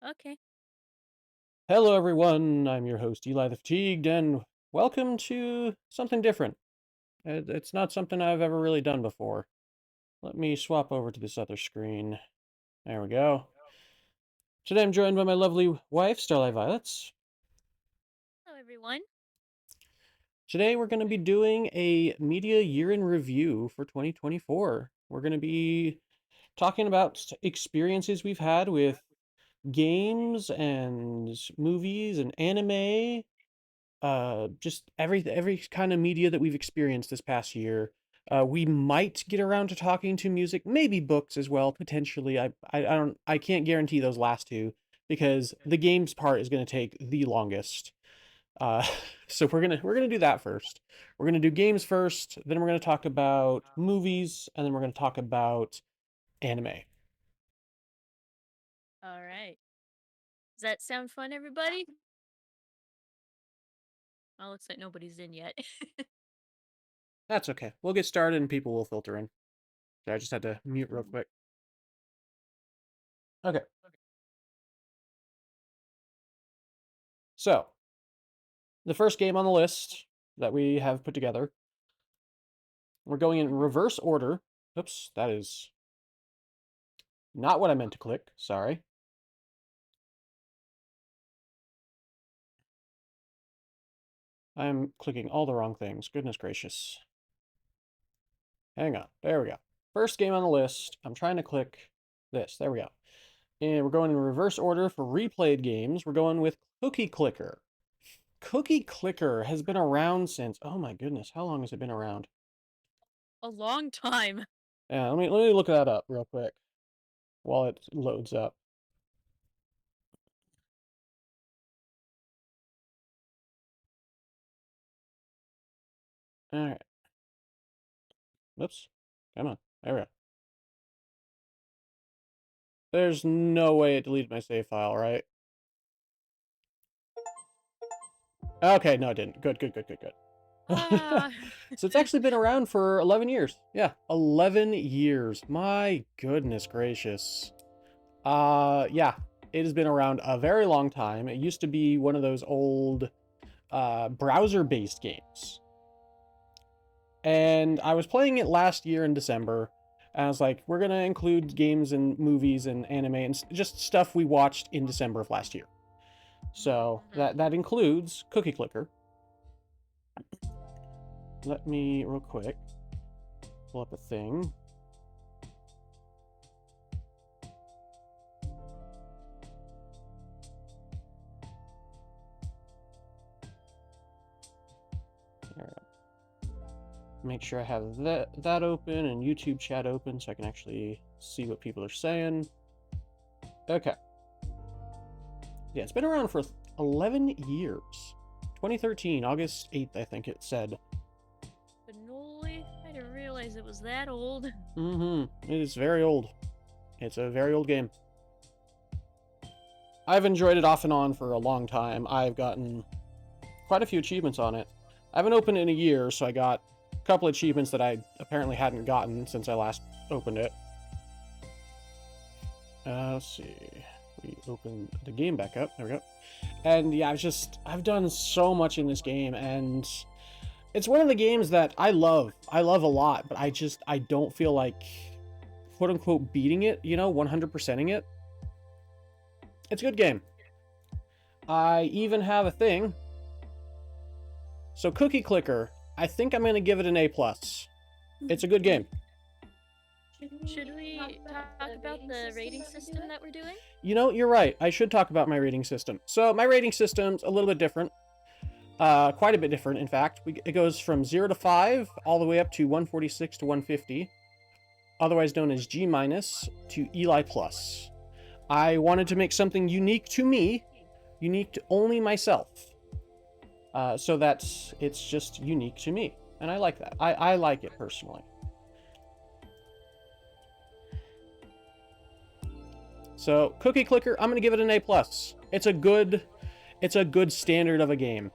Okay. Hello, everyone. I'm your host, Eli the Fatigued, and welcome to something different. It's not something I've ever really done before. Let me swap over to this other screen. There we go. Today I'm joined by my lovely wife, Starlight Violets. Hello, everyone. Today we're going to be doing a media year in review for 2024. We're going to be talking about experiences we've had with games and movies and anime, just every kind of media that we've experienced this past year. We might get around to talking to music, maybe books as well, potentially. I can't guarantee those last two because the games part is going to take the longest. Uh, so we're gonna do that first. We're gonna do games first, then we're gonna talk about movies, and then we're gonna talk about anime. All right. Does that sound fun, everybody? Well, looks like nobody's in yet. That's okay. We'll get started and people will filter in. So I just had to mute real quick. Okay. So the first game on the list that we have put together, we're going in reverse order. Oops, that is not what I meant to click. Sorry. I'm clicking all the wrong things. Goodness gracious. Hang on. There we go. First game on the list. I'm trying to click this. There we go. And we're going in reverse order for replayed games. We're going with Cookie Clicker. Cookie Clicker has been around since, oh my goodness, how long has it been around? A long time. Yeah, let me look that up real quick while it loads up. All right. Whoops. Come on. There we go. There's no way it deleted my save file, right? Okay, no, it didn't. Good, good, good, good, good. Ah. So it's actually been around for 11 years. Yeah, 11 years. My goodness gracious. Yeah, it has been around a very long time. It used to be one of those old browser-based games. And I was playing it last year in December. And I was like, we're going to include games and movies and anime and just stuff we watched in December of last year. So that includes Cookie Clicker. Let me, real quick, pull up a thing. There we go. Make sure I have that open and YouTube chat open so I can actually see what people are saying. Okay. Yeah, it's been around for 11 years. 2013, August 8th, I think it said. Cannoli? I didn't realize it was that old. Mm-hmm. It is very old. It's a very old game. I've enjoyed it off and on for a long time. I've gotten quite a few achievements on it. I haven't opened it in a year, so I got a couple achievements that I apparently hadn't gotten since I last opened it. Let's see. We open the game back up. There we go. And yeah, I've done so much in this game, and it's one of the games that I love. I love a lot, but I don't feel like, quote unquote, beating it, 100%ing it. It's a good game. I even have a thing. So Cookie Clicker, I think I'm going to give it an A+. It's a good game. Should we talk about the rating system that we're doing? You're right. I should talk about my rating system. So my rating system's a little bit different. Quite a bit different, in fact. It goes from 0 to 5, all the way up to 146 to 150. Otherwise known as G- to Eli+. I wanted to make something unique to me, unique to only myself. So that it's just unique to me. And I like that. I like it personally. So Cookie Clicker, I'm gonna give it an A+. It's a good standard of a game.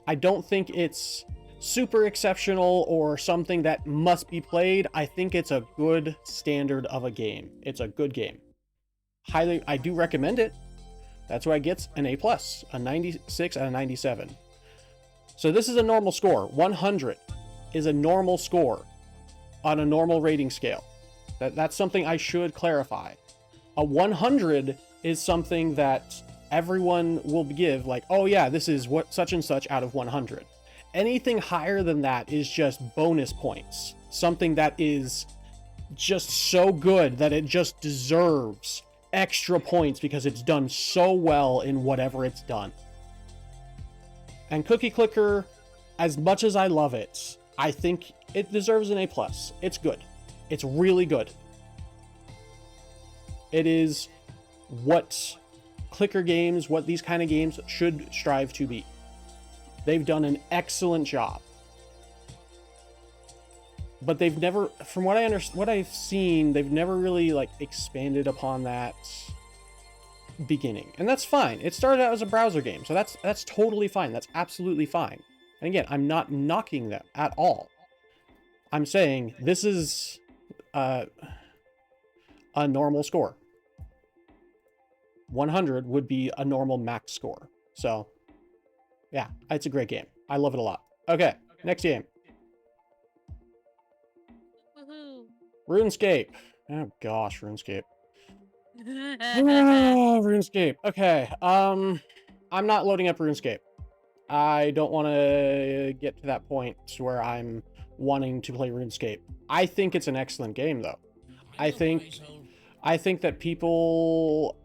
I don't think it's super exceptional or something that must be played. I think it's a good standard of a game. It's a good game. I do recommend it. That's why it gets an A+, a 96 and a 97. So this is a normal score. 100 is a normal score on a normal rating scale. That's something I should clarify. A 100 is something that everyone will give, like, oh yeah, this is what such and such out of 100. Anything higher than that is just bonus points. Something that is just so good that it just deserves extra points because it's done so well in whatever it's done. And Cookie Clicker, as much as I love it, I think it deserves an A+. It's good. It's really good. It is what clicker games, what these kind of games should strive to be. They've done an excellent job. But they've never, from what I've seen, they've never really like expanded upon that beginning. And that's fine. It started out as a browser game, so that's totally fine. That's absolutely fine. And again, I'm not knocking them at all. I'm saying this is a normal score. 100 would be a normal max score. So, yeah, it's a great game. I love it a lot. Okay, next game. Woohoo! RuneScape. Oh gosh, RuneScape. Oh, RuneScape. Okay, I'm not loading up RuneScape. I don't want to get to that point where I'm wanting to play RuneScape. I think it's an excellent game, though. I think that people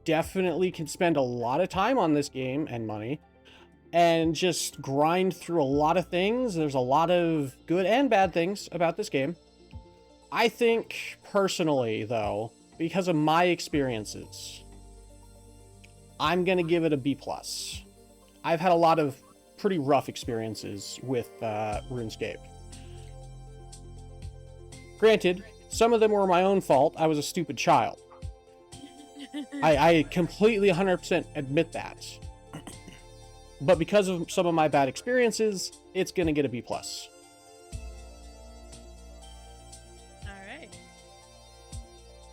definitely can spend a lot of time on this game and money and just grind through a lot of things. There's a lot of good and bad things about this game. I think personally, though, because of my experiences, I'm going to give it a B+. I've had a lot of pretty rough experiences with RuneScape. Granted, some of them were my own fault. I was a stupid child. I completely 100% admit that. But because of some of my bad experiences, it's going to get a B+.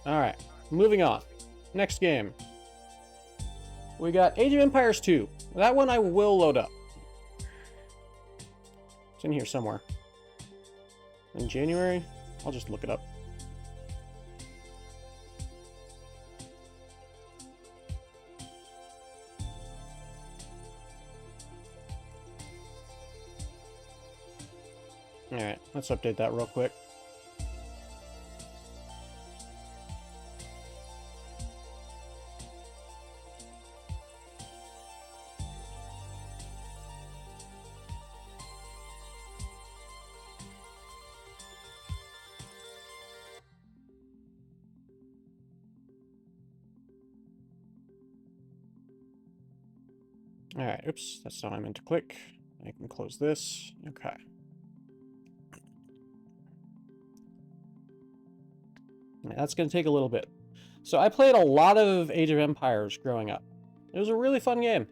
Alright, moving on. Next game. We got Age of Empires 2. That one I will load up. It's in here somewhere. In January? I'll just look it up. Alright, let's update that real quick. Alright, oops, that's not what I meant to click. I can close this. Okay. That's going to take a little bit. So I played a lot of Age of Empires growing up. It was a really fun game.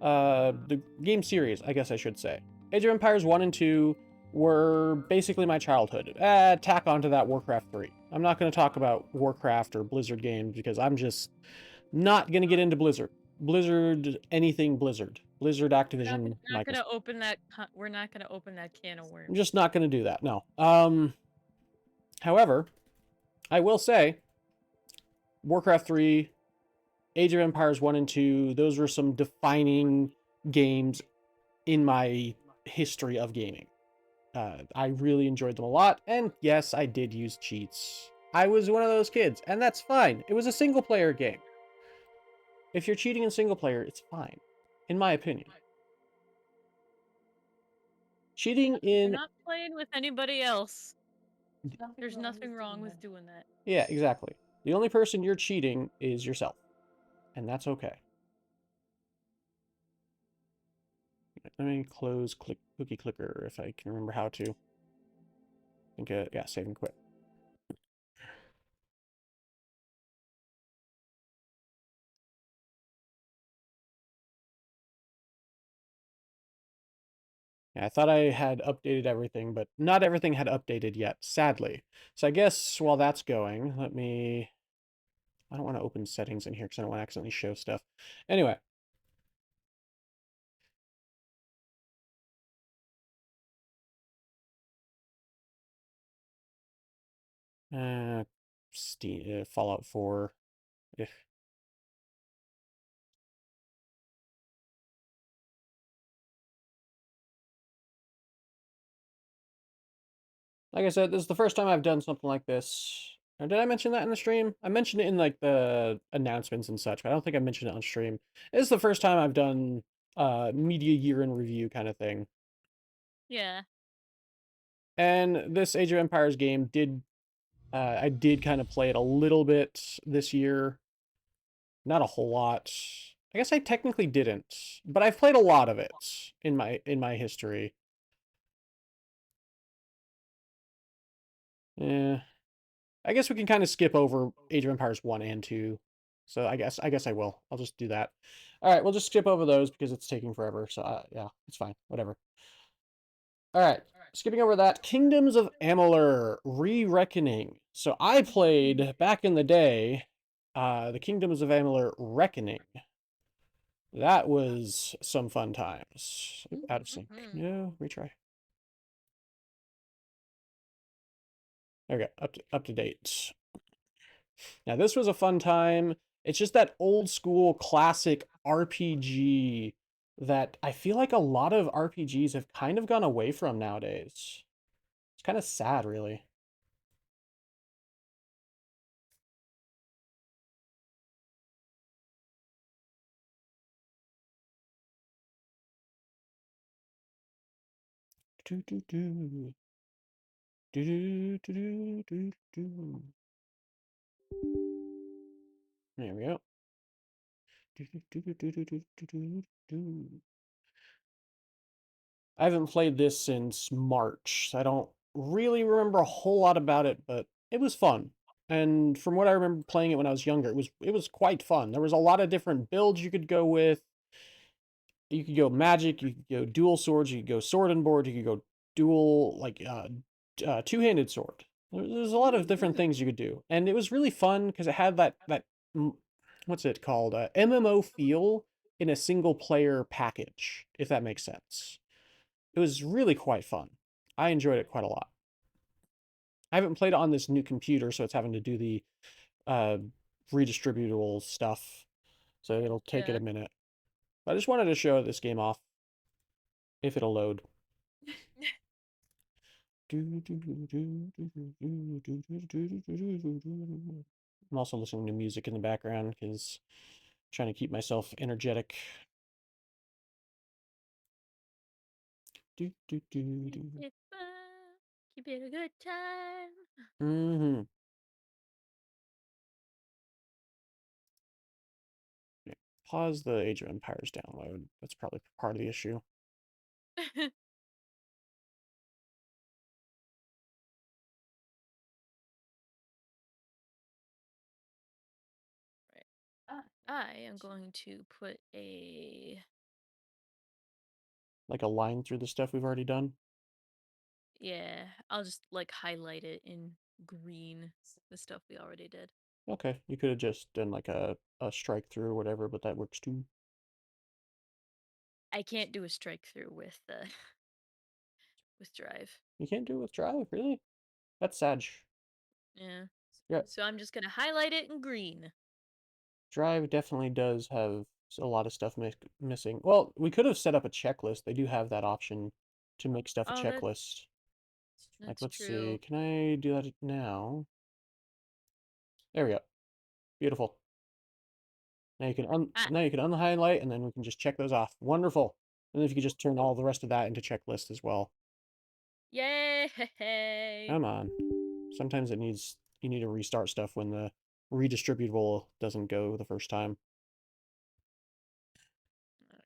The game series, I guess I should say. Age of Empires 1 and 2 were basically my childhood. Tack onto that Warcraft 3. I'm not going to talk about Warcraft or Blizzard games because I'm just not going to get into Blizzard. Anything Blizzard. Blizzard, Activision, We're not gonna open that. We're not gonna open that can of worms. I'm just not going to do that. No. However, I will say, Warcraft 3, Age of Empires 1 and 2, those were some defining games in my history of gaming. I really enjoyed them a lot, and yes, I did use cheats. I was one of those kids, and that's fine. It was a single-player game. If you're cheating in single-player, it's fine, in my opinion. Cheating in... You're not playing with anybody else. There's nothing wrong with doing that. Yeah, exactly. The only person you're cheating is yourself. And that's okay. Let me close Cookie Clicker if I can remember how to. I think, yeah, save and quit. Yeah, I thought I had updated everything, but not everything had updated yet, sadly. So I guess while that's going, let me I don't want to open settings in here because I don't want to accidentally show stuff. Anyway. Steam, Fallout 4. Ugh. Like I said, this is the first time I've done something like this. Or did I mention that in the stream? I mentioned it in like the announcements and such, but I don't think I mentioned it on stream. This is the first time I've done media year in review kind of thing. Yeah. And this Age of Empires game I did kind of play it a little bit this year. Not a whole lot. I guess I technically didn't, but I've played a lot of it in my history. Yeah. I guess we can kind of skip over Age of Empires 1 and 2. So I guess I will. I'll just do that. All right, we'll just skip over those because it's taking forever. So yeah, it's fine. Whatever. All right. Skipping over that, Kingdoms of Amalur Re-Reckoning. So I played back in the day the Kingdoms of Amalur Reckoning. That was some fun times. Out of sync. No, retry. There we go. Up to date. Now this was a fun time. It's just that old school classic RPG that I feel like a lot of RPGs have kind of gone away from nowadays. It's kind of sad, really. Do do do. Do do do do do. There we go. Do do do do do do do do. I haven't played this since March. I don't really remember a whole lot about it, but it was fun. And from what I remember playing it when I was younger, it was quite fun. There was a lot of different builds you could go with. You could go magic, you could go dual swords, you could go sword and board, you could go dual like two-handed sword. There's a lot of different things you could do, and it was really fun because it had that what's it called, MMO feel in a single player package, if that makes sense. It was really quite fun. I enjoyed it quite a lot. I haven't played it on this new computer, so it's having to do the uh, redistributable stuff, so it'll take it a minute. But I just wanted to show this game off, if it'll load. I'm also listening to music in the background because I'm trying to keep myself energetic. Keep it a good time. Mm-hmm. Yeah. Pause the Age of Empires download. That's probably part of the issue. Right. I am going to put like a line through the stuff we've already done. Yeah, I'll just like highlight it in green, the stuff we already did. Okay, you could have just done like a strike through or whatever, but that works too. I can't do a strike through with with Drive. You can't do it with Drive, really? That's sad. Yeah. Yeah. So I'm just gonna highlight it in green. Drive definitely does have a lot of stuff missing. Well, we could have set up a checklist. They do have that option to make stuff a Oh, checklist. Like, that's let's see. true. Can I do that now? There we go. Beautiful. Now you can unhighlight, and then we can just check those off. Wonderful. And then if you could just turn all the rest of that into checklist as well. Yay! Come on. Sometimes you need to restart stuff when the redistributable doesn't go the first time. Alright.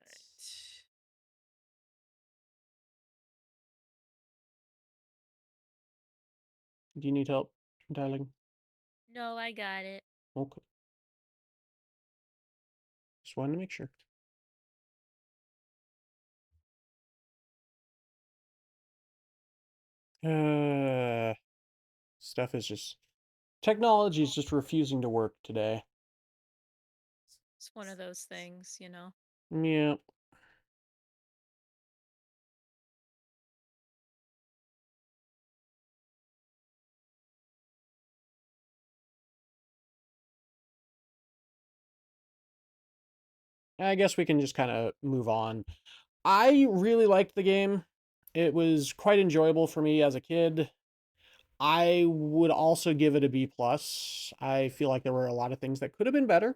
Do you need help, darling? No, I got it. Okay. Just wanted to make sure. Stuff is just technology is just refusing to work today. It's one of those things, you know. Yeah. I guess we can just kind of move on. I really liked the game. It was quite enjoyable for me as a kid. I would also give it a B plus. I feel like there were a lot of things that could have been better.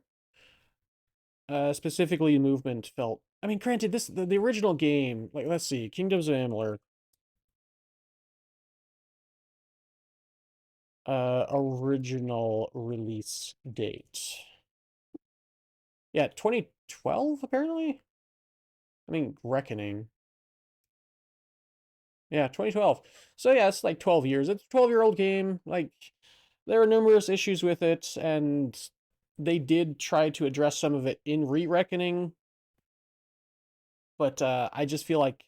Specifically, movement felt. I mean, granted, the original game. Like, let's see, Kingdoms of Amalur. Original release date. Yeah, 2012 apparently. I mean, Reckoning. Yeah, 2012. So yeah, it's like 12 years. It's a 12-year-old game. Like, there are numerous issues with it, and they did try to address some of it in Re-Reckoning, but I just feel like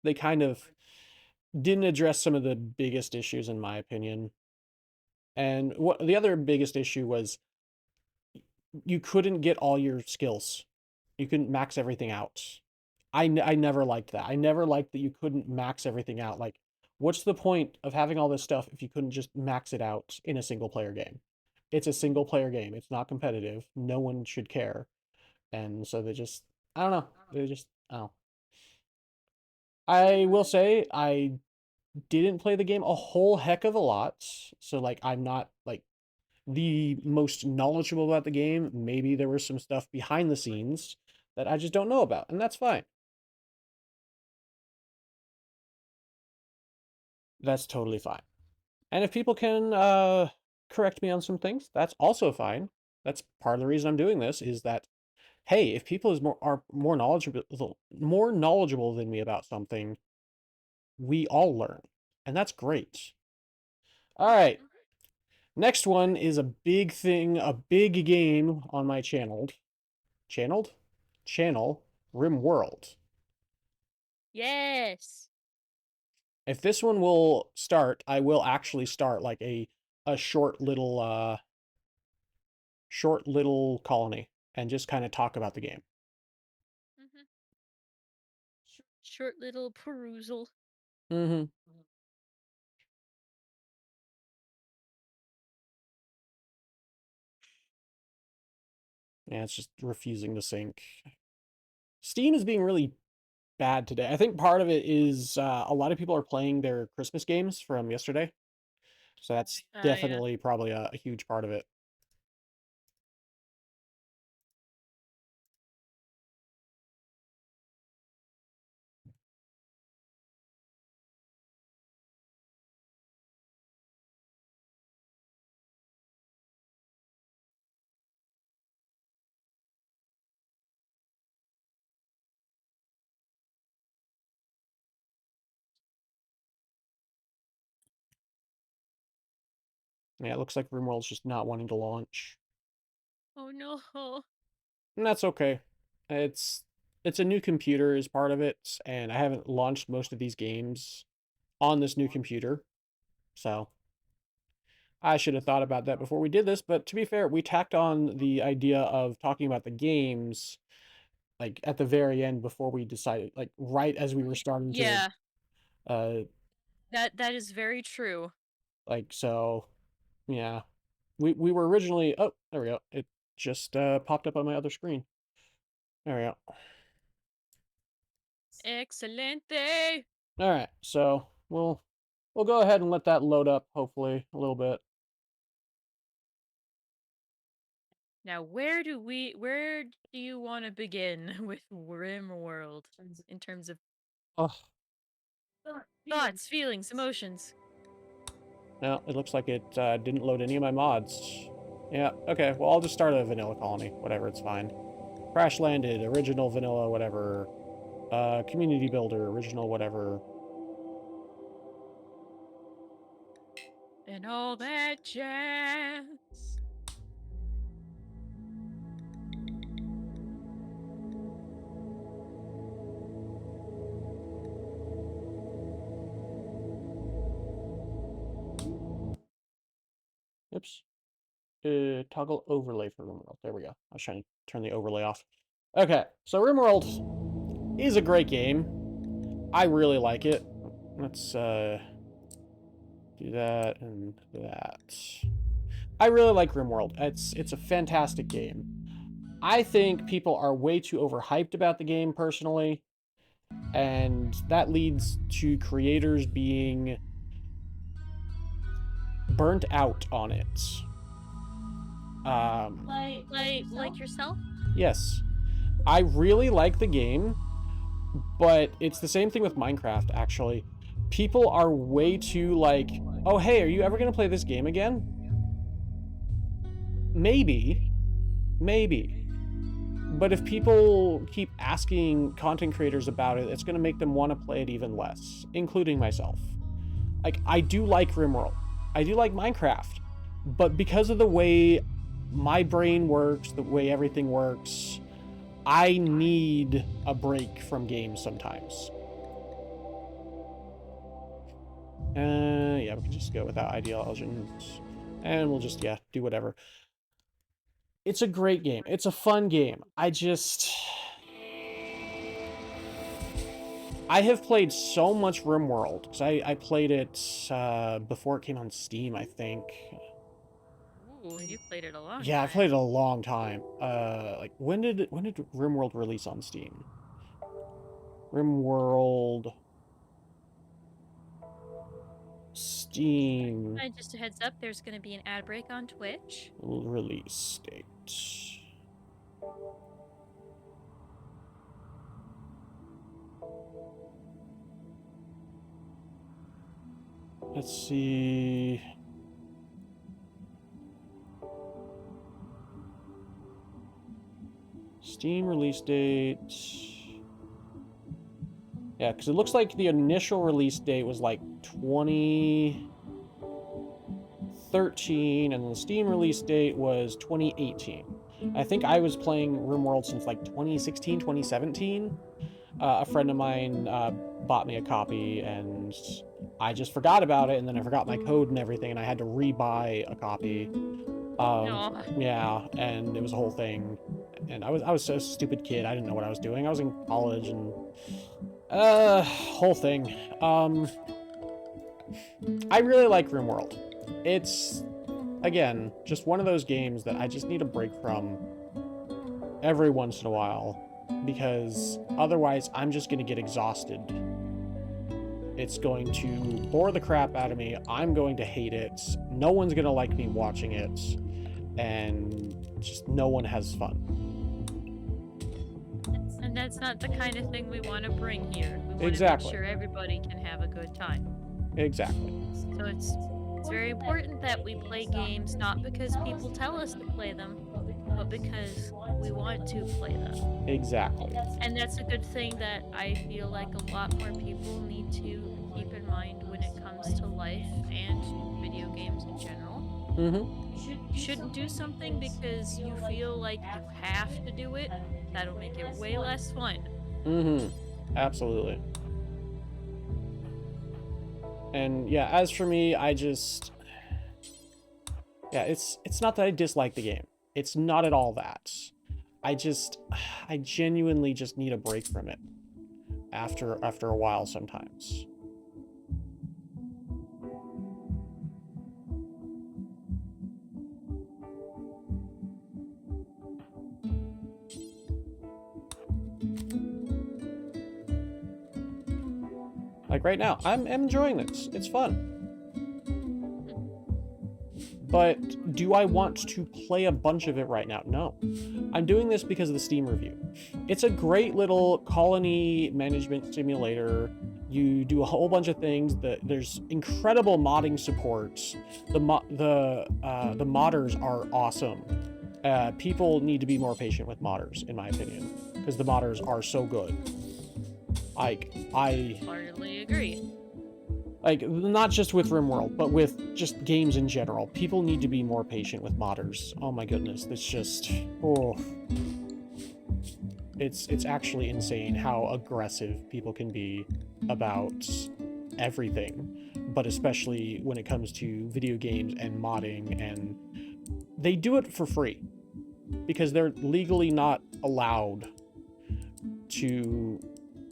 they kind of didn't address some of the biggest issues, in my opinion. And what the other biggest issue was, you couldn't get all your skills. You couldn't max everything out. I never liked that. I never liked that you couldn't max everything out. Like, what's the point of having all this stuff if you couldn't just max it out in a single player game? It's a single player game. It's not competitive. No one should care. And so they just, I don't know. They just, I don't know. I will say I didn't play the game a whole heck of a lot. So like I'm not like the most knowledgeable about the game. Maybe there was some stuff behind the scenes that I just don't know about, and that's fine. That's totally fine. And if people can correct me on some things, that's also fine. That's part of the reason I'm doing this is that hey, if people are more knowledgeable than me about something, we all learn. And that's great. All right. Mhm. Next one is a big thing, a big game on my channeled channel, RimWorld. Yes. If this one will start, I will actually start like a short little colony and just kind of talk about the game. Hmm. Short little perusal. Mm-hmm. Yeah, it's just refusing to sync. Steam is being really bad today. I think part of it is a lot of people are playing their Christmas games from yesterday. So that's Yeah. definitely probably a huge part of it. Yeah, it looks like RimWorld's just not wanting to launch. Oh no. And that's okay. It's it's a new computer is part of it, and I haven't launched most of these games on this new computer. So I should have thought about that before we did this, but to be fair, we tacked on the idea of talking about the games like at the very end before we decided, like right as we were starting to Yeah, uh that is very true. like so yeah. We were originally oh, there we go. It just popped up on my other screen. There we go. Excelente. All right. So, we'll go ahead and let that load up hopefully a little bit. Now, where do you want to begin with RimWorld in terms of Oh, thoughts, feelings, emotions? no, it looks like it didn't load any of my mods. Yeah, okay. Well, I'll just start a vanilla colony. Whatever, it's fine. Crash landed, original vanilla, whatever. Community builder, original, whatever. And all that jazz. Oops. Toggle overlay for RimWorld. There we go. I was trying to turn the overlay off. Okay, so RimWorld is a great game. I really like it. Let's do that and that. I really like RimWorld. It's a fantastic game. I think people are way too overhyped about the game personally, and that leads to creators being burnt out on it. Like yourself? Yes. I really like the game, but it's the same thing with Minecraft, actually. People are way too like, oh, hey, are you ever going to play this game again? Maybe. Maybe. But if people keep asking content creators about it, it's going to make them want to play it even less, including myself. Like, I do like RimWorld. I do like Minecraft. But because of the way my brain works, the way everything works, I need a break from games sometimes. Yeah, we can just go without ideal legends. And we'll just, yeah, do whatever. It's a great game. It's a fun game. I have played so much RimWorld, because I played it before it came on Steam, I think. Ooh, you played it a long Yeah, I time. played it a long time. Like, when did RimWorld release on Steam? RimWorld... Steam... Just a heads up, there's going to be an ad break on Twitch. release date. Let's see... Steam release date... Yeah, because it looks like the initial release date was like 2013, and the Steam release date was 2018. I think I was playing RimWorld since like 2016, 2017. A friend of mine bought me a copy, and I just forgot about it, and then I forgot my code and everything, and I had to re-buy a copy. No. Yeah, and it was a whole thing. And I was so stupid kid. I didn't know what I was doing. I was in college, and whole thing. I really like RimWorld. It's, again, just one of those games that I just need a break from every once in a while, because otherwise I'm just going to get exhausted. It's going to bore the crap out of me. I'm going to hate it. No one's going to like me watching it, and just no one has fun. And that's not the kind of thing we want to bring here. We want Exactly. to make sure everybody can have a good time. Exactly. So it's very important that we play games not because people tell us to play them, but because we want to play them. Exactly. And that's a good thing that I feel like a lot more people need to keep in mind when it comes to life and video games in general. You shouldn't do something because you feel like you have to do it. That'll make it way less fun. Absolutely. And yeah, as for me, I just... Yeah, it's not that I dislike the game. It's not at all that. I genuinely just need a break from it after a while sometimes. Like right now, I'm enjoying this. It's fun. But do I want to play a bunch of it right now? No. I'm doing this because of the Steam review. It's a great little colony management simulator. You do a whole bunch of things. There's incredible modding support. The modders are awesome. People need to be more patient with modders, in my opinion, because the modders are so good. Like, I Hardly agree. Like, not just with RimWorld, but with just games in general. People need to be more patient with modders. Oh my goodness, it's just... Oh. It's actually insane how aggressive people can be about everything. But especially when it comes to video games and modding and they do it for free because they're legally not allowed to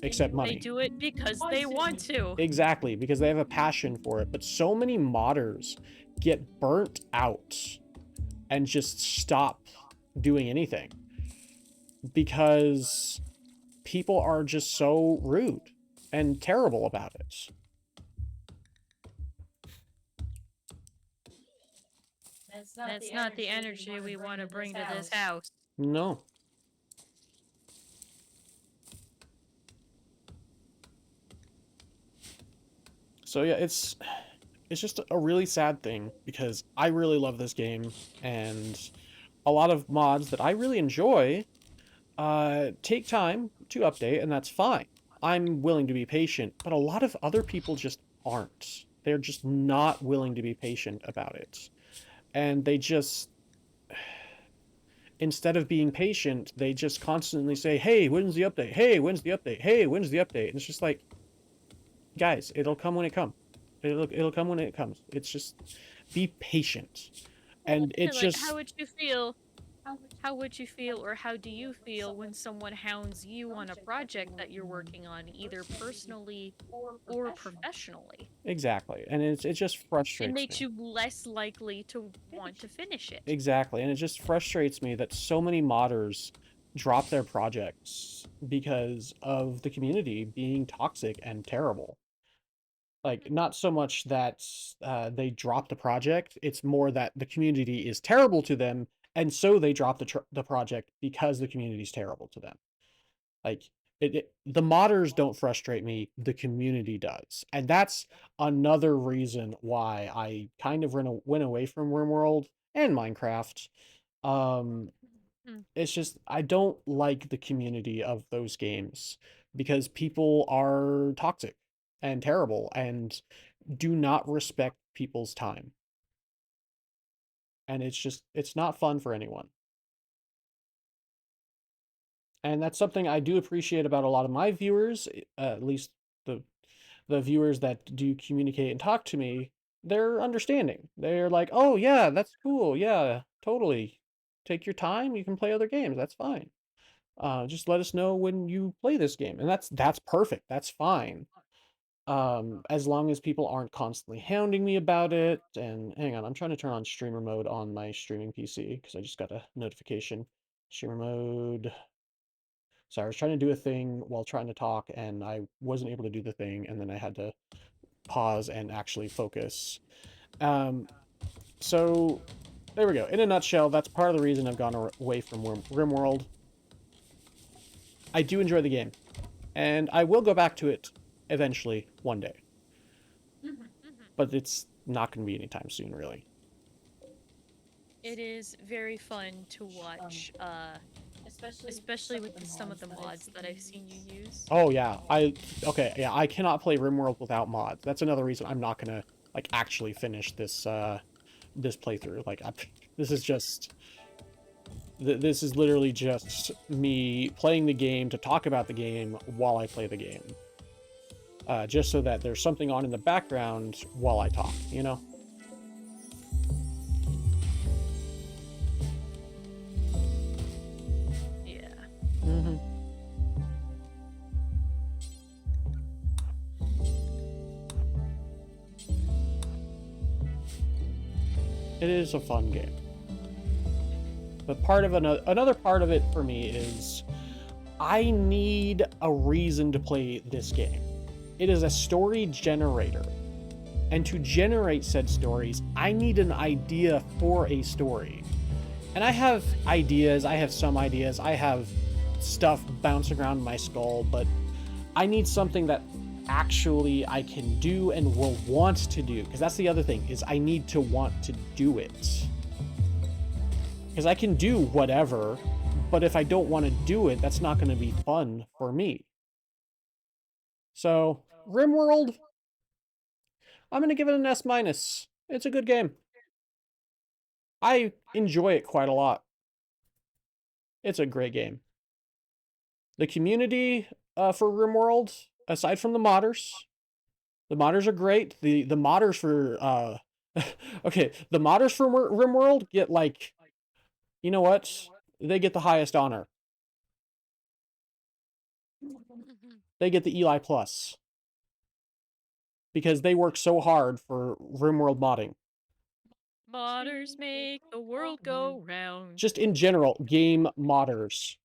accept They money. do it because they want to. Exactly, because they have a passion for it. But so many modders get burnt out and just stop doing anything because people are just so rude and terrible about it. That's not the energy we want to bring to this house. No. So yeah, it's just a really sad thing because I really love this game, and a lot of mods that I really enjoy take time to update, and that's fine. I'm willing to be patient, but a lot of other people just aren't. They're just not willing to be patient about it. And they just, instead of being patient, they just constantly say, hey, when's the update? Hey, when's the update? Hey, when's the update? And it's just like, guys, it'll come when it comes. It'll come when it comes. It's just be patient. And it's Like, just how would you feel, or how do you feel when someone hounds you on a project that you're working on, either personally or professionally? exactly. And it just It frustrates makes me. you less likely to want to finish it. Exactly. And it just frustrates me that so many modders drop their projects because of the community being toxic and terrible. Like, not so much that they drop the project, it's more that the community is terrible to them, and so they drop the project because the community is terrible to them. Like, the modders don't frustrate me, the community does. And that's another reason why I kind of went away from RimWorld and Minecraft. Um, Mm. it's just, I don't like the community of those games because people are toxic and terrible and do not respect people's time. And it's just, it's not fun for anyone. And that's something I do appreciate about a lot of my viewers, at least the viewers that do communicate and talk to me. They're understanding. They're like, "Oh yeah, that's cool. Yeah, totally. Take your time. You can play other games. That's fine. Just let us know when you play this game." And that's perfect. That's fine. As long as people aren't constantly hounding me about it. And hang on, I'm trying to turn on streamer mode on my streaming PC because I just got a notification. Streamer mode. So I was trying to do a thing while trying to talk, and I wasn't able to do the thing, and then I had to pause and actually focus. Um, so there we go. In a nutshell, that's part of the reason I've gone away from RimWorld. I do enjoy the game, and I will go back to it eventually one day, but it's not going to be anytime soon, really. It is very fun to watch, especially with some of the mods that I've seen you use. Oh yeah, okay, yeah, I cannot play RimWorld without mods. That's another reason I'm not gonna like actually finish this this playthrough. Like, this is just this is literally just me playing the game to talk about the game while I play the game. Just so that there's something on in the background while I talk, you know? Yeah. Mm-hmm. It is a fun game. But part of another part of it for me is I need a reason to play this game. It is a story generator. And to generate said stories, I need an idea for a story. And I have ideas, I have some ideas, I have stuff bouncing around my skull, but I need something that actually I can do and will want to do. Because that's the other thing, is I need to want to do it. Because I can do whatever, but if I don't want to do it, that's not going to be fun for me. So, RimWorld, I'm going to give it an S-. It's a good game. I enjoy it quite a lot. It's a great game. The community for RimWorld, aside from the modders are great. The modders for Okay, the modders from RimWorld get like, you know what? They get the highest honor. They get the Eli Plus because they work so hard for RimWorld modding. Modders make the world go round. Just in general, game modders.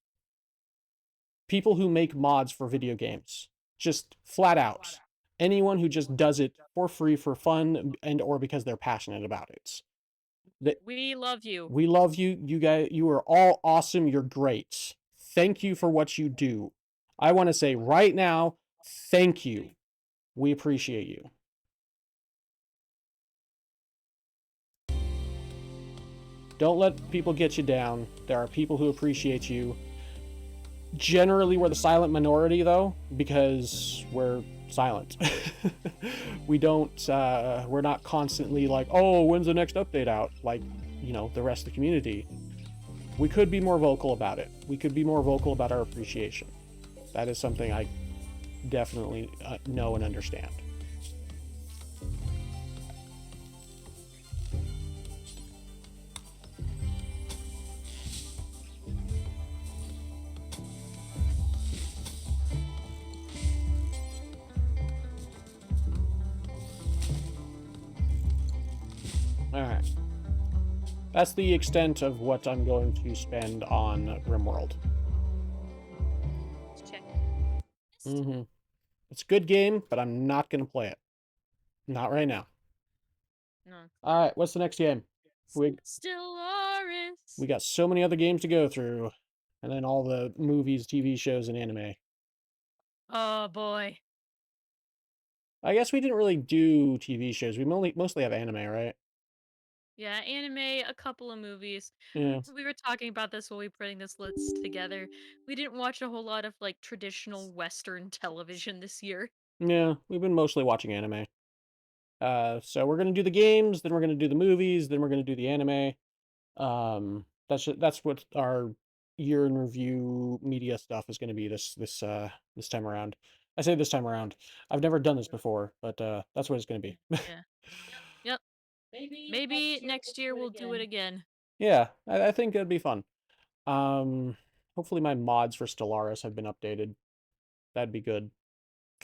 People who make mods for video games. Just flat out. Anyone who just does it for free, for fun, and or because they're passionate about it. We love you. We love you. You guys, you are all awesome. You're great. Thank you for what you do. I want to say right now, thank you. We appreciate you. Don't let people get you down. There are people who appreciate you. Generally, we're the silent minority, though, because we're silent. We don't, we're not constantly like, oh, when's the next update out? Like, you know, the rest of the community. We could be more vocal about it. We could be more vocal about our appreciation. That is something I definitely know and understand. All right. That's the extent of what I'm going to spend on RimWorld. Let's check. Mm-hmm. It's a good game, but I'm not going to play it. Not right now. No. All right, what's the next game? Stellaris. We got so many other games to go through, and then all the movies, TV shows, and anime. Oh boy. I guess we didn't really do TV shows. We mostly have anime, right? Yeah, anime, a couple of movies. Yeah. We were talking about this while we were putting this list together. We didn't watch a whole lot of like traditional Western television this year. Yeah, we've been mostly watching anime. So we're gonna do the games, then we're gonna do the movies, then we're gonna do the anime. That's what our year in review media stuff is gonna be this time around. I say this time around. I've never done this before, but that's what it's gonna be. Yeah. Yep. Maybe next year we'll do it again. Yeah, I think that'd be fun. Um, Hopefully my mods for Stellaris have been updated. That'd be good.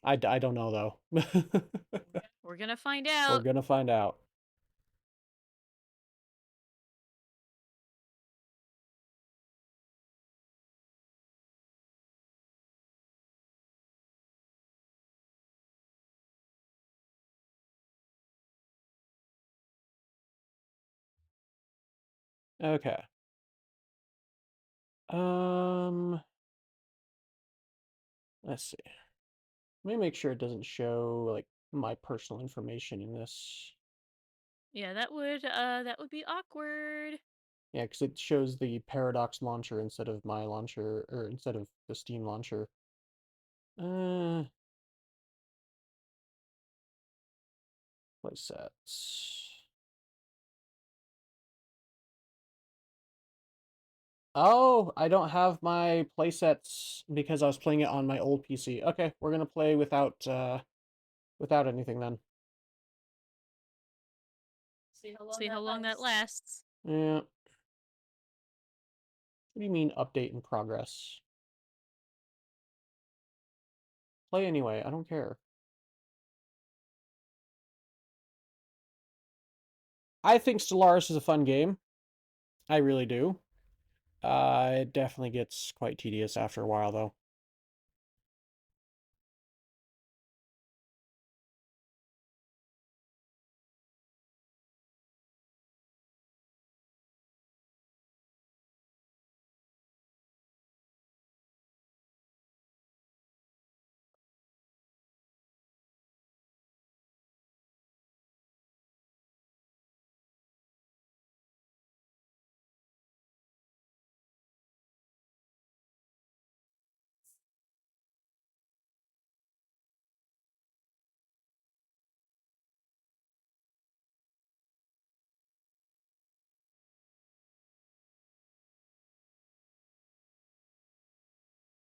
I don't know though. We're gonna find We're out. gonna find out. Okay. Um, let's see. Let me make sure it doesn't show like my personal information in this. Yeah, that would be awkward. Yeah, because it shows the Paradox launcher instead of my launcher, or instead of the Steam launcher. Uh, Playsets. Oh, I don't have my playsets because I was playing it on my old PC. Okay, we're gonna play without anything then. See how long that lasts. Yeah. What do you mean update in progress? Play anyway, I don't care. I think Stellaris is a fun game. I really do. It definitely gets quite tedious after a while, though.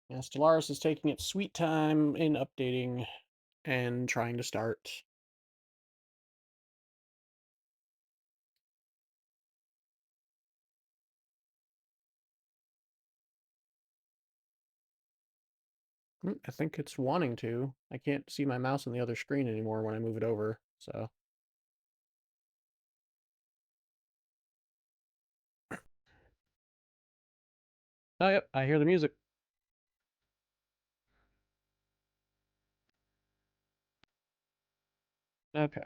Yeah, Stellaris is taking its sweet time in updating and trying to start. I think it's wanting to. I can't see my mouse on the other screen anymore when I move it over, so. Oh, yep, I hear the music. Okay.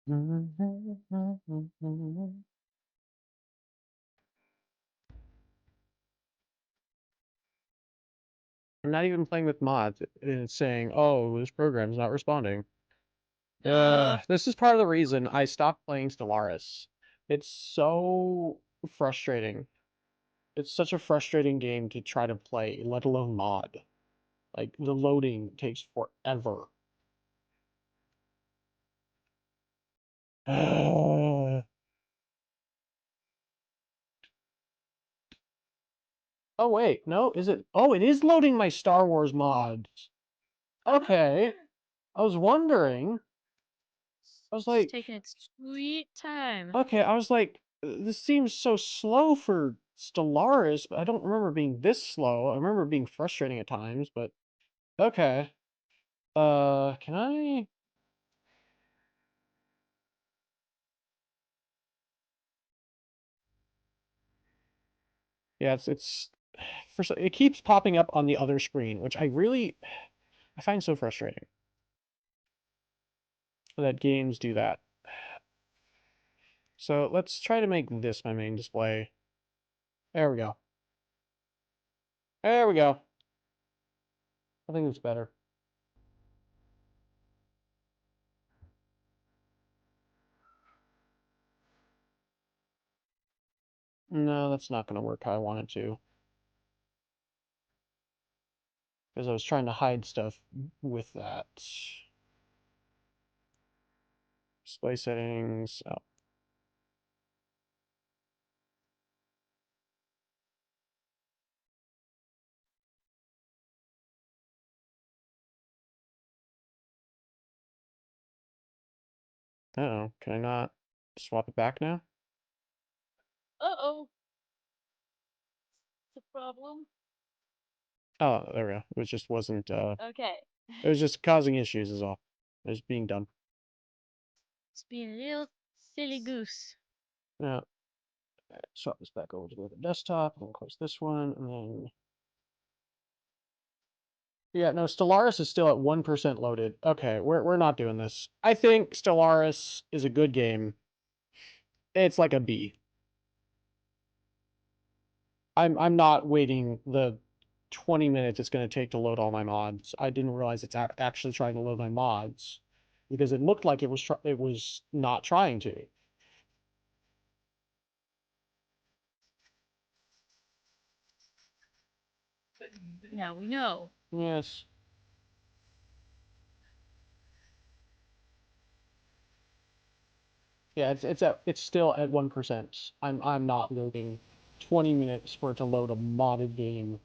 I'm not even playing with mods, and it's saying, oh, this program's not responding. This is part of the reason I stopped playing Stellaris. It's so frustrating. It's such a frustrating game to try to play, let alone mod. Like, the loading takes forever. Oh, wait, no, is it? Oh, it is loading my Star Wars mods. Okay. I was wondering. I was It's like, taking its sweet time. okay, I was like, this seems so slow for Stellaris, but I don't remember being this slow. I remember being frustrating at times, but okay. Can I? Yeah, it's first it keeps popping up on the other screen, which I find so frustrating that games do that. So let's try to make this my main display. There we go. There we go. I think it's better. No, that's not going to work how I want it to. Because I was trying to hide stuff with that. Display settings. Oh. Uh-oh. Can I not swap it back now? Uh-oh. It's a problem. Oh, there we go. It just wasn't, Okay. it was just causing issues is all. It was being done. It's being a little silly goose. Yeah. Swap this back over to the desktop, and then close this one, and then... Yeah, no, Stellaris is still at 1% loaded. Okay, we're not doing this. I think Stellaris is a good game. It's like a B. I'm not waiting the 20 minutes it's going to take to load all my mods. I didn't realize it's actually trying to load my mods because it looked like it was not trying to. Now we know. Yes. Yeah, it's still at 1%. I'm not waiting 20 minutes for it to load a modded game.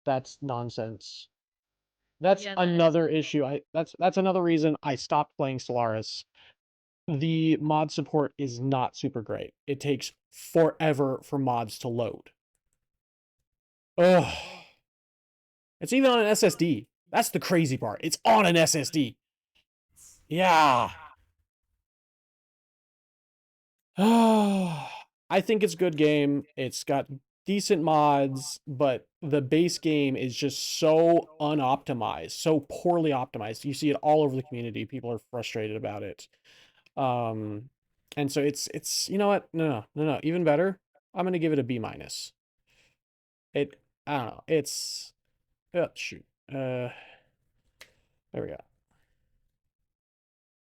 That's nonsense. That's Yeah, that is. another issue. That's another reason I stopped playing Stellaris. The mod support is not super great. It takes forever for mods to load. Ugh. It's even on an SSD. That's the crazy part. It's on an SSD. Yeah. I think it's a good game. It's got decent mods, but the base game is just so unoptimized, so poorly optimized. You see it all over the community. People are frustrated about it. Um, and so it's you know what? No. Even better. I'm gonna give it a B minus. I don't know. It's shoot. There we go.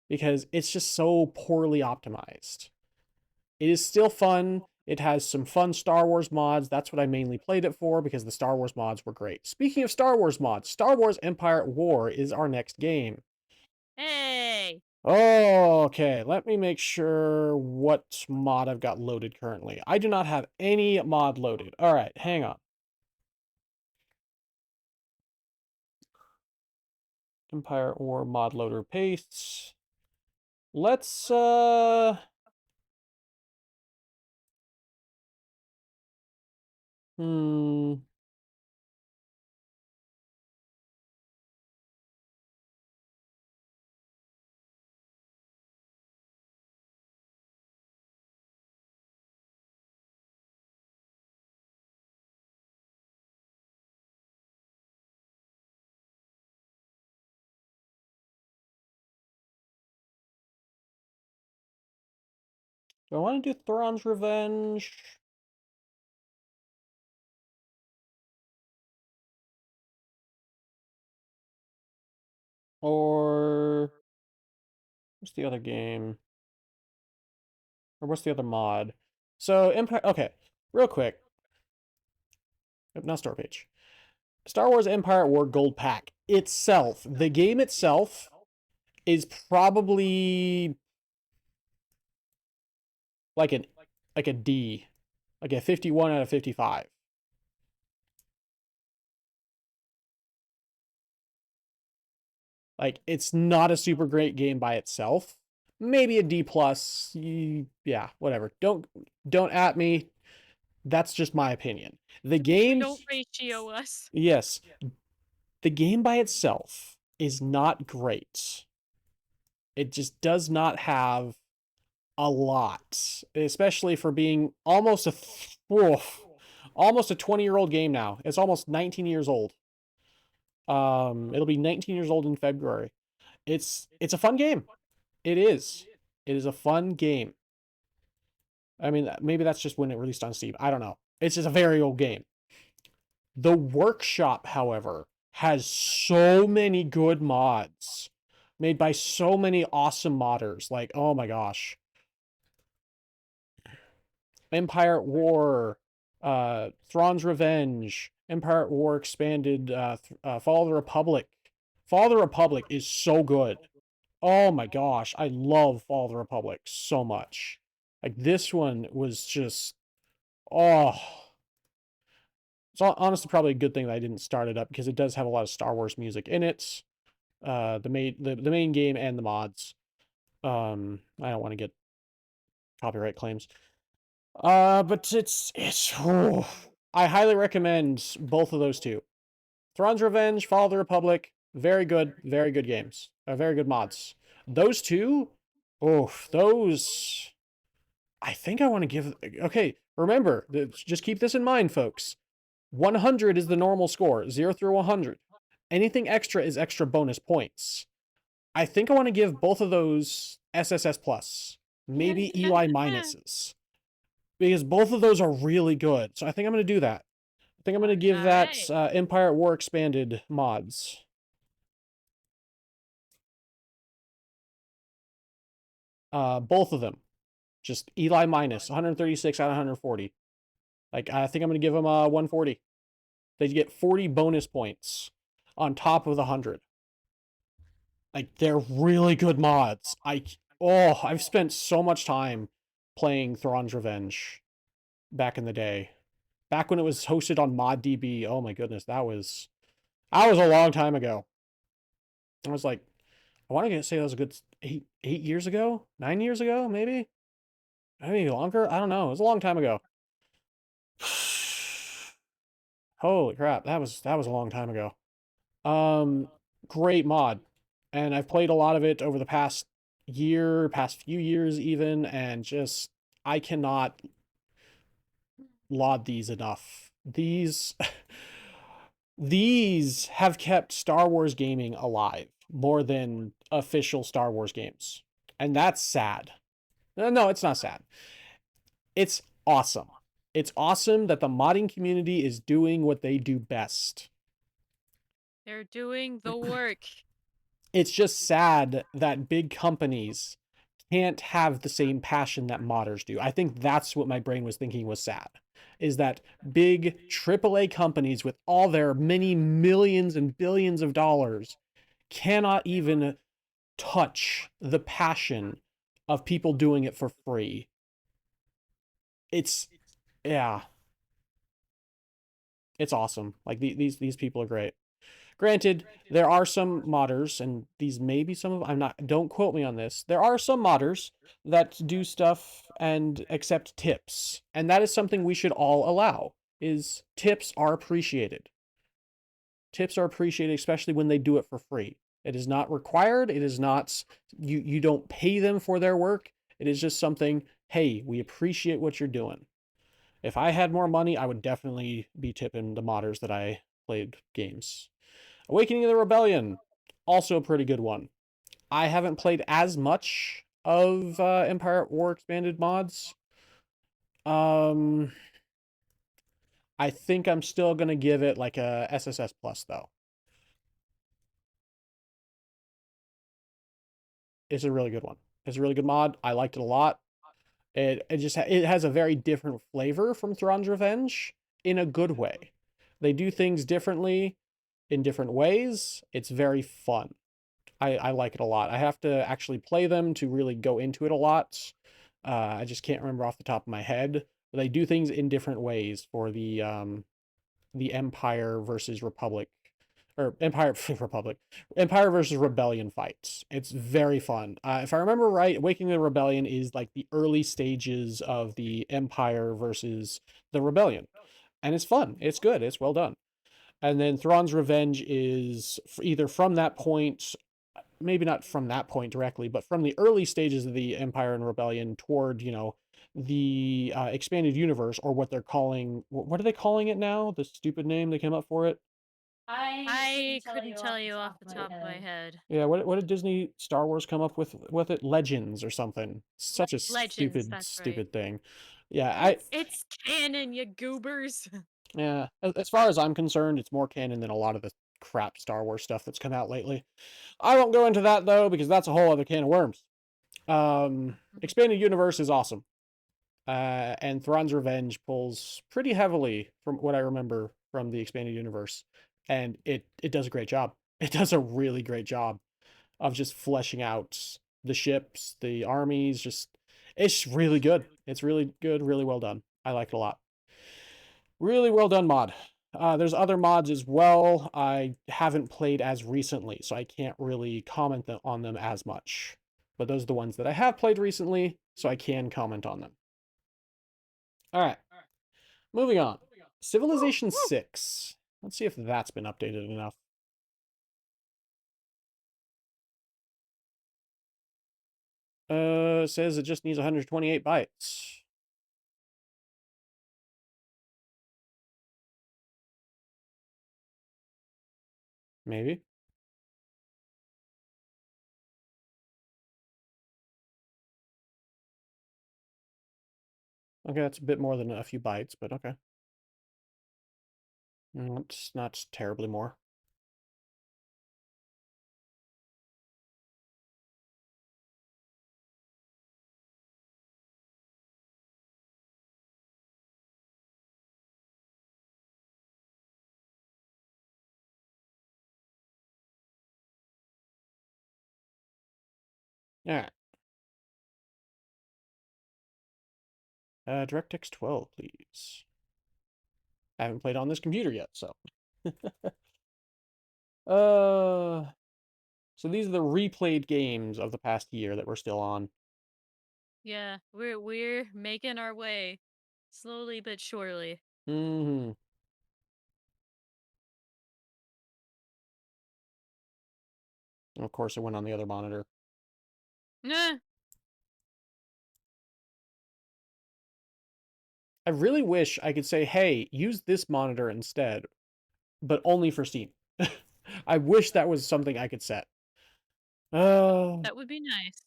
Because it's just so poorly optimized. It is still fun. It has some fun Star Wars mods. That's what I mainly played it for because the Star Wars mods were great. Speaking of Star Wars mods, Star Wars Empire at War is our next game. Hey! Oh, okay. Let me make sure what mod I've got loaded currently. I do not have any mod loaded. All right, hang on. Empire or mod loader pastes. Let's hmm. Do I want to do Thrawn's Revenge? Or what's the other game? Or what's the other mod? So Empire. Okay, real quick. Not store page. Star Wars Empire at War Gold Pack itself. The game itself is probably like an like a D, like a 51 out of 55. Like it's not a super great game by itself. Maybe a D plus. Yeah, whatever. Don't at me. That's just my opinion. The game, Don't ratio us. yes, the game by itself is not great. It just does not have a lot, especially for being almost a almost a 20-year-old game now. It's almost 19 years old. It'll be 19 years old in February. It's a fun game. It is. It is a fun game. I mean, maybe that's just when it released on Steam. I don't know. It's just a very old game. The workshop, however, has so many good mods made by so many awesome modders. Like, oh my gosh. Empire at War, Thrawn's Revenge, Empire at War Expanded, Fall of the Republic. Fall of the Republic is so good. Oh my gosh, I love Fall of the Republic so much. Like this one was just, oh, it's honestly probably a good thing that I didn't start it up because it does have a lot of Star Wars music in it. The main game and the mods. I don't want to get copyright claims. But it's oh, I highly recommend both of those two. Thrawn's Revenge, Fall of the Republic, very good games. Very good mods. Those two, oh, those I think I want to give okay, remember, just keep this in mind, folks. 100 is the normal score, 0 through 100. Anything extra is extra bonus points. I think I want to give both of those SSS plus, maybe Eli minuses, because both of those are really good. So I think I'm going to do that. I think I'm going to give that Empire at War Expanded mods. Both of them. Just Eli minus, 136 out of 140. Like, I think I'm going to give them 140. They get 40 bonus points on top of the 100. Like, they're really good mods. I've spent so much time playing Thrawn's Revenge back in the day. Back when it was hosted on ModDB. Oh my goodness, that was a long time ago. I was like, I want to say that was a good 8 years ago, 9 years ago, maybe longer. I don't know. It was a long time ago. Holy crap, that was a long time ago. Great mod, and I've played a lot of it over the past few years even, and just I cannot laud these enough. These these have kept Star Wars gaming alive more than official Star Wars games. And that's sad. No, it's not sad. It's awesome. It's awesome that the modding community is doing what they do best. They're doing the work. It's just sad that big companies can't have the same passion that modders do. I think that's what my brain was thinking was sad. Is that big AAA companies with all their many millions and billions of dollars cannot even touch the passion of people doing it for free. It's yeah. It's awesome. Like these people are great. Granted, there are some modders, and these may be some of I'm not. Don't quote me on this. There are some modders that do stuff and accept tips, and that is something we should all allow. Is tips are appreciated. Tips are appreciated, especially when they do it for free. It is not required. It is not you don't pay them for their work. It is just something, hey, we appreciate what you're doing. If I had more money, I would definitely be tipping the modders that I played games. Awakening of the Rebellion, also a pretty good one. I haven't played as much of Empire at War expanded mods. Um, I think I'm still gonna give it like a SSS plus though. It's a really good one. It's a really good mod. I liked it a lot. It has a very different flavor from Thrawn's Revenge in a good way. They do things differently in different ways. It's very fun. I like it a lot. I have to actually play them to really go into it a lot. I just can't remember off the top of my head. But they do things in different ways for the Empire versus Republic or Empire Republic, Empire versus Rebellion fights. It's very fun. If I remember right, Awakening the Rebellion is like the early stages of the Empire versus the Rebellion, and it's fun. It's good. It's well done. And then Thrawn's Revenge is either from that point, maybe not from that point directly, but from the early stages of the Empire and Rebellion toward, the expanded universe, or what they're calling, what are they calling it now? The stupid name they came up for it. I couldn't tell you off the top of my head. Yeah, what did Disney Star Wars come up with it? Legends or something. Such a Legends, stupid, that's right. stupid thing. Yeah, It's canon, you goobers. yeah. As far as I'm concerned, it's more canon than a lot of the crap Star Wars stuff that's come out lately. I won't go into that though, because that's a whole other can of worms. Expanded universe is awesome. And Thrawn's Revenge pulls pretty heavily from what I remember from the expanded universe, and it does a great job. It does a really great job of just fleshing out the ships, the armies. Just it's really good. It's really good, really well done. I like it a lot. Really well done mod. There's other mods as well. I haven't played as recently, so I can't really comment on them as much. But those are the ones that I have played recently, so I can comment on them. All right, moving on. Civilization 6. Let's see if that's been updated enough. Says it just needs 128 bytes. Maybe. Okay, that's a bit more than a few bytes, but okay. It's not terribly more. All right. DirectX 12, please. I haven't played on this computer yet, so. uh, so these are the replayed games of the past year that we're still on. Yeah, we're making our way slowly but surely. Mm-hmm. Of course, it went on the other monitor. Nah, I really wish I could say, hey, use this monitor instead, but only for Steam. I wish that was something I could set. Oh, that would be nice.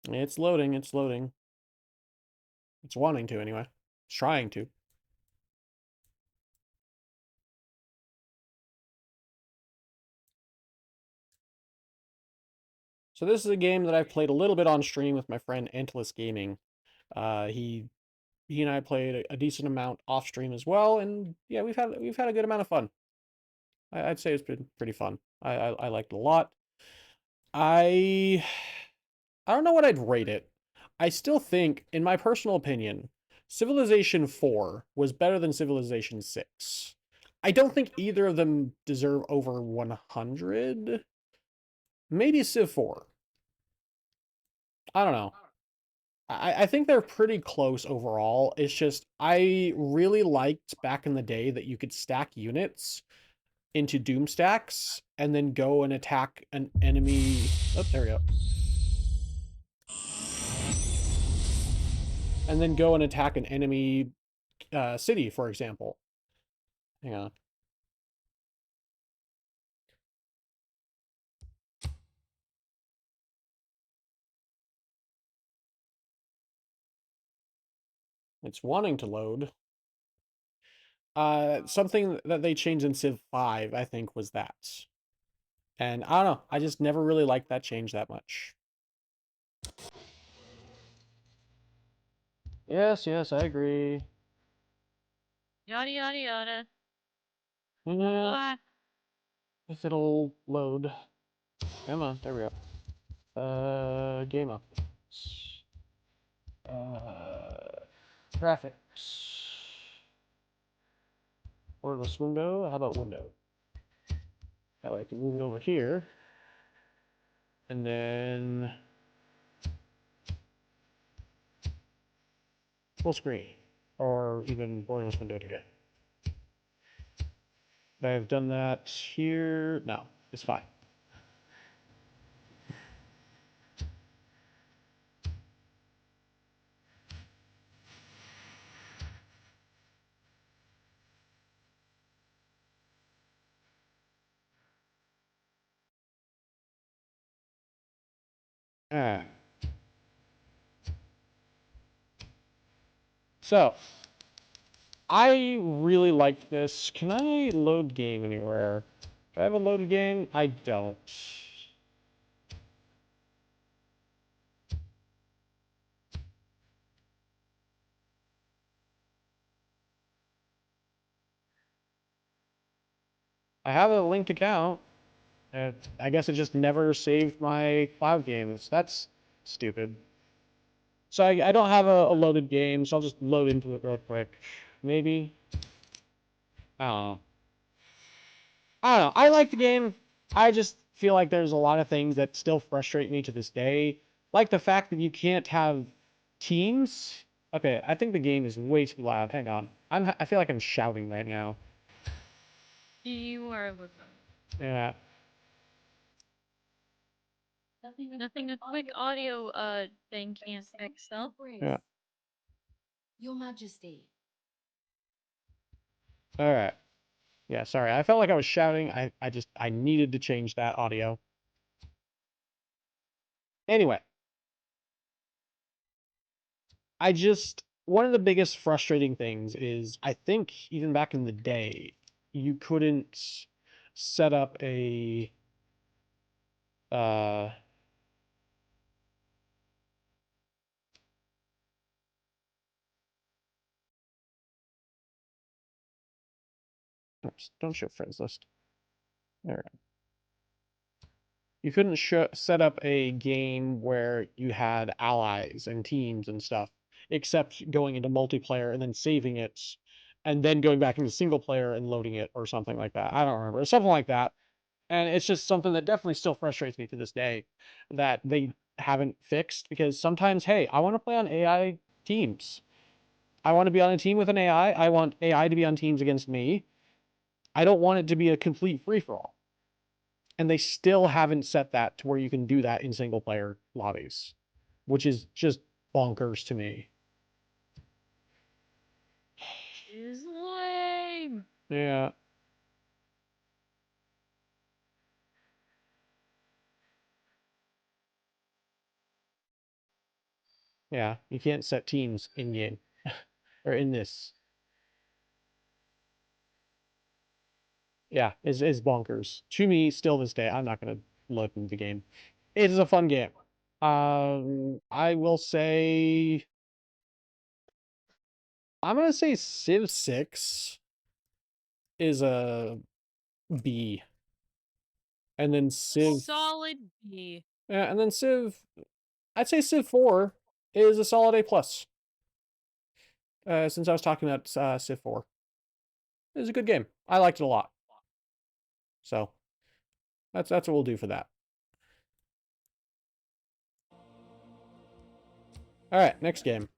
it's loading, it's loading. It's wanting to, anyway. It's trying to. So this is a game that I've played a little bit on stream with my friend Antlus Gaming. He and I played a decent amount off stream as well, and yeah, we've had a good amount of fun. I'd say it's been pretty fun. I liked it a lot. I I don't know what I'd rate it. I still think, in my personal opinion, Civilization 4 was better than Civilization 6. I don't think either of them deserve over 100. Maybe Civ 4. I don't know. I think they're pretty close overall. It's just, I really liked back in the day that you could stack units into doom stacks and then go and attack an enemy. Oh, there we go. And then go and attack an enemy city, for example. Hang on. It's wanting to load. Something that they changed in Civ 5, I think, was that. And I don't know, I just never really liked that change that much. Yes, yes, I agree. Yada yada yada. Yeah, if it'll load. Come on, there we go. Game updates. Graphics. Borderless window. How about window? That way I can move it over here. And then full screen. Or even borderless window again. I've done that here. No, it's fine. Ah. So, I really like this. Can I load game anywhere? Do I have a loaded game? I don't. I have a linked account. I guess it just never saved my cloud games. That's stupid. So I don't have a loaded game, so I'll just load into it real quick. Maybe. I don't know. I don't know. I like the game. I just feel like there's a lot of things that still frustrate me to this day. Like the fact that you can't have teams. Okay, I think the game is way too loud. Hang on. I feel like I'm shouting right now. You are with them. Yeah. Nothing a quick audio thing can't fix though. Yeah. Your Majesty. All right. Yeah, sorry. I felt like I was shouting. I needed to change that audio. Anyway, one of the biggest frustrating things is I think even back in the day, you couldn't set up a uh oops, don't show friends list. There. You couldn't set up a game where you had allies and teams and stuff, except going into multiplayer and then saving it, and then going back into single player and loading it or something like that. I don't remember. Something like that. And it's just something that definitely still frustrates me to this day that they haven't fixed because sometimes, hey, I want to play on AI teams. I want to be on a team with an AI. I want AI to be on teams against me. I don't want it to be a complete free for all. And they still haven't set that to where you can do that in single player lobbies, which is just bonkers to me. Is lame. Yeah. Yeah, you can't set teams in game or in this. Yeah, is bonkers. To me, still this day, I'm not gonna load into the game. It is a fun game. I will say I'm gonna say Civ 6 is a B. And then Civ Solid B. Yeah, and then I'd say Civ 4 is a solid A plus. since I was talking about Civ 4. It was a good game. I liked it a lot. So that's what we'll do for that. All right, next game.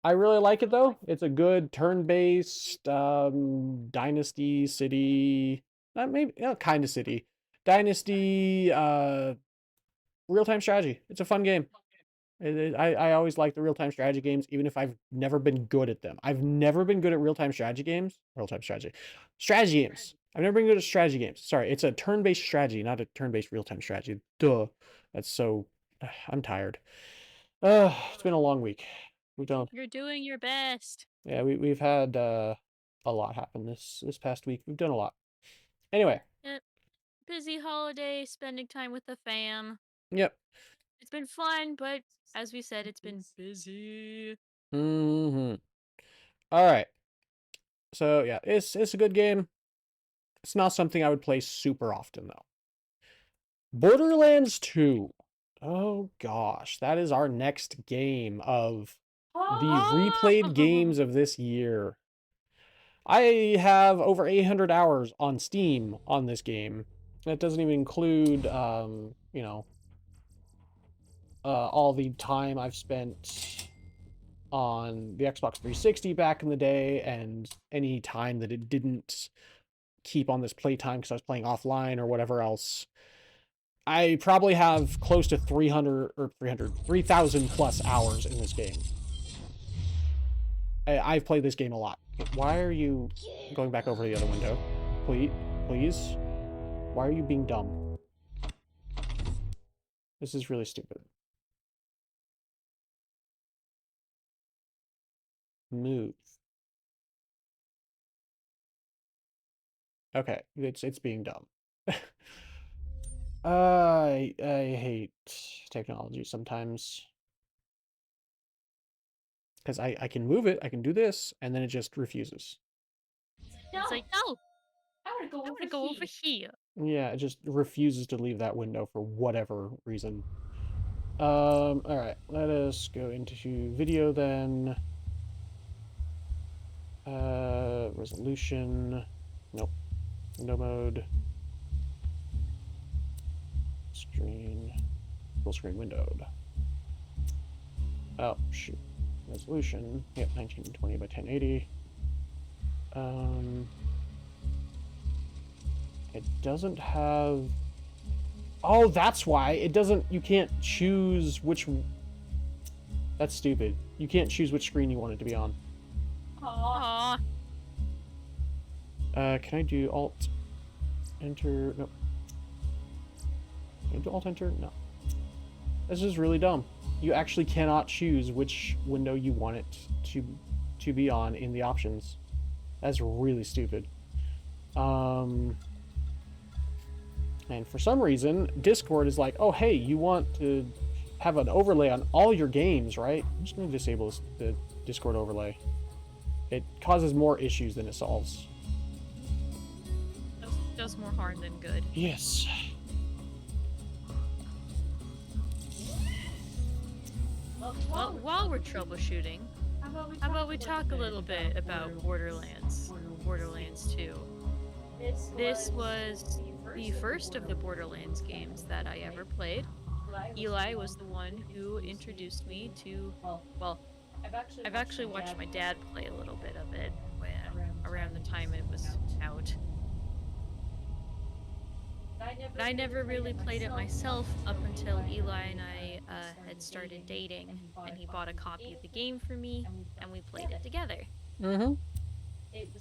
I really like it though. It's a good turn-based dynasty city, maybe kind of city, dynasty real-time strategy. It's a fun game. I always like the real-time strategy games, even if I've never been good at them. I've never been good at real-time strategy games. Strategy games. I've never been good at strategy games. Sorry, it's a turn-based strategy, not a turn-based real-time strategy. Duh. That's so. I'm tired. It's been a long week. We don't. You're doing your best. Yeah, we've had a lot happen this past week. We've done a lot. Anyway. Yep. Busy holiday, spending time with the fam. Yep. It's been fun, but as we said, it's been busy. Mm-hmm. All right. So yeah, it's a good game. It's not something I would play super often though. Borderlands 2. Oh gosh, that is our next game of the replayed games of this year. I have over 800 hours on Steam on this game. That doesn't even include, you know, all the time I've spent on the Xbox 360 back in the day, and any time that it didn't keep on this playtime because I was playing offline or whatever else. I probably have close to 3,000 plus hours in this game. I've played this game a lot. Why are you going back over the other window? Please? Why are you being dumb? This is really stupid. Move. Okay, it's being dumb. I hate technology sometimes. Because I can move it, I can do this, and then it just refuses. It's like, no, I want to go over here. Yeah, it just refuses to leave that window for whatever reason. Alright, let us go into video then. Resolution. Nope. Window mode. Screen. Full screen windowed. Oh, shoot. Resolution. Yep, 1920 by 1080. It doesn't have... Oh, that's why. It doesn't... You can't choose which... That's stupid. You can't choose which screen you want it to be on. Aww. Can I do Alt... Enter... Nope. Can I do Alt Enter? No. This is really dumb. You actually cannot choose which window you want it to be on in the options. That's really stupid. And for some reason, Discord is like, oh, hey, you want to have an overlay on all your games, right? I'm just going to disable the Discord overlay. It causes more issues than it solves. Does more harm than good. Yes. Well, while we're troubleshooting, how about we talk a little bit about Borderlands 2. This was the first of the Borderlands games that I ever played. Eli was the one who introduced me to, well, I've actually watched my dad play a little bit of it around the time it was out. But I never really played it myself up until Eli and I had started dating, and he bought a copy of the game for me, and we played it together. Mm-hmm.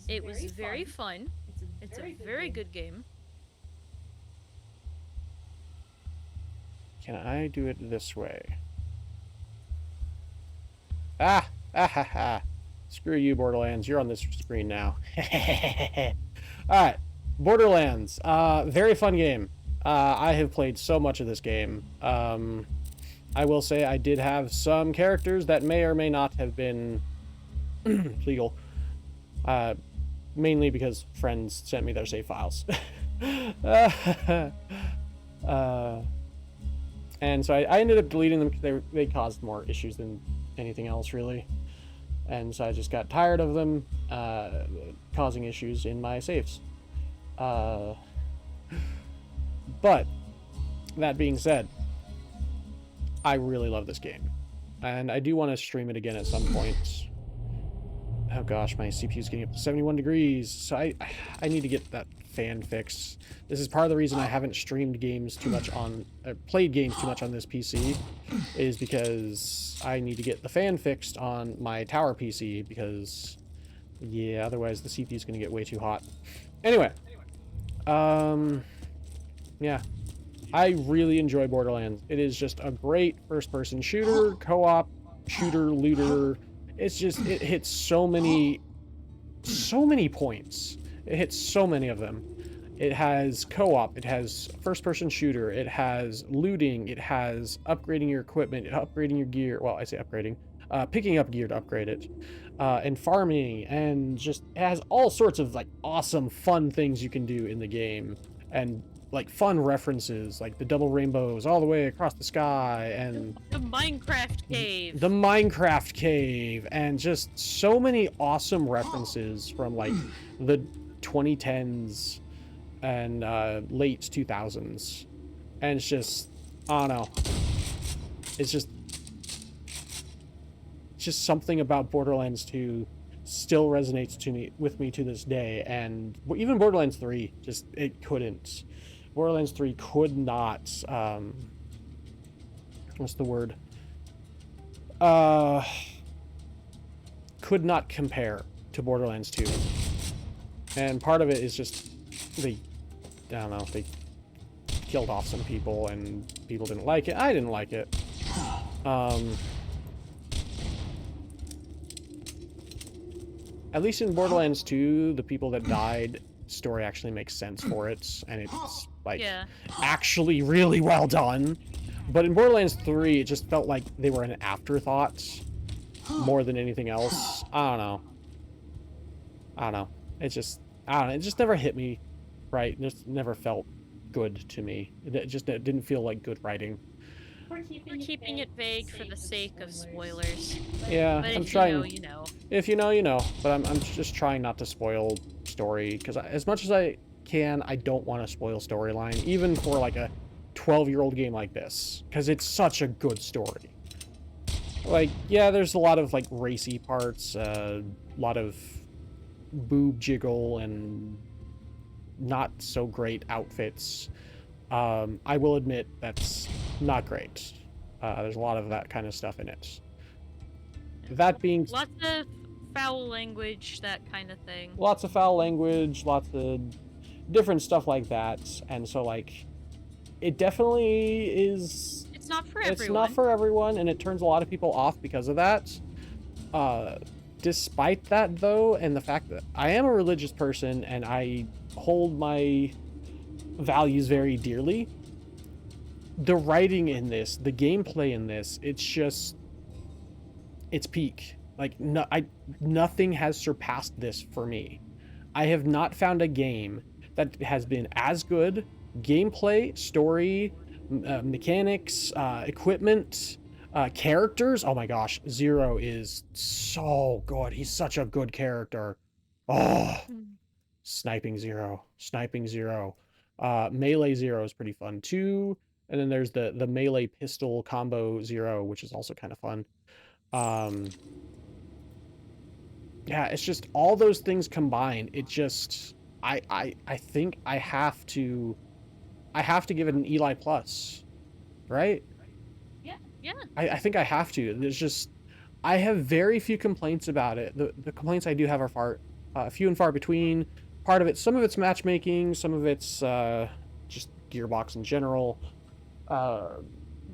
It was very fun. It's a very good game. Can I do it this way? Ah! Ah ha ha! Screw you, Borderlands. You're on this screen now. Alright. Borderlands. Very fun game. I have played so much of this game. I will say I did have some characters that may or may not have been legal. Mainly because friends sent me their save files. And so I ended up deleting them because they caused more issues than anything else, really. And so I just got tired of them causing issues in my saves. But that being said, I really love this game, and I do want to stream it again at some point. Oh gosh, my CPU's getting up to 71 degrees, so I need to get that fan fixed. This is part of the reason I haven't streamed games too much on, played games too much on this PC, is because I need to get the fan fixed on my tower PC, because, yeah, otherwise the CPU's going to get way too hot. Anyway, yeah. I really enjoy Borderlands. It is just a great first-person shooter, co-op, shooter, looter. It's just, it hits so many points. It hits so many of them. It has co-op, it has first-person shooter, it has looting, it has upgrading your equipment, upgrading your gear. Well, I say upgrading. Picking up gear to upgrade it. And farming, and just, it has all sorts of, like, awesome, fun things you can do in the game. And, like, fun references, like the double rainbows all the way across the sky, and the Minecraft cave. The Minecraft cave, and just so many awesome references from, like, the 2010s and late 2000s. And it's just, I don't know. It's just something about Borderlands 2 still resonates with me to this day, and even Borderlands 3, just, it couldn't. Borderlands 3 could not, what's the word? Could not compare to Borderlands 2. And part of it is just, I don't know, they killed off some people, and people didn't like it. I didn't like it. At least in Borderlands 2, the people that died, story actually makes sense for it, and it's, like, actually really well done. But in Borderlands 3, it just felt like they were an afterthought more than anything else. I don't know. It just never hit me right. It just never felt good to me. It didn't feel like good writing. We're keeping it vague for the sake of spoilers. Yeah, but I'm trying. You know. If you know, you know. But I'm just trying not to spoil story, because as much as I can, I don't want to spoil storyline, even for like a 12-year-old game like this, because it's such a good story. Like, yeah, there's a lot of, like, racy parts, a lot of boob jiggle and not so great outfits. I will admit that's not great. There's a lot of that kind of stuff in it. That being... Lots of foul language, that kind of thing. Lots of foul language, lots of different stuff like that. And so, like, it definitely is... It's not for everyone. It's not for everyone, and it turns a lot of people off because of that. Despite that, though, and the fact that I am a religious person and I hold my values very dearly, the writing in this, the gameplay in this, it's just, it's peak. Like, nothing has surpassed this for me. I have not found a game that has been as good, gameplay, story, mechanics, equipment, characters. Oh my gosh, Zero is so good. He's such a good character. Oh, Sniping Zero. Melee Zero is pretty fun too. And then there's the melee pistol combo Zero, which is also kind of fun. Yeah, it's just all those things combined. It just, I think I have to give it an Eli Plus, right? Yeah. I think I have to. There's just, I have very few complaints about it. The complaints I do have are few and far between. Part of it, some of it's matchmaking, some of it's just Gearbox in general.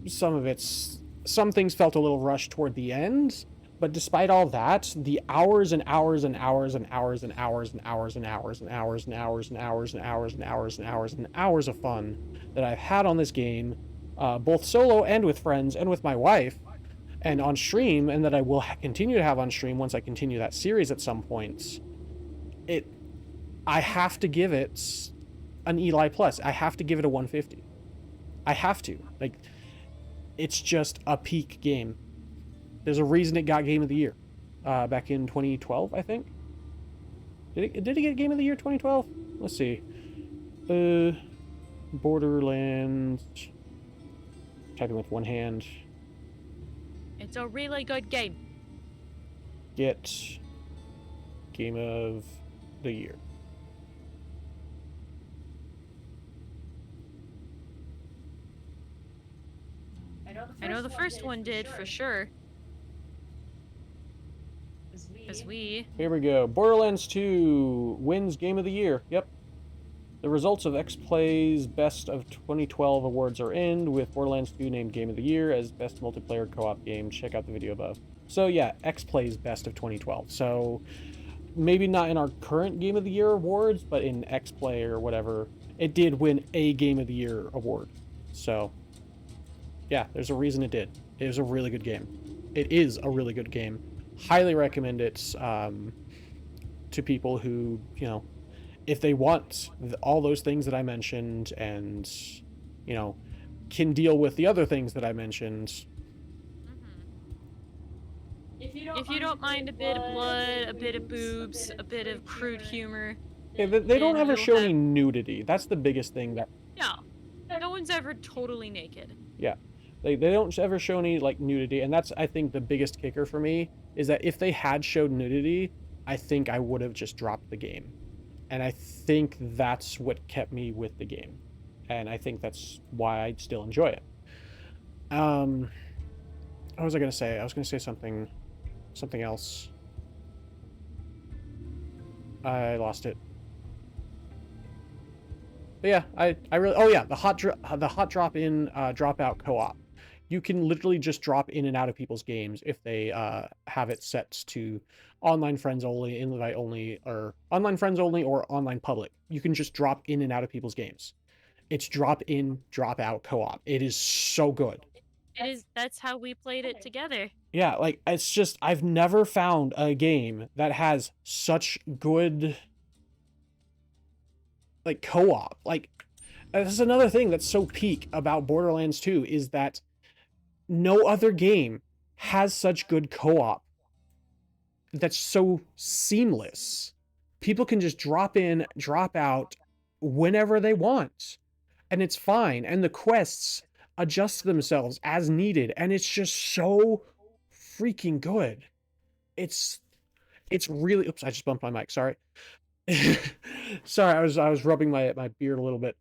Some things felt a little rushed toward the end. But despite all that, the hours and hours and hours and hours and hours and hours and hours and hours and hours and hours and hours and hours and hours and hours of fun that I've had on this game, both solo and with friends and with my wife, and on stream, and that I will continue to have on stream once I continue that series at some point, I have to give it an Eli Plus. I have to give it a 150. I have to. Like, it's just a peak game. There's a reason it got Game of the Year. back in 2012, I think. Did it get Game of the Year 2012? Let's see. Borderlands. Typing with one hand. It's a really good game. Get Game of the Year. I know the first one did for sure. Because we... Here we go. Borderlands 2 wins Game of the Year. Yep. The results of XPlay's Best of 2012 awards are in, with Borderlands 2 named Game of the Year as Best Multiplayer Co-op Game. Check out the video above. So yeah, XPlay's Best of 2012. So maybe not in our current Game of the Year awards, but in XPlay or whatever, it did win a Game of the Year award. So yeah, there's a reason it did. It was a really good game. It is a really good game. Highly recommend it to people who, you know, if they want all those things that I mentioned and, you know, can deal with the other things that I mentioned. If you don't mind a bit of blood, a bit of boobs, a bit of crude humor. Yeah, they don't ever show have... any nudity. That's the biggest thing that... No one's ever totally naked. Yeah. They don't ever show any, like, nudity, and that's, I think, the biggest kicker for me, is that if they had showed nudity, I think I would have just dropped the game. And I think that's what kept me with the game. And I think that's why I still enjoy it. What was I going to say? I was going to say something else. I lost it. But yeah, I really... Oh yeah, the hot drop in, drop out co-op. You can literally just drop in and out of people's games if they have it set to online friends only, invite only, or online friends only, or online public. You can just drop in and out of people's games. It's drop in, drop out co-op. It is so good. That's how we played it together. Yeah, like, it's just, I've never found a game that has such good, like, co-op. Like, that's another thing that's so peak about Borderlands 2, is that no other game has such good co-op that's so seamless. People can just drop in, drop out whenever they want, and it's fine. And the quests adjust themselves as needed, and it's just so freaking good. It's really... Oops, I just bumped my mic. Sorry. Sorry, I was rubbing my beard a little bit.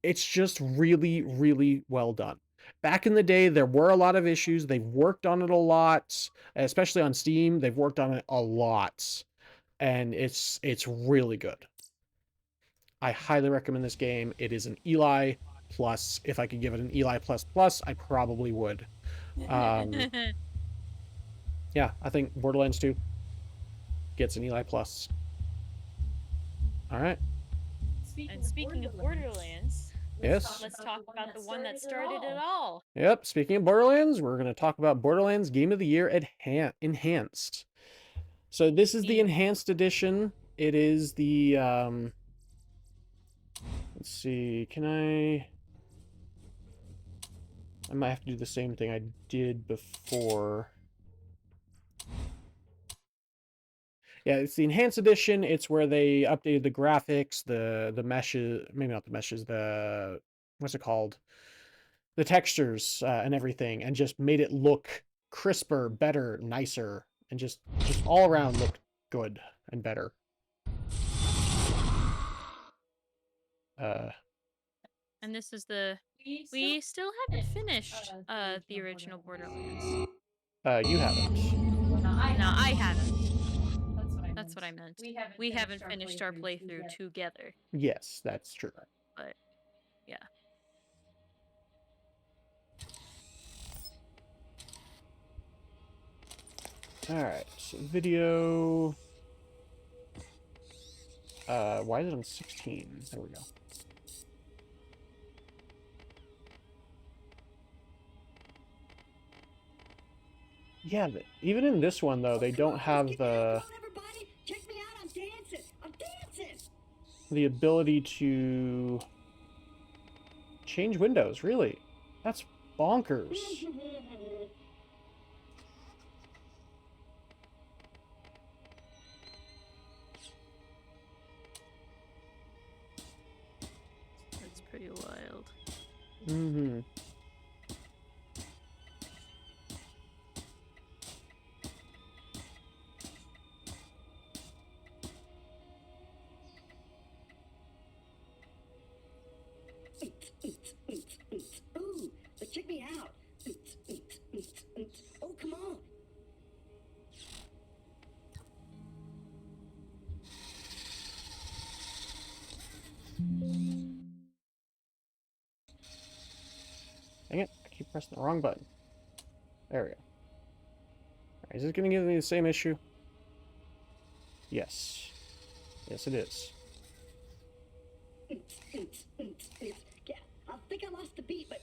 It's just really, really well done. Back in the day, there were a lot of issues. They've worked on it a lot, especially on Steam. They've worked on it a lot, and it's really good. I highly recommend this game. It is an Eli Plus. If I could give it an Eli Plus Plus, I probably would. Yeah, I think Borderlands 2 gets an Eli Plus. All right. And speaking of Borderlands, yes, let's talk about the one that started it all. Yep, speaking of Borderlands, we're going to talk about Borderlands Game of the Year Enhanced. So this is the Enhanced Edition. It is the, let's see, I might have to do the same thing I did before. Yeah, it's the Enhanced Edition. It's where they updated the graphics, the meshes, maybe not the meshes, the... what's it called? The textures and everything, and just made it look crisper, better, nicer, and just all around look good and better. And this is the... We still haven't finished the original Borderlands. You haven't. No, I haven't. That's what I meant. We haven't finished our playthrough together. Yes, that's true. But, yeah. Alright, so video... why is it on 16? There we go. Yeah, even in this one, though, they don't have the... the ability to change windows, really. That's bonkers. Mm-hmm. Ooh, but check me out. Oh, come on. Dang it, I keep pressing the wrong button. There we go. Right, is this going to give me the same issue? Yes. Yes, it is. Yeah, I think I lost the beat, but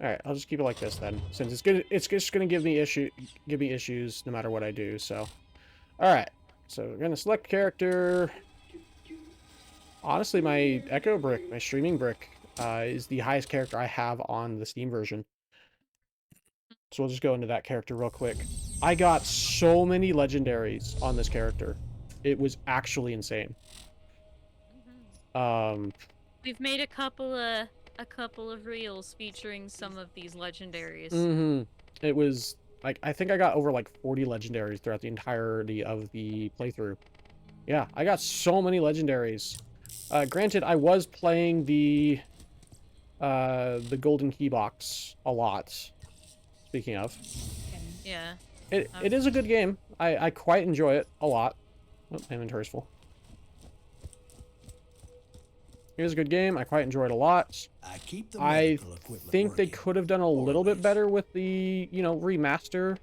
Alright, I'll just keep it like this then. Since it's just gonna give me issues no matter what I do, so. Alright. So we're gonna select character. Honestly, my Echo Brick, my streaming brick, is the highest character I have on the Steam version. So we'll just go into that character real quick. I got so many legendaries on this character. It was actually insane. We've made a couple of reels featuring some of these legendaries. Mm-hmm. It was like I think I got over like 40 legendaries throughout the entirety of the playthrough. Yeah, I got so many legendaries. Granted, I was playing the golden key box a lot. Speaking of, Yeah. it is a good game. I quite enjoy it a lot. Oh, my inventory's full. It is a good game. I quite enjoy it a lot. I think they could have done a little bit better with the, remaster.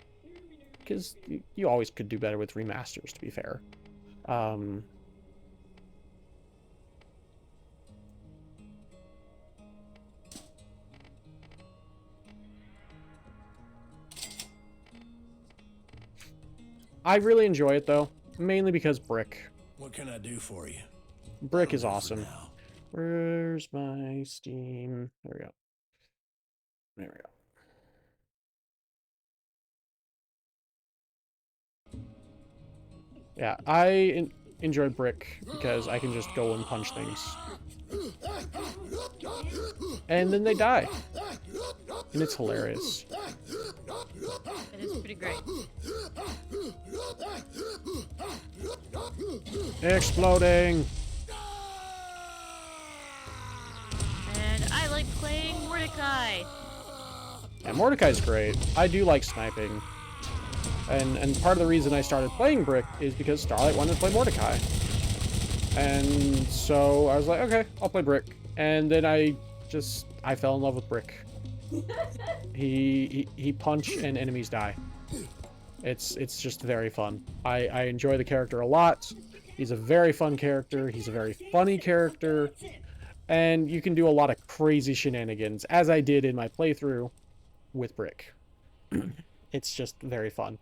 Because you always could do better with remasters, to be fair. I really enjoy it, though. Mainly because Brick. What can I do for you? Brick is awesome. Where's my Steam? There we go. There we go. Yeah, I enjoy Brick because I can just go and punch things. And then they die. And it's hilarious. It is pretty great. Exploding! And I like playing Mordecai. Yeah, Mordecai's great. I do like sniping. And part of the reason I started playing Brick is because Starlight wanted to play Mordecai. And so I was like, okay, I'll play Brick. And then I fell in love with Brick. He punch and enemies die. It's just very fun. I enjoy the character a lot. He's a very fun character. He's a very funny character. And you can do a lot of crazy shenanigans, as I did in my playthrough with Brick. It's just very fun.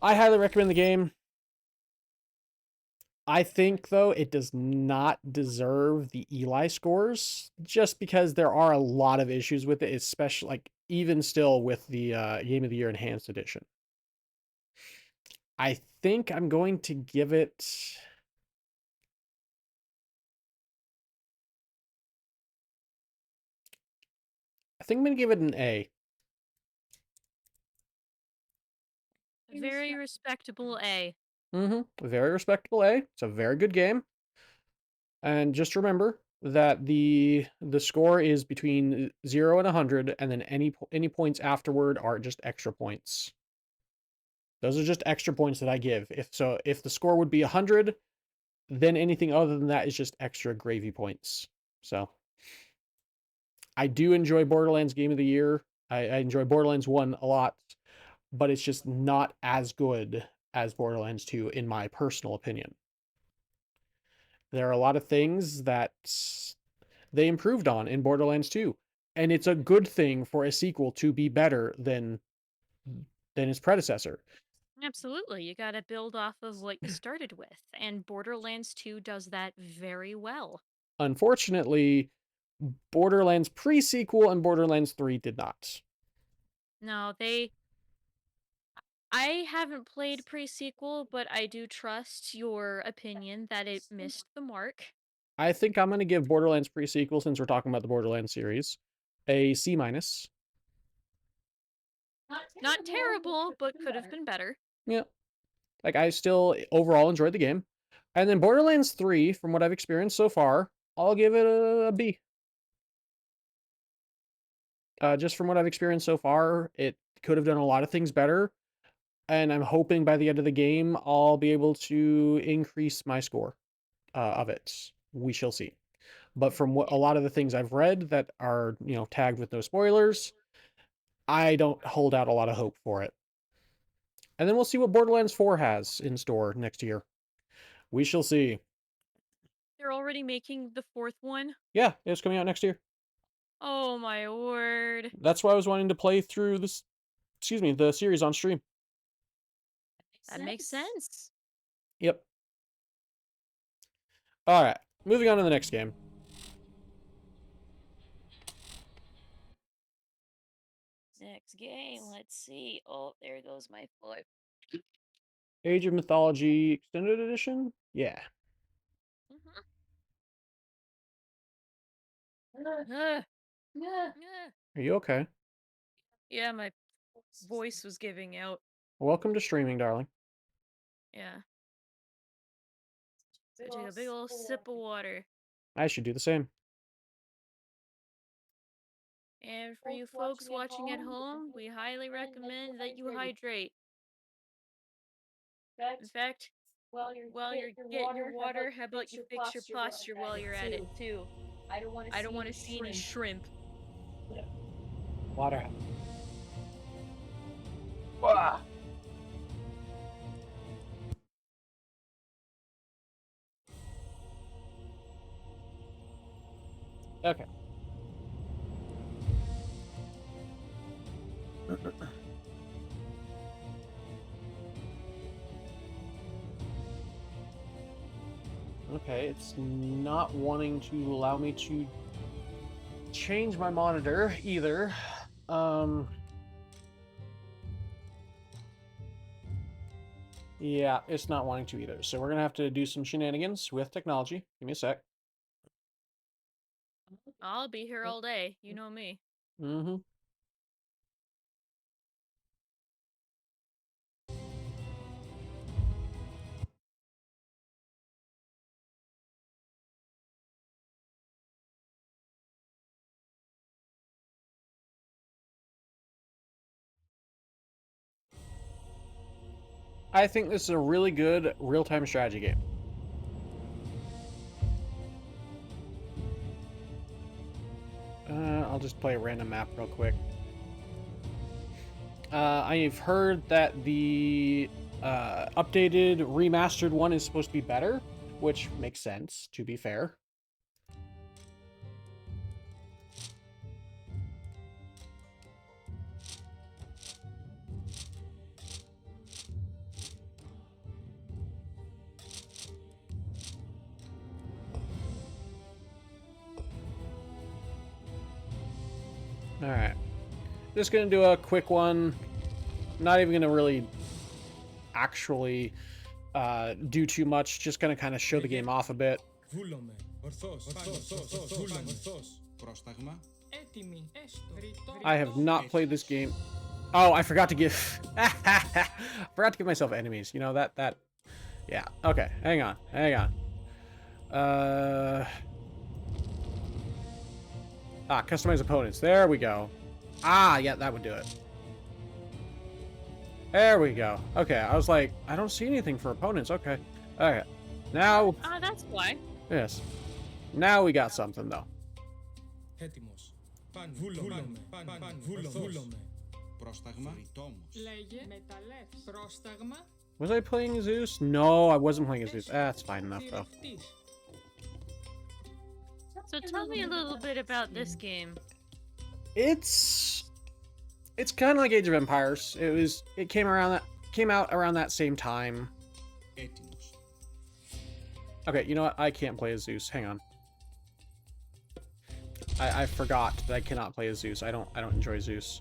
I highly recommend the game. I think, though, it does not deserve the Eli scores, just because there are a lot of issues with it, especially, like, even still with the Game of the Year Enhanced Edition. I think I'm going to give it... I think I'm going to give it an A. Very respectable A. Mm-hmm. Very respectable A. It's a very good game. And just remember that the score is between 0 and 100, and then any points afterward are just extra points. Those are just extra points that I give. If the score would be 100, then anything other than that is just extra gravy points. So I do enjoy Borderlands Game of the Year. I enjoy Borderlands 1 a lot, but it's just not as good as Borderlands 2 in my personal opinion. There are a lot of things that they improved on in Borderlands 2, and it's a good thing for a sequel to be better than its predecessor. Absolutely. You gotta build off of what you started with, and Borderlands 2 does that very well. Unfortunately, Borderlands pre-sequel and Borderlands 3 did not. No, I haven't played pre-sequel, but I do trust your opinion that it missed the mark. I think I'm going to give Borderlands pre-sequel, since we're talking about the Borderlands series, a C minus. Not terrible, but could have been better. Yeah. Like, I still overall enjoyed the game. And then Borderlands 3, from what I've experienced so far, I'll give it a B. Just from what I've experienced so far, it could have done a lot of things better. And I'm hoping by the end of the game, I'll be able to increase my score of it. We shall see. But from what a lot of the things I've read that are, tagged with no spoilers, I don't hold out a lot of hope for it. And then we'll see what Borderlands 4 has in store next year. We shall see. They're already making the 4th one? Yeah, it's coming out next year. Oh my word. That's why I was wanting to play through this, the series on stream. That makes sense. Yep. All right, moving on to the next game. Next game, let's see. Oh, there goes my foot. Age of Mythology Extended Edition? Yeah. Uh, Are you okay? yeah, my voice was giving out. Welcome to streaming, darling. Yeah. I take a big old sip of water. I should do the same. And for you folks watching at home, we highly recommend that you hydrate. In fact, while you're getting your water, how about you fix your posture while you're at it, too? I don't want to see any shrimp. Water. Wow. Okay. Okay, it's not wanting to allow me to change my monitor either. Yeah, it's not wanting to either. So we're gonna have to do some shenanigans with technology. Give me a sec. I'll be here all day. You know me. Mm-hmm. I think this is a really good real-time strategy game. I'll just play a random map real quick. I've heard that the updated, remastered one is supposed to be better, which makes sense, to be fair. Alright. Just gonna do a quick one. Not even gonna really actually do too much. Just gonna kind of show the game off a bit. I have not played this game. Oh, I forgot to give... forgot to give myself enemies. You know, that... Yeah, okay. Hang on. Customize opponents. There we go. Yeah, that would do it. There we go. Okay, I was like, I don't see anything for opponents. Okay. Okay. Now... that's why. Yes. Now we got something, though. Was I playing Zeus? No, I wasn't playing Zeus. That's fine enough, though. So tell me a little bit about this game. It's kind of like Age of Empires. It came out around that same time. Okay, you know what? I can't play as Zeus. Hang on. I forgot that I cannot play as Zeus. I don't enjoy Zeus.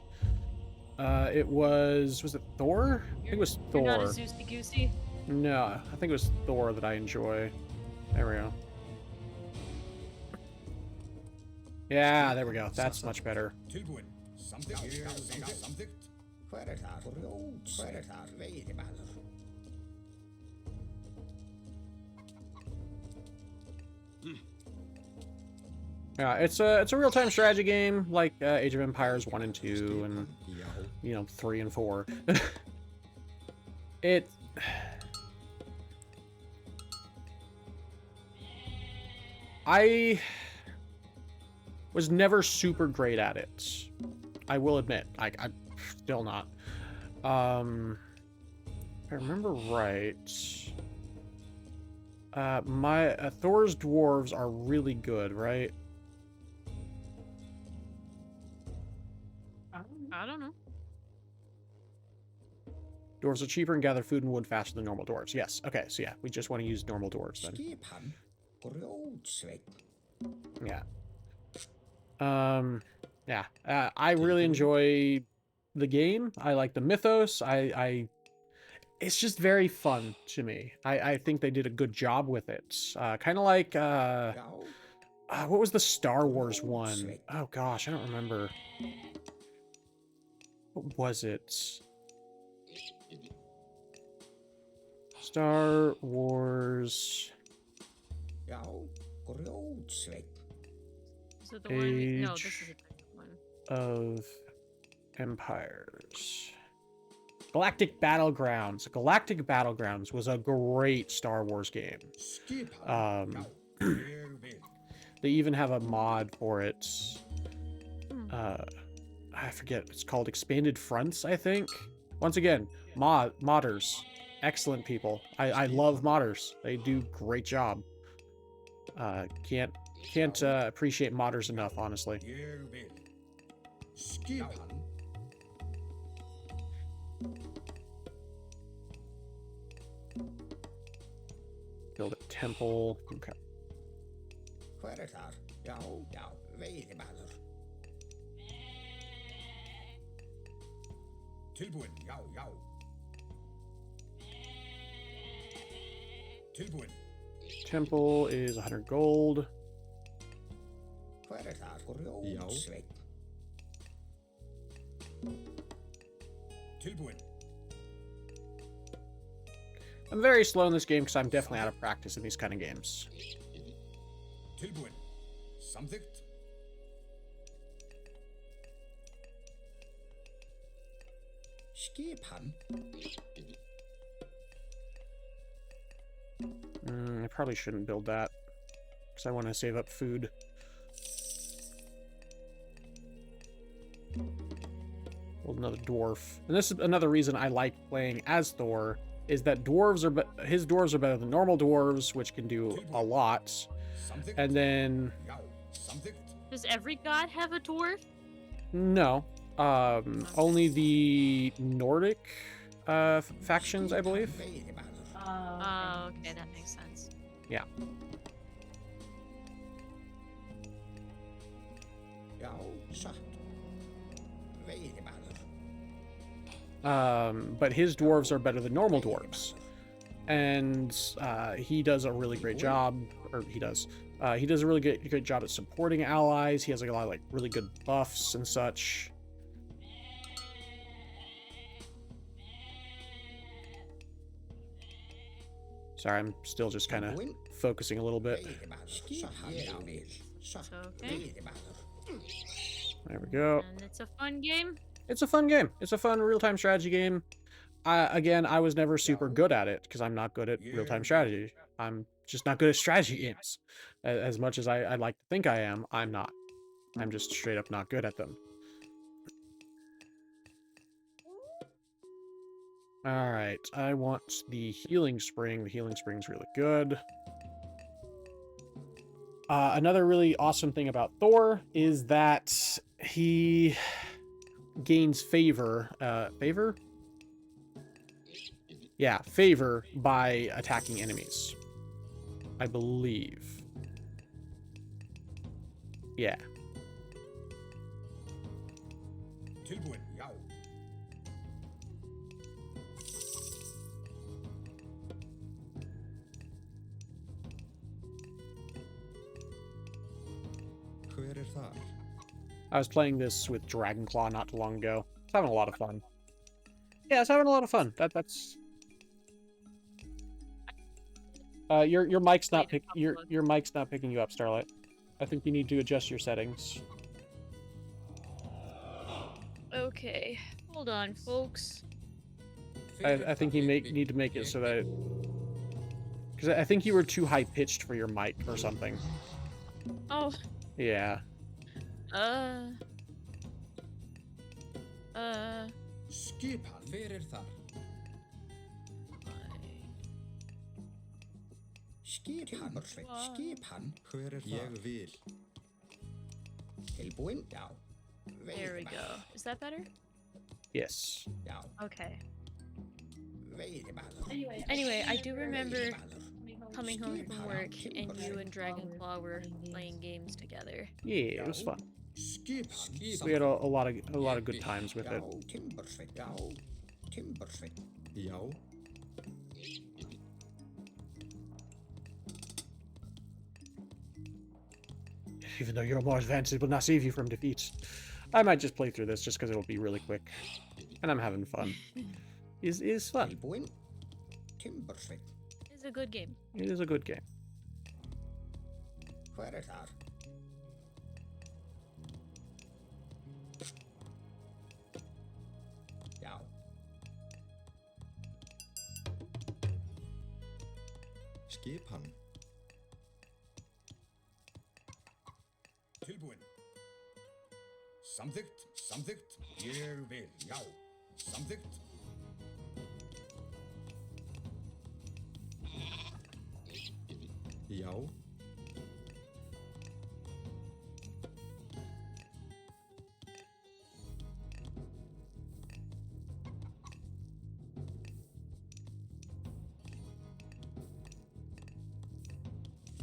Was it Thor? I think it was Thor. You're not a Zeusy Goosey? No, I think it was Thor that I enjoy. There we go. Yeah, there we go. That's much better. Yeah, it's a real-time strategy game like Age of Empires 1 and 2 and, you know, 3 and 4. It... I was never super great at it. I will admit. I'm still not. If I remember right... my Thor's dwarves are really good, right? I don't know. Dwarves are cheaper and gather food and wood faster than normal dwarves. Yes. Okay, so yeah, we just want to use normal dwarves then. Yeah. Yeah. I really enjoy the game. I like the mythos. It's just very fun to me. I think they did a good job with it. Kind of like, what was the Star Wars one? Oh gosh, I don't remember. What was it? Star Wars... So the one... No, this is a Age different one. of Empires. Galactic Battlegrounds. Galactic Battlegrounds was a great Star Wars game. They even have a mod for it. I forget. It's called Expanded Fronts, I think. Once again, modders. Excellent people. I love modders. They do great job. Can't appreciate modders enough, honestly. Build a temple. Okay. Temple is 100 gold. I'm very slow in this game because I'm definitely out of practice in these kind of games. I probably shouldn't build that because I want to save up food. Build another dwarf. And this is another reason I like playing as Thor, is that his dwarves are better than normal dwarves, which can do a lot. And then... Does every god have a dwarf? No. Only the Nordic factions, I believe. Oh, okay, that makes sense. Yeah. But his dwarves are better than normal dwarves. And he does a really great job, or he does a really good job at supporting allies. He has like a lot of like really good buffs and such. Sorry, I'm still just kind of focusing a little bit. Okay. There we go. And it's a fun game. It's a fun game. It's a fun real-time strategy game. Again, I was never super good at it because I'm not good at real-time strategy. I'm just not good at strategy games. As much as I like to think I am, I'm not. I'm just straight up not good at them. Alright, I want the healing spring. The healing spring's really good. Another really awesome thing about Thor is that he gains favor. Favor? Yeah, favor by attacking enemies. I believe. Yeah. I was playing this with Dragonclaw not too long ago. It's having a lot of fun. Yeah, it's having a lot of fun. That's your mic's not your mic's not picking you up, Starlight. I think you need to adjust your settings. Okay, hold on, folks. I think you need to make it so that because I think you were too high pitched for your mic or something. Oh. Yeah. Skipan fyrir þar. Skipan. Hver er það? Ég vil. Tilbúin? Já. There we go. Is that better? Yes. Já. Okay. Veiðimaður. Anyway, I do remember coming home from work and you and Dragonclaw were playing games together. Yeah, it was fun. Skipan. We had a lot of good times with it. Já, Timbersveit. Já. Timbersveit. Já. Even though you're more advanced, it will not save you from defeats. I might just play through this just because it'll be really quick. And I'm having fun. It is fun. Tilbúin. Timbersveit. It's a good game. It is a good game. Hver er þar? Já. Skipan. Tilbúin. Samþykkt, samþykkt. Ég vil, já. Samþykkt. Já.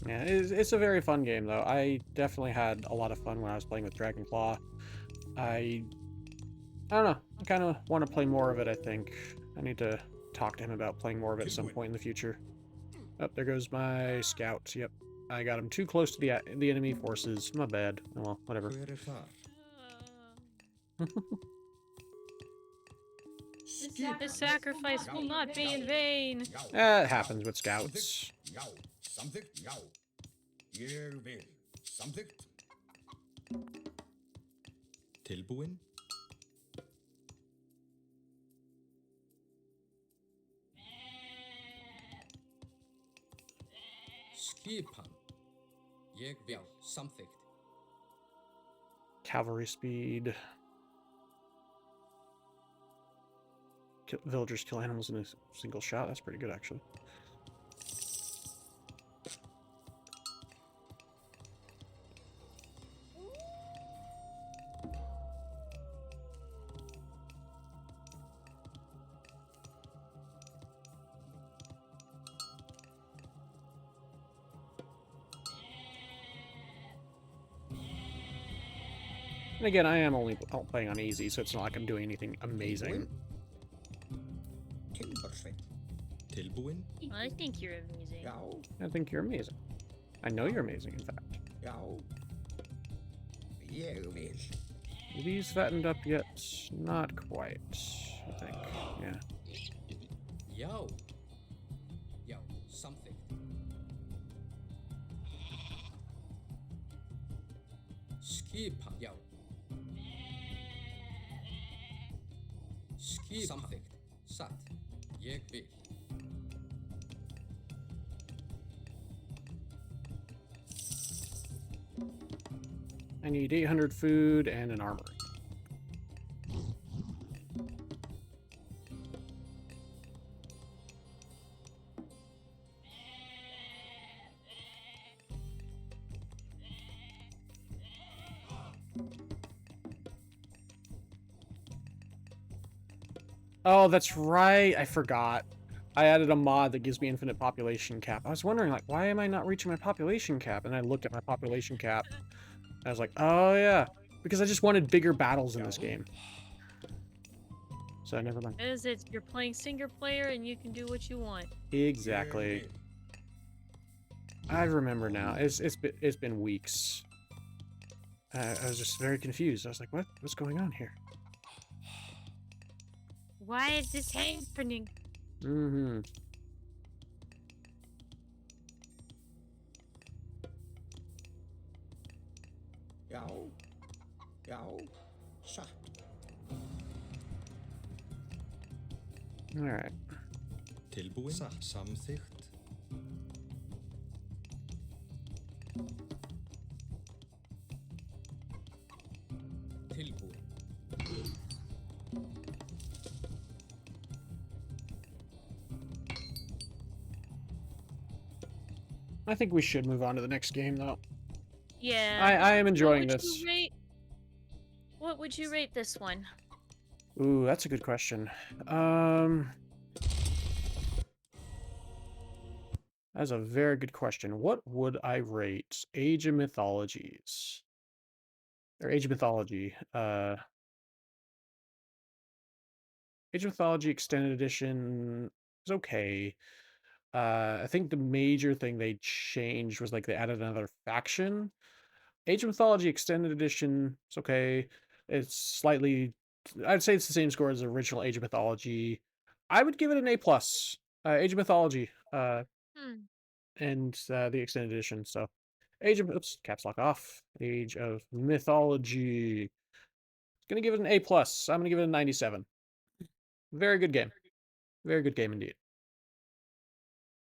Yeah, it's a very fun game, though. I definitely had a lot of fun when I was playing with Dragonclaw. I don't know. I kind of want to play more of it, I think. I need to talk to him about playing more of it at some point in the future. Oh, there goes my scout. Yep. I got him too close to the enemy forces. My bad. Oh, well, whatever. Hver er þar? The sacrifice will not be in vain. It happens with scouts. Já. Samþykkt, já. Ég vil. Samþykkt. Tilbúin. Skipan. Ég vil. Samþykkt. Cavalry speed. Villagers kill animals in a single shot. That's pretty good, actually. And again, I am only playing on easy, so it's not like I'm doing anything amazing. Timbersveit. Tilbúin. I think you're amazing. Já. I think you're amazing. I know you're amazing, in fact. Já. Ég vil. Are these fattened up yet? Not quite, I think. Yeah. Já. Já. Samþykkt. Skipan. Já. Skipan. Samþykkt. Satt. Ég vil. I need 800 food and an armory. Oh, that's right. I forgot. I added a mod that gives me infinite population cap. I was wondering, like, why am I not reaching my population cap? And I looked at my population cap. I was like, oh, yeah. Because I just wanted bigger battles in this game. So, never mind. Is it you're playing single player and you can do what you want? Exactly. I remember now. It's been weeks. I was just very confused. I was like, what's going on here? Why is this happening? Mm-hmm. Já, já, satt. All right. Tilbúin. Samþykkt. Tilbúin. I think we should move on to the next game, though. Yeah. I am enjoying What would this. you rate? What would you rate this one? Ooh, that's a good question. That's a very good question. What would I rate Age of Mythologies? Or Age of Mythology. Age of Mythology Extended Edition is okay. I think the major thing they changed was like they added another faction. Age of Mythology Extended Edition is okay. It's slightly, I'd say it's the same score as the original Age of Mythology. I would give it an A plus. Age of Mythology, and the Extended Edition. So, oops, caps lock off. Age of Mythology. Gonna give it an A plus. I'm gonna give it a 97. Very good game. Very good game indeed.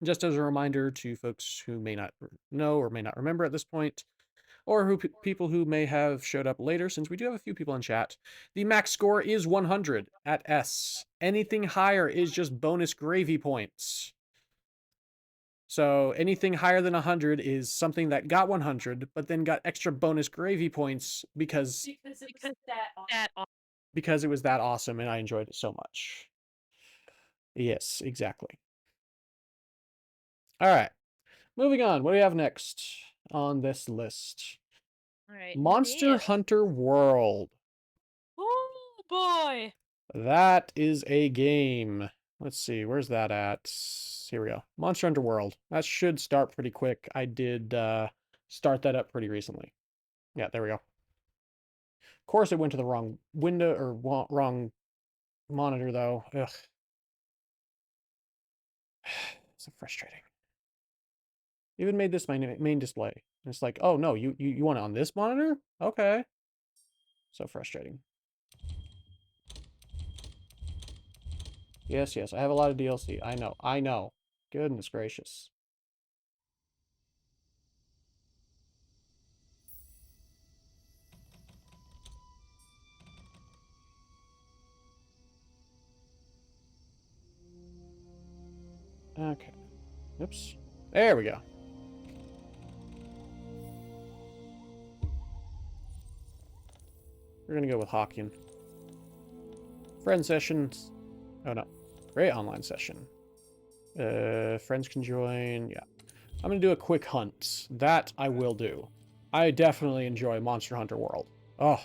Just as a reminder to folks who may not know or may not remember at this point, or people who may have showed up later, since we do have a few people in chat, the max score is 100 at S. Anything higher is just bonus gravy points. So anything higher than 100 is something that got 100, but then got extra bonus gravy points because it was that awesome and I enjoyed it so much. Yes, exactly. All right. Moving on. What do we have next on this list? All right. Monster Hunter World. Oh boy. That is a game. Let's see. Where's that at? Here we go. Monster Hunter World. That should start pretty quick. I did start that up pretty recently. Yeah, there we go. Of course, it went to the wrong window or wrong monitor, though. Ugh. So frustrating. Even made this my main display. And it's like, oh no, you want it on this monitor? Okay. So frustrating. Yes, I have a lot of DLC. I know. Goodness gracious. Okay. Oops. There we go. We're gonna go with Hawking. Friend sessions. Oh no. Great online session. Friends can join. Yeah. I'm gonna do a quick hunt. That I will do. I definitely enjoy Monster Hunter World. Oh.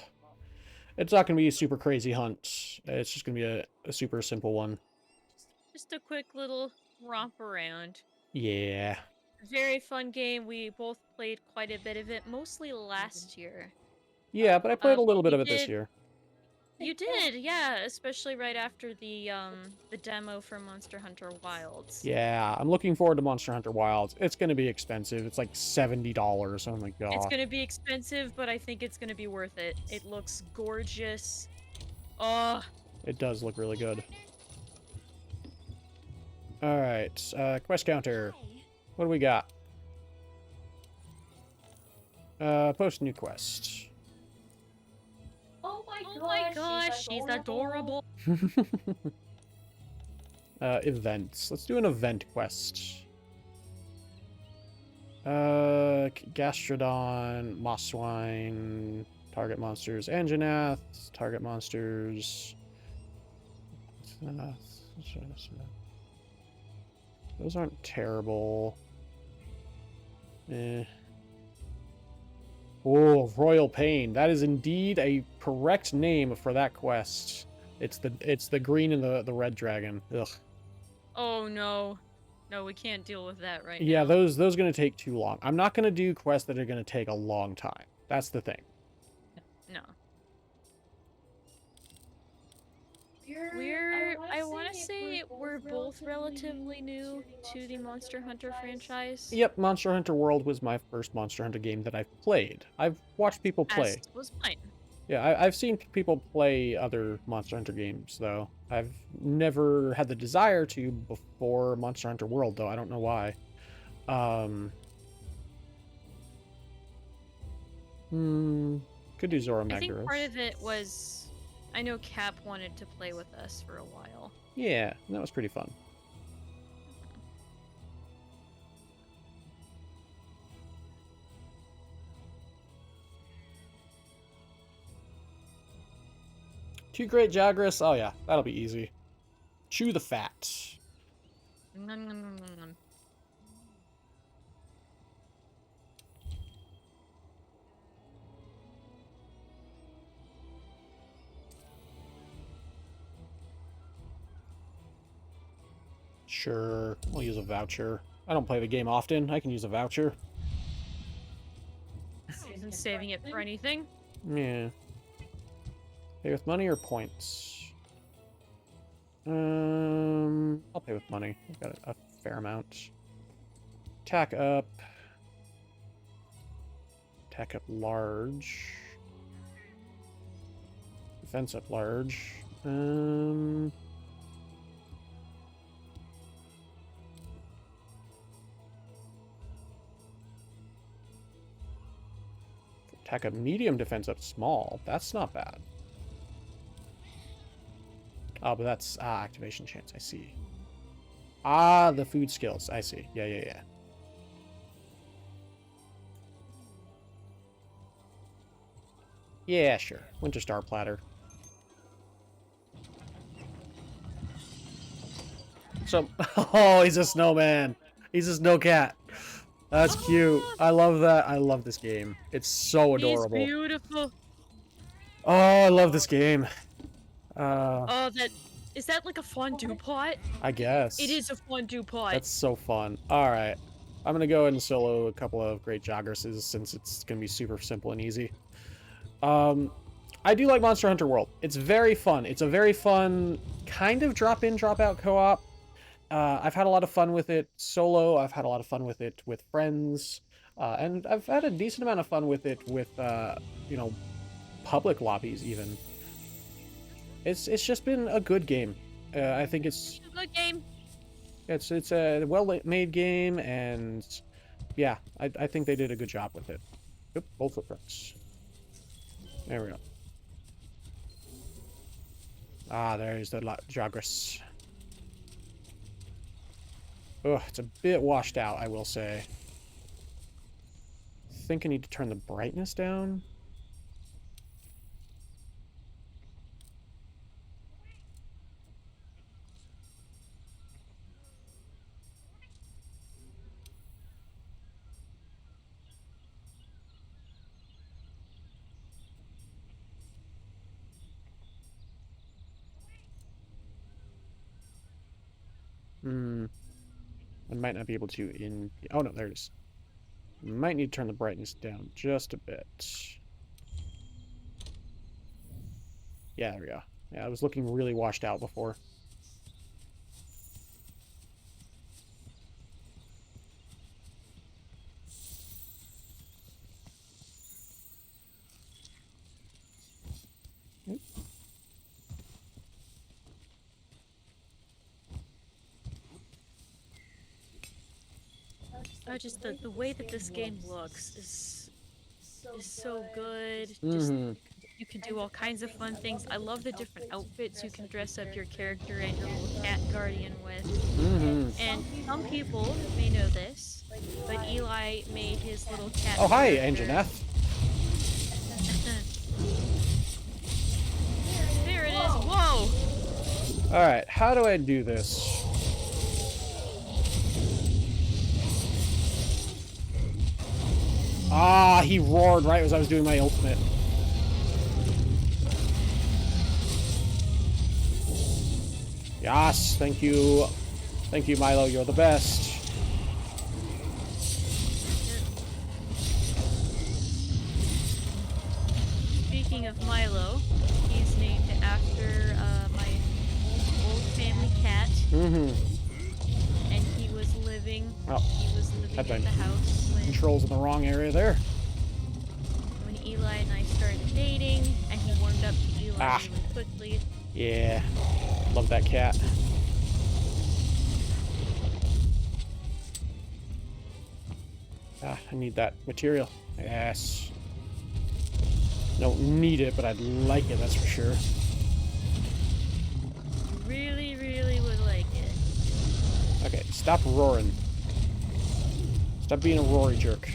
It's not gonna be a super crazy hunt. It's just gonna be a super simple one. Just a quick little romp around. Yeah. Very fun game. We both played quite a bit of it, mostly last year. Yeah, but I played a little bit we of it this did- year. You did, yeah, especially right after the demo for Monster Hunter Wilds. Yeah, I'm looking forward to Monster Hunter Wilds. It's gonna be expensive. It's like $70. Oh my god. It's gonna be expensive, but I think it's gonna be worth it. It looks gorgeous. Oh. It does look really good. Alright, quest counter. What do we got? Post new quest. Oh Oh my gosh, she's adorable. Events. Let's do an event quest. Gastrodon, Mosswine, target monsters, Anjanath, target monsters. Those aren't terrible. Eh. Oh, Royal Pain. That is indeed a correct name for that quest. It's the green and the red dragon. Ugh. Oh no. No, we can't deal with that right now. Yeah, those are gonna take too long. I'm not gonna do quests that are gonna take a long time. That's the thing. No. I want to say we're both relatively new to the Monster Hunter franchise. Yep, Monster Hunter World was my first Monster Hunter game that I've played. I've watched people As play. was mine. Yeah, I've seen people play other Monster Hunter games, though. I've never had the desire to before Monster Hunter World, though. I don't know why. Could do Zora Magdaros. I think part of it was, I know Cap wanted to play with us for a while. Yeah, that was pretty fun. Two great Jagras. Oh yeah, that'll be easy. Chew the fat. Nom, nom, nom, nom, nom. Sure, I'll use a voucher. I don't play the game often. I can use a voucher. Isn't saving it for anything. Yeah. Pay with money or points? I'll pay with money. I've got a fair amount. Tack up. Tack up large. Defense up large. Tack up medium, defense up small. That's not bad. Oh, but that's activation chance. I see. Ah, the food skills. I see. Yeah. Yeah, sure. Winter Star Platter. So, oh, he's a snowman. He's a snow cat. That's cute. I love that. I love this game. It's so adorable. He's beautiful. Oh, I love this game. Oh, is that like a fondue pot? I guess. It is a fondue pot. That's so fun. Alright. I'm gonna go ahead and solo a couple of great Jagresses since it's gonna be super simple and easy. I do like Monster Hunter World. It's very fun. It's a very fun kind of drop-in, drop-out co-op. I've had a lot of fun with it solo. I've had a lot of fun with it with friends. And I've had a decent amount of fun with it with, you know, public lobbies even. It's just been a good game. I think it's a good game. It's a well-made game, and yeah, I think they did a good job with it. Oop, both footprints. There we go. Ah, there's the Jagras. Ugh, it's a bit washed out, I will say. I think I need to turn the brightness down. I might not be able to in... Oh, no, there it is. Might need to turn the brightness down just a bit. Yeah, there we go. Yeah, I was looking really washed out before. Oh, just the way that this game looks is so good. Just you can do all kinds of fun things. I love the different outfits you can dress up your character and your little cat guardian with. And some people may know this, but Eli made his little cat. Oh, hi, Anjaneth. There it is. Whoa! Alright, how do I do this? Ah, he roared right as I was doing my ultimate. Yes, thank you. Thank you, Milo, you're the best. speaking of Milo, he's named after my old family cat. Mm-hmm. And he was living. Oh, he was living in the house when controls in the wrong area there. Eli and I started dating, and he warmed up to Eli really quickly. Yeah, love that cat. I need that material. Yes. Don't need it, but I'd like it, that's for sure. Really, really would like it. Okay, stop roaring. Stop being a roary jerk.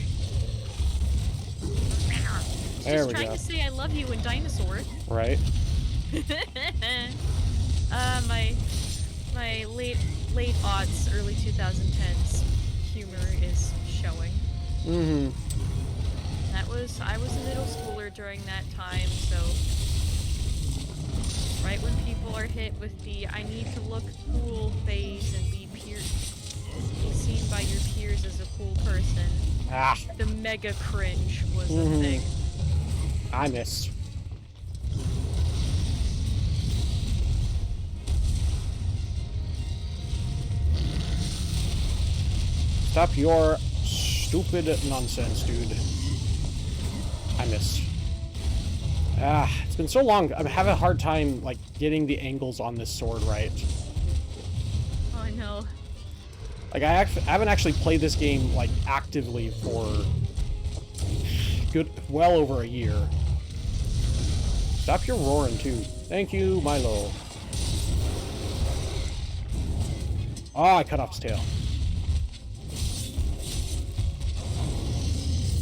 There we go. Just trying to say I love you in dinosaur. Right. My late aughts, early 2010s humor is showing. Mm-hmm. I was a middle schooler during that time, so right when people are hit with the I need to look cool phase and be seen by your peers as a cool person, the mega cringe was a thing. I missed. Stop your stupid nonsense, dude. I missed. It's been so long. I'm having a hard time, like, getting the angles on this sword right. Oh, I know. Like, I haven't actually played this game, like, actively for well over a year. Stop your roaring, too. Thank you, Milo. Oh, I cut off his tail.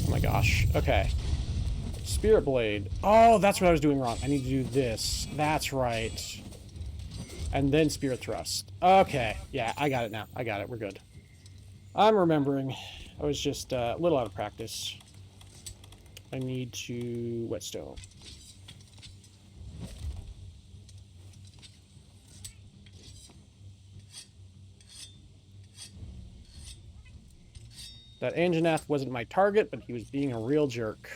Oh my gosh. Okay. Spirit Blade. Oh, that's what I was doing wrong. I need to do this. That's right. And then Spirit Thrust. Okay. Yeah, I got it now. I got it. We're good. I'm remembering. I was just a little out of practice. I need to whetstone. That Anjanath wasn't my target, but he was being a real jerk.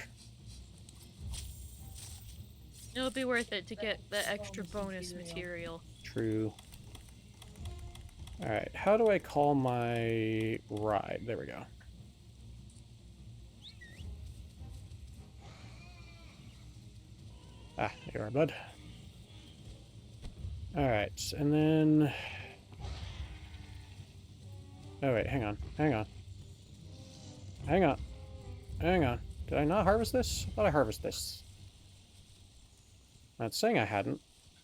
It'll be worth it to get the extra bonus material. True. Alright, how do I call my ride? There we go. Ah, there you are, bud. Alright, and then... Oh, wait, hang on. Hang on. Hang on. Hang on. Did I not harvest this? I thought I harvested this. Not saying I hadn't.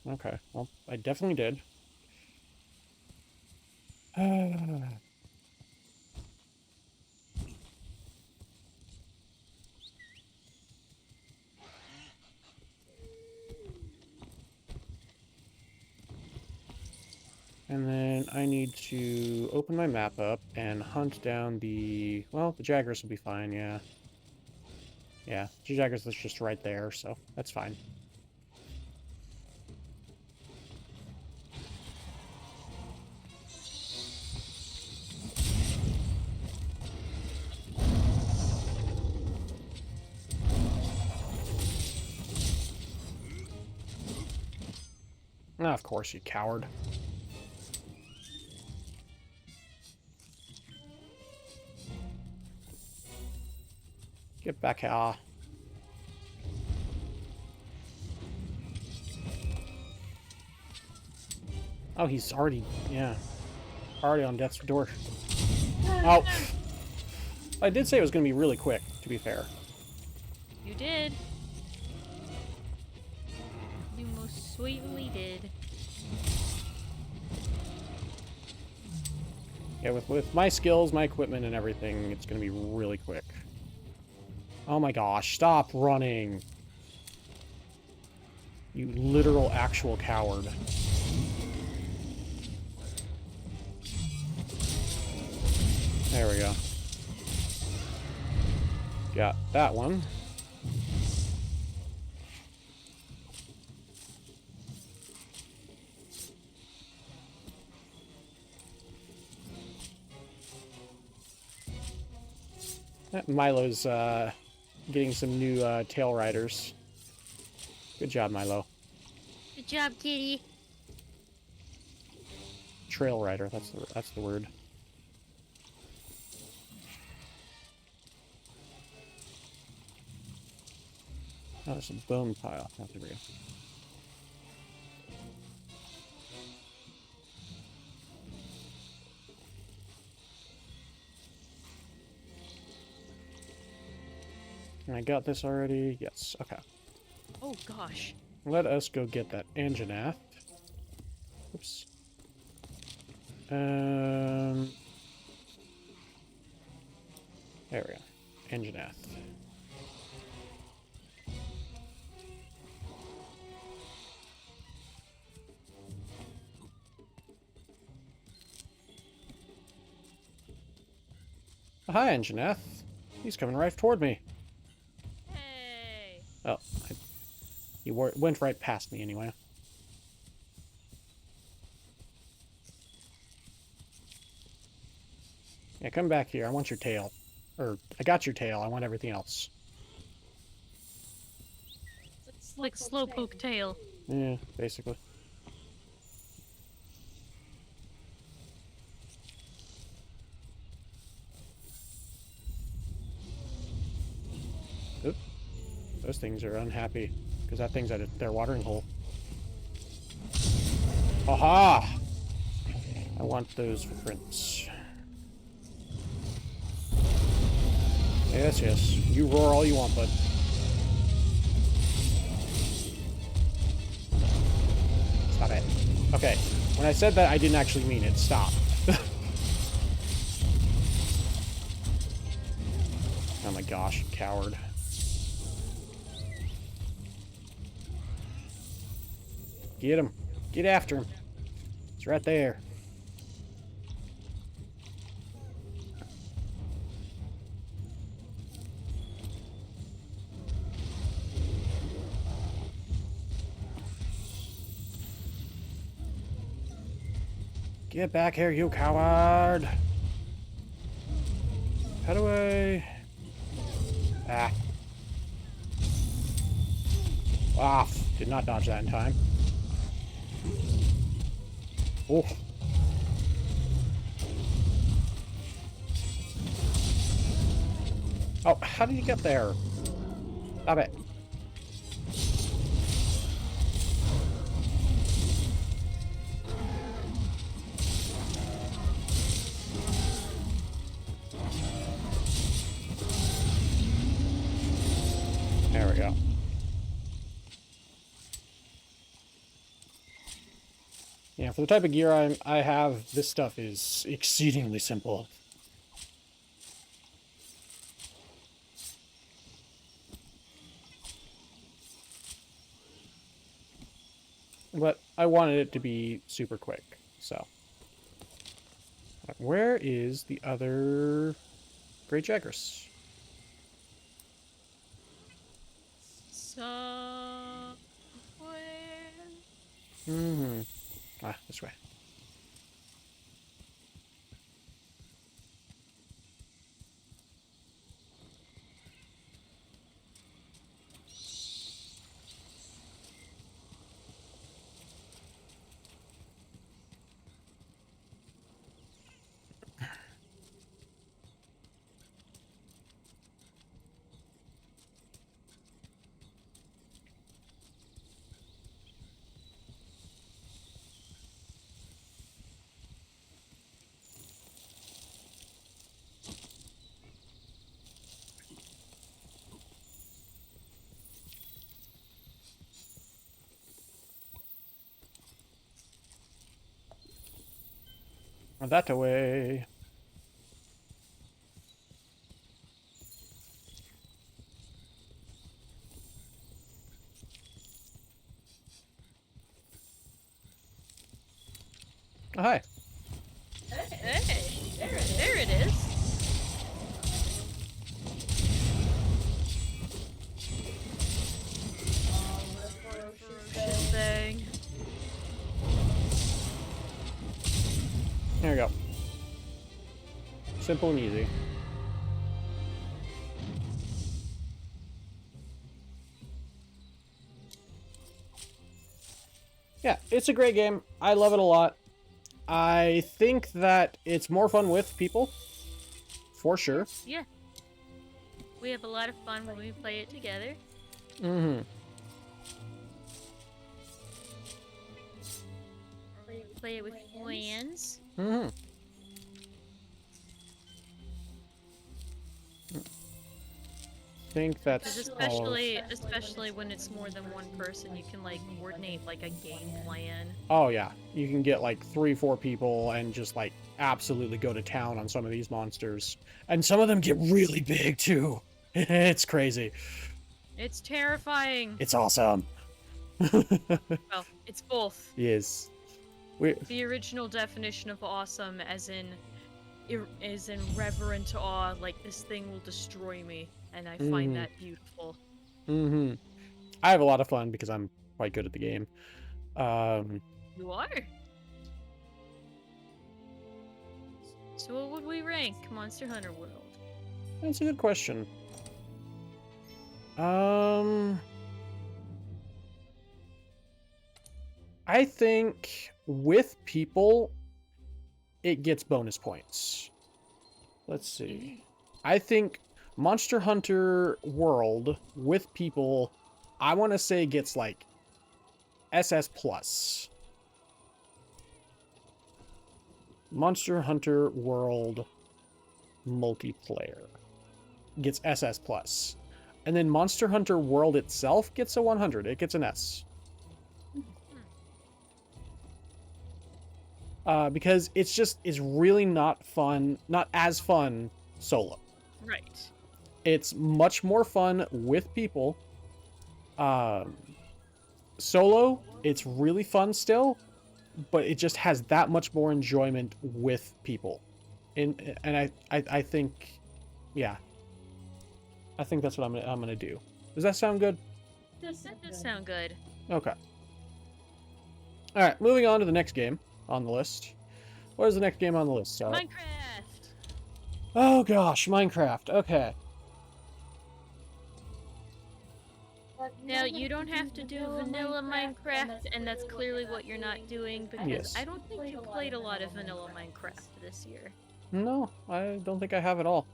Okay, well, I definitely did. And then I need to open my map up and hunt down the... Well, the Jaggers will be fine, yeah. Yeah, the Jaggers is just right there, so that's fine. Oh, of course, you coward. Get back here. Oh, he's already, yeah. Already on death's door. Oh. I did say it was going to be really quick, to be fair. You did. You most sweetly did. Yeah, with my skills, my equipment, and everything, it's going to be really quick. Oh my gosh, stop running. You literal actual coward. There we go. Got that one. Milo's getting some new tail riders. Good job, Milo. Good job, kitty. Trail rider, that's the word. Oh, there's a bone pile. Oh, there we go. And I got this already. Yes, okay. Oh gosh. Let us go get that Anjanath. Oops. There we go. Anjanath. Hi, Anjanath. He's coming right toward me. Hey. Oh, he went right past me anyway. Yeah, come back here. I want your tail. Or, I got your tail. I want everything else. It's like slowpoke tail. Yeah, basically. Oop. Those things are unhappy. Because that thing's at their watering hole. Aha! I want those footprints. Yes, yes. You roar all you want, bud. Stop it. Okay. When I said that, I didn't actually mean it. Stop. Oh my gosh, you coward. Get him. Get after him. It's right there. Get back here, you coward! How do I... Ah. Ah, did not dodge that in time. Oh. Oh, how did you get there? Stop it. There we go. Yeah, for the type of gear I have, this stuff is exceedingly simple. But I wanted it to be super quick, so. Where is the other Great Jagras? Somewhere. Mm-hmm. Ah, this way. That away. Oh, hi. Hey. There it is. Ferocious thing. There we go. Simple and easy. Yeah, it's a great game. I love it a lot. I think that it's more fun with people, for sure. Yeah. We have a lot of fun when we play it together. Mm-hmm. Play it with friends. Mm-hmm. I think that's Especially when it's more than one person, you can like coordinate like a game plan. Oh yeah, you can get like 3-4 people and just like absolutely go to town on some of these monsters, and some of them get really big too. It's crazy. It's terrifying. It's awesome. Well, it's both. Yes. The original definition of awesome, as in reverent awe, like this thing will destroy me, and I find that beautiful. Mm-hmm. I have a lot of fun because I'm quite good at the game. You are. So what would we rank Monster Hunter World? That's a good question. I think with people, it gets bonus points. Let's see. I think Monster Hunter World with people, I want to say gets like SS plus. Monster Hunter World multiplayer gets SS plus. And then Monster Hunter World itself gets a 100. It gets an S. Because it's really not fun, not as fun solo. Right. It's much more fun with people. Solo, it's really fun still, but it just has that much more enjoyment with people. And I think, yeah, I think that's what I'm gonna do. Does that sound good? That does sound good. Okay. All right, moving on to the next game on the list. What is the next game on the list, Sarah? Minecraft! Oh gosh, Minecraft. Okay. Now, you don't have to do vanilla Minecraft, and that's clearly what you're not doing, because Yes. I don't think you played a lot of vanilla Minecraft this year. No, I don't think I have at all.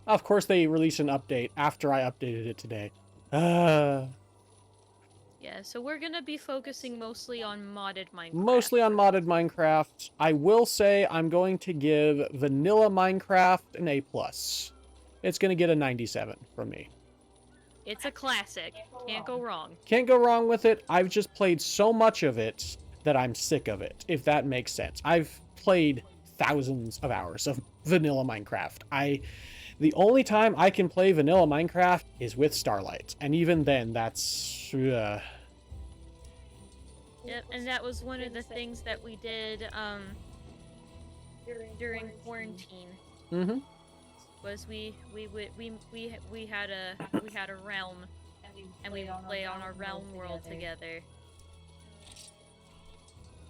Of course, they released an update after I updated it today. Yeah, so we're gonna be focusing mostly on modded Minecraft. Mostly on modded Minecraft. I will say I'm going to give vanilla Minecraft an A+. It's going to get a 97 from me. It's a classic. Can't go wrong. Can't go wrong with it. I've just played so much of it that I'm sick of it, if that makes sense. I've played thousands of hours of vanilla Minecraft. The only time I can play vanilla Minecraft is with Starlight, and even then, that's... Yep, and that was one of the things that we did, during quarantine. Mm-hmm. Was we had a realm, and we would play on our realm world together.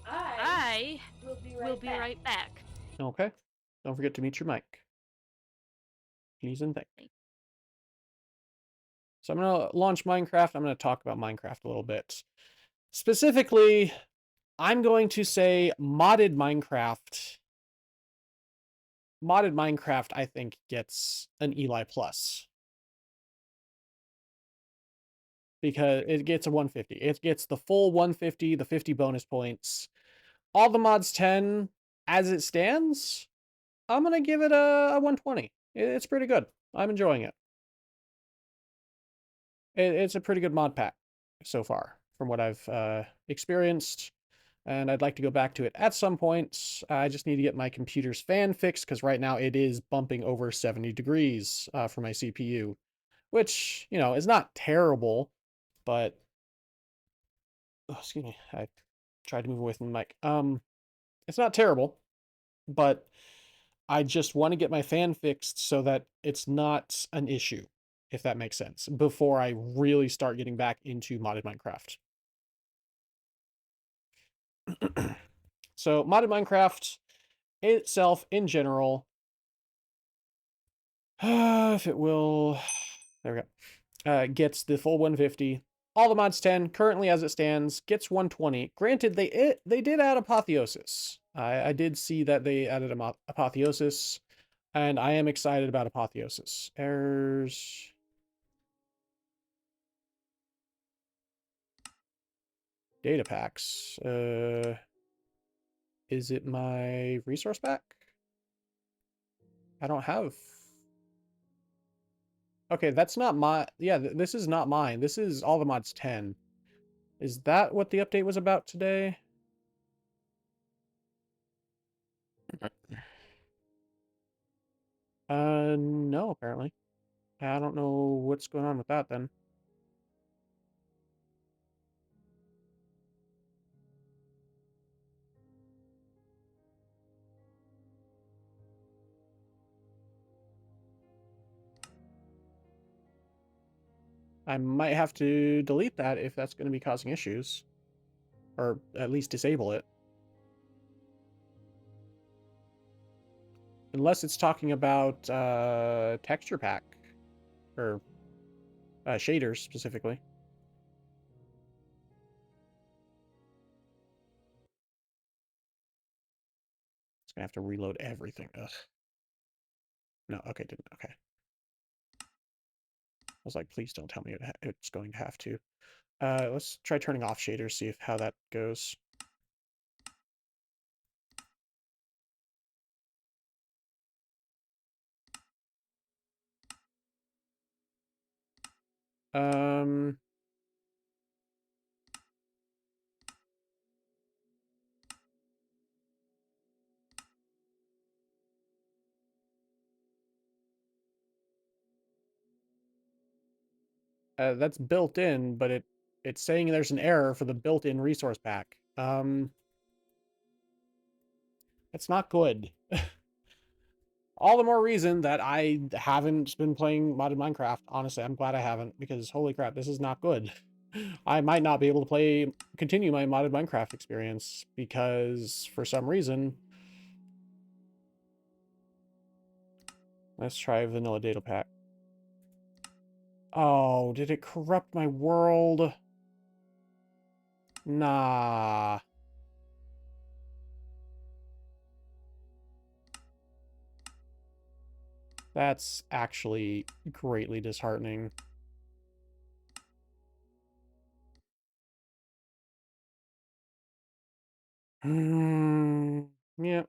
I will be right back. Okay. Don't forget to mute your mic. Please and thank you. So I'm going to launch Minecraft. I'm going to talk about Minecraft a little bit. Specifically, I'm going to say modded Minecraft. Modded Minecraft, I think, gets an Eli Plus. Because it gets a 150. It gets the full 150, the 50 bonus points. All the mods 10, as it stands, I'm going to give it a 120. It's pretty good. I'm enjoying it. It's a pretty good mod pack so far, from what I've experienced. And I'd like to go back to it at some point. I just need to get my computer's fan fixed, because right now it is bumping over 70 degrees for my CPU. Which, you know, is not terrible, but... Oh, excuse me. I tried to move away from the mic. It's not terrible, but I just want to get my fan fixed so that it's not an issue, if that makes sense, before I really start getting back into modded Minecraft. So, modded Minecraft itself, in general, if it will, there we go, gets the full 150. all the mods 10, currently as it stands, gets 120. Granted, they did add Apotheosis. I did see that they added Apotheosis, and I am excited about Apotheosis. Errors. Data packs. Is it my resource pack? I don't have... Okay, that's not my... Yeah, this is not mine. This is all the mods 10. Is that what the update was about today? No, apparently. I don't know what's going on with that then. I might have to delete that if that's going to be causing issues. Or at least disable it. Unless it's talking about texture pack. Or shaders, specifically. It's going to have to reload everything. Ugh. No, okay, didn't. Okay. I was like, please don't tell me it's going to have to. Let's try turning off shaders, see how that goes. Um... that's built in, but it's saying there's an error for the built-in resource pack. It's not good. All the more reason that I haven't been playing modded Minecraft. Honestly, I'm glad I haven't, because holy crap, this is not good. I might not be able to continue my modded Minecraft experience, because for some reason... Let's try vanilla data pack. Oh, did it corrupt my world? Nah. That's actually greatly disheartening. Yeah.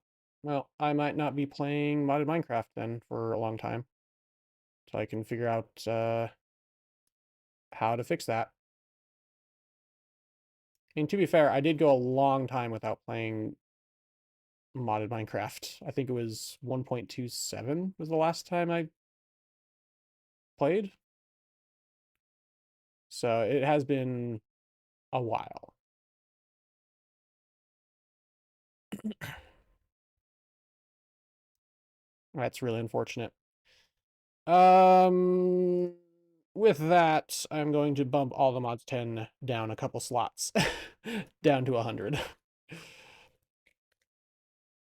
Well, I might not be playing modded Minecraft then for a long time. So I can figure out how to fix that. I mean, to be fair, I did go a long time without playing modded Minecraft. I think it was 1.27 was the last time I played. So it has been a while. That's really unfortunate. With that, I'm going to bump all the mods 10 down a couple slots. Down to 100. Because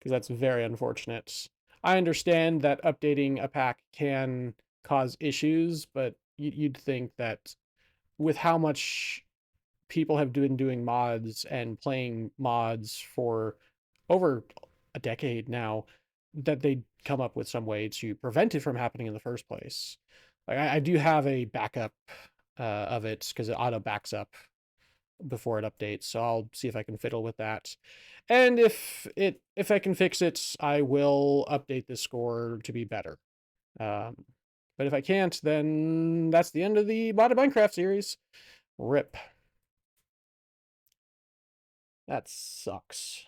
that's very unfortunate. I understand that updating a pack can cause issues, but you'd think that with how much people have been doing mods and playing mods for over a decade now, that they'd come up with some way to prevent it from happening in the first place. Like I do have a backup of it because it auto backs up before it updates, so I'll see if I can fiddle with that. And if I can fix it, I will update the score to be better. But if I can't, then that's the end of the modded Minecraft series. RIP. That sucks.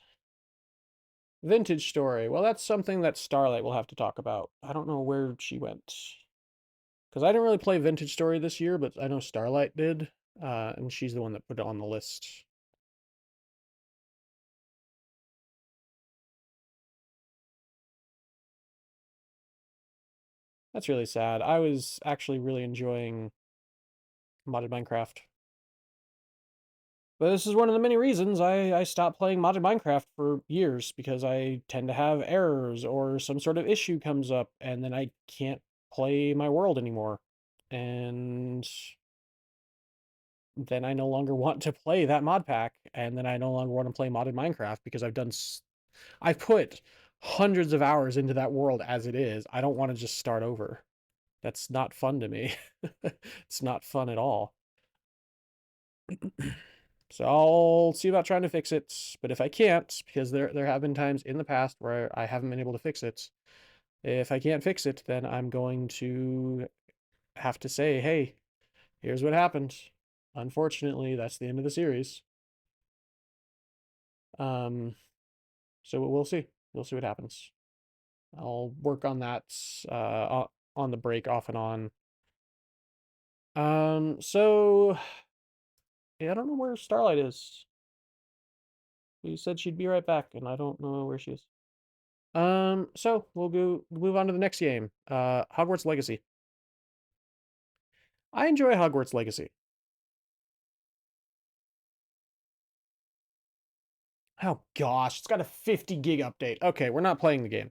Vintage story. Well, that's something that Starlight will have to talk about. I don't know where she went. Because I didn't really play Vintage Story this year, but I know Starlight did. And she's the one that put it on the list. That's really sad. I was actually really enjoying modded Minecraft. But this is one of the many reasons I stopped playing modded Minecraft for years, because I tend to have errors or some sort of issue comes up and then I can't play my world anymore. And then I no longer want to play that mod pack, and then I no longer want to play modded Minecraft because I've put hundreds of hours into that world as it is. I don't want to just start over. That's not fun to me. It's not fun at all. So I'll see about trying to fix it, but if I can't, because there have been times in the past where I haven't been able to fix it, if I can't fix it, then I'm going to have to say, hey, here's what happened. Unfortunately, that's the end of the series. So we'll see. We'll see what happens. I'll work on that on the break off and on. So yeah, I don't know where Starlight is. She said she'd be right back, and I don't know where she is. So we'll move on to the next game. Hogwarts Legacy. I enjoy Hogwarts Legacy. Oh gosh, it's got a 50 gig update. Okay, we're not playing the game.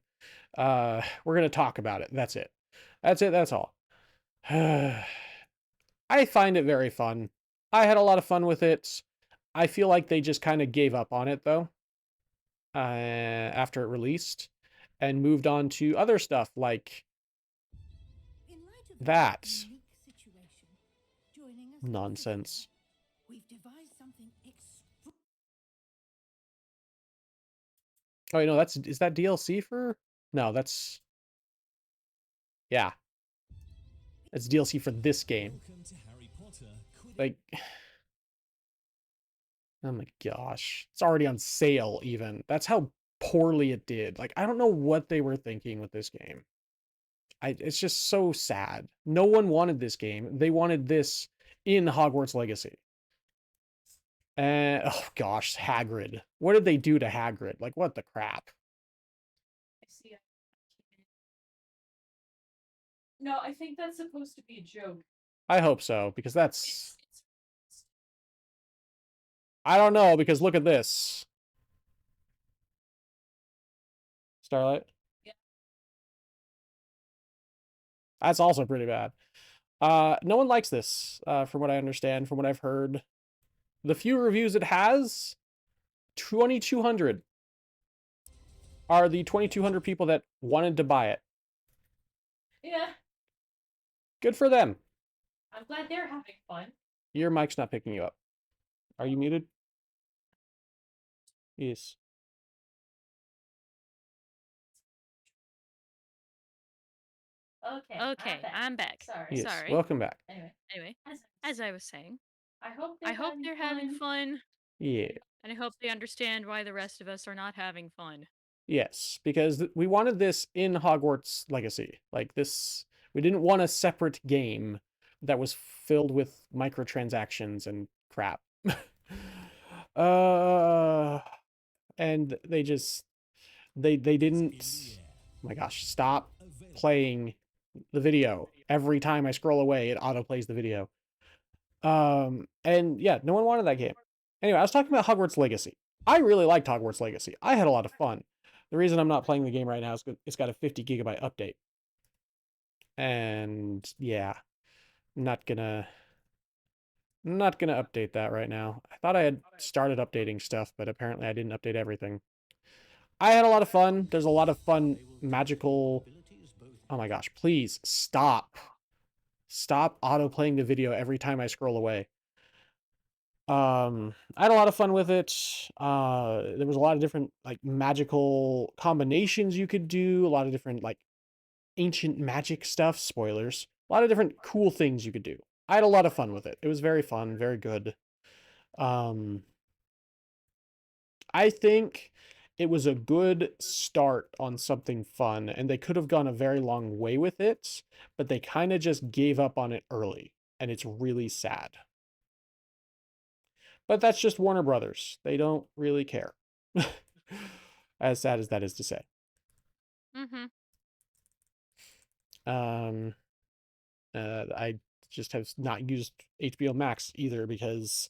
We're gonna talk about it. That's it. That's it. That's all. I find it very fun. I had a lot of fun with it. I feel like they just kind of gave up on it though, after it released, and moved on to other stuff like that nonsense. Oh, you know, is that DLC for? No, that's, yeah, that's DLC for this game. Like, oh my gosh, it's already on sale even. That's how poorly it did. Like, I don't know what they were thinking with this game. It's just so sad. No one wanted this game. They wanted this in Hogwarts Legacy. Oh gosh, Hagrid. What did they do to Hagrid? Like, what the crap? I see. No, I think that's supposed to be a joke. I hope so, because that's... I don't know, because look at this. Starlight? Yeah. That's also pretty bad. No one likes this, from what I understand, from what I've heard. The few reviews it has, 2,200 are the 2,200 people that wanted to buy it. Yeah. Good for them. I'm glad they're having fun. Your mic's not picking you up. Are you muted? Yes. Okay, I'm back. Yes. Sorry. Welcome back. Anyway, as I was saying, I hope they're having fun, Yeah. and I hope they understand why the rest of us are not having fun. Yes, because we wanted this in Hogwarts Legacy. Like this, we didn't want a separate game that was filled with microtransactions and crap. And they just they didn't. Oh my gosh, stop playing the video. Every time I scroll away, it autoplays the video. And yeah, no one wanted that game. Anyway, I was talking about Hogwarts Legacy. I really liked Hogwarts Legacy. I had a lot of fun. The reason I'm not playing the game right now is it's got a 50 gigabyte update. And yeah, not gonna update that right now. I thought I had started updating stuff, but apparently I didn't update everything. I had a lot of fun. There's a lot of fun magical... Oh my gosh, please stop. Stop auto-playing the video every time I scroll away. I had a lot of fun with it. There was a lot of different like magical combinations you could do, a lot of different like ancient magic stuff, spoilers. A lot of different cool things you could do. I had a lot of fun with it. It was very fun, very good. I think it was a good start on something fun, and they could have gone a very long way with it, but they kind of just gave up on it early, and it's really sad. But that's just Warner Brothers. They don't really care. As sad as that is to say. Mm-hmm. I just have not used HBO Max either because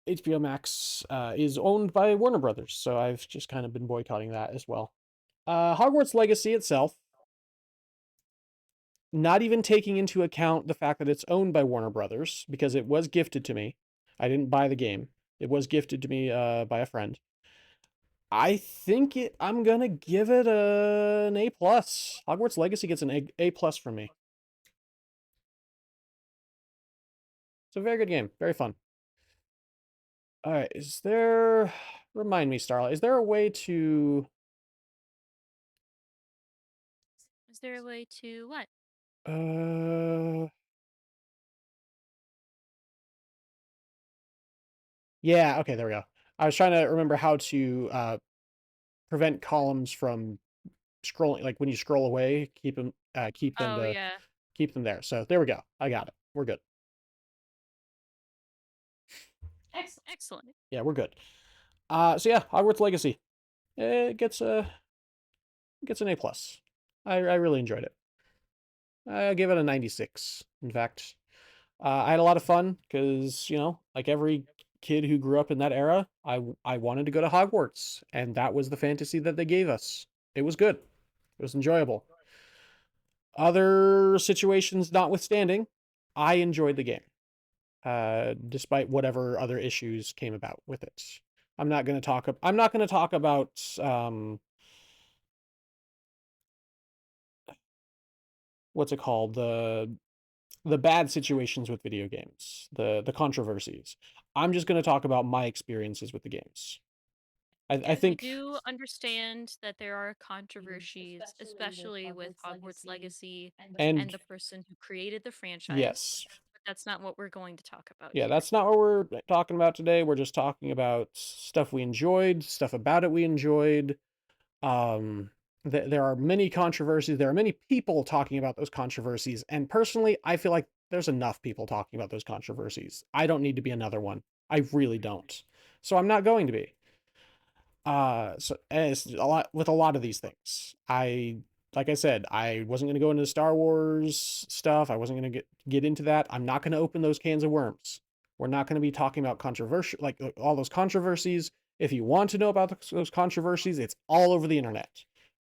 HBO Max is owned by Warner Brothers, so I've just kind of been boycotting that as well. Hogwarts Legacy itself, not even taking into account the fact that it's owned by Warner Brothers, because it was gifted to me. I didn't buy the game. It was gifted to me by a friend. I'm gonna give it an A plus. Hogwarts Legacy gets an A plus from me. It's a very good game, very fun. All right, remind me, Starlight, is there a way to Is there a way to what? Yeah, okay, there we go. I was trying to remember how to prevent columns from scrolling, like when you scroll away, keep them Oh yeah. keep them there. So there we go. I got it. We're good. Excellent. Excellent. Yeah, we're good. So yeah, Hogwarts Legacy. It gets an A plus. I really enjoyed it. I give it a 96. In fact, I had a lot of fun because, like every kid who grew up in that era, I wanted to go to Hogwarts, and that was the fantasy that they gave us. It was good. It was enjoyable. Other situations notwithstanding, I enjoyed the game, despite whatever other issues came about with it. I'm not going to talk about what's it called, the bad situations with video games, the controversies. I'm just going to talk about my experiences with the games. I We think do understand that there are controversies, especially with Hogwarts Legacy and and the person who created the franchise, yes. but that's not what we're going to talk about Yeah, here. that's not what we're talking about today. We're just talking about stuff we enjoyed, stuff about it we enjoyed. Um, there are many controversies. There are many people talking about those controversies. And personally, I feel like there's enough people talking about those controversies. I don't need to be another one. I really don't. So I'm not going to be. So it's a lot with a lot of these things. Like I said, I wasn't going to go into Star Wars stuff. I wasn't going to get into that. I'm not going to open those cans of worms. We're not going to be talking about controversial, like all those controversies. If you want to know about those controversies, it's all over the internet.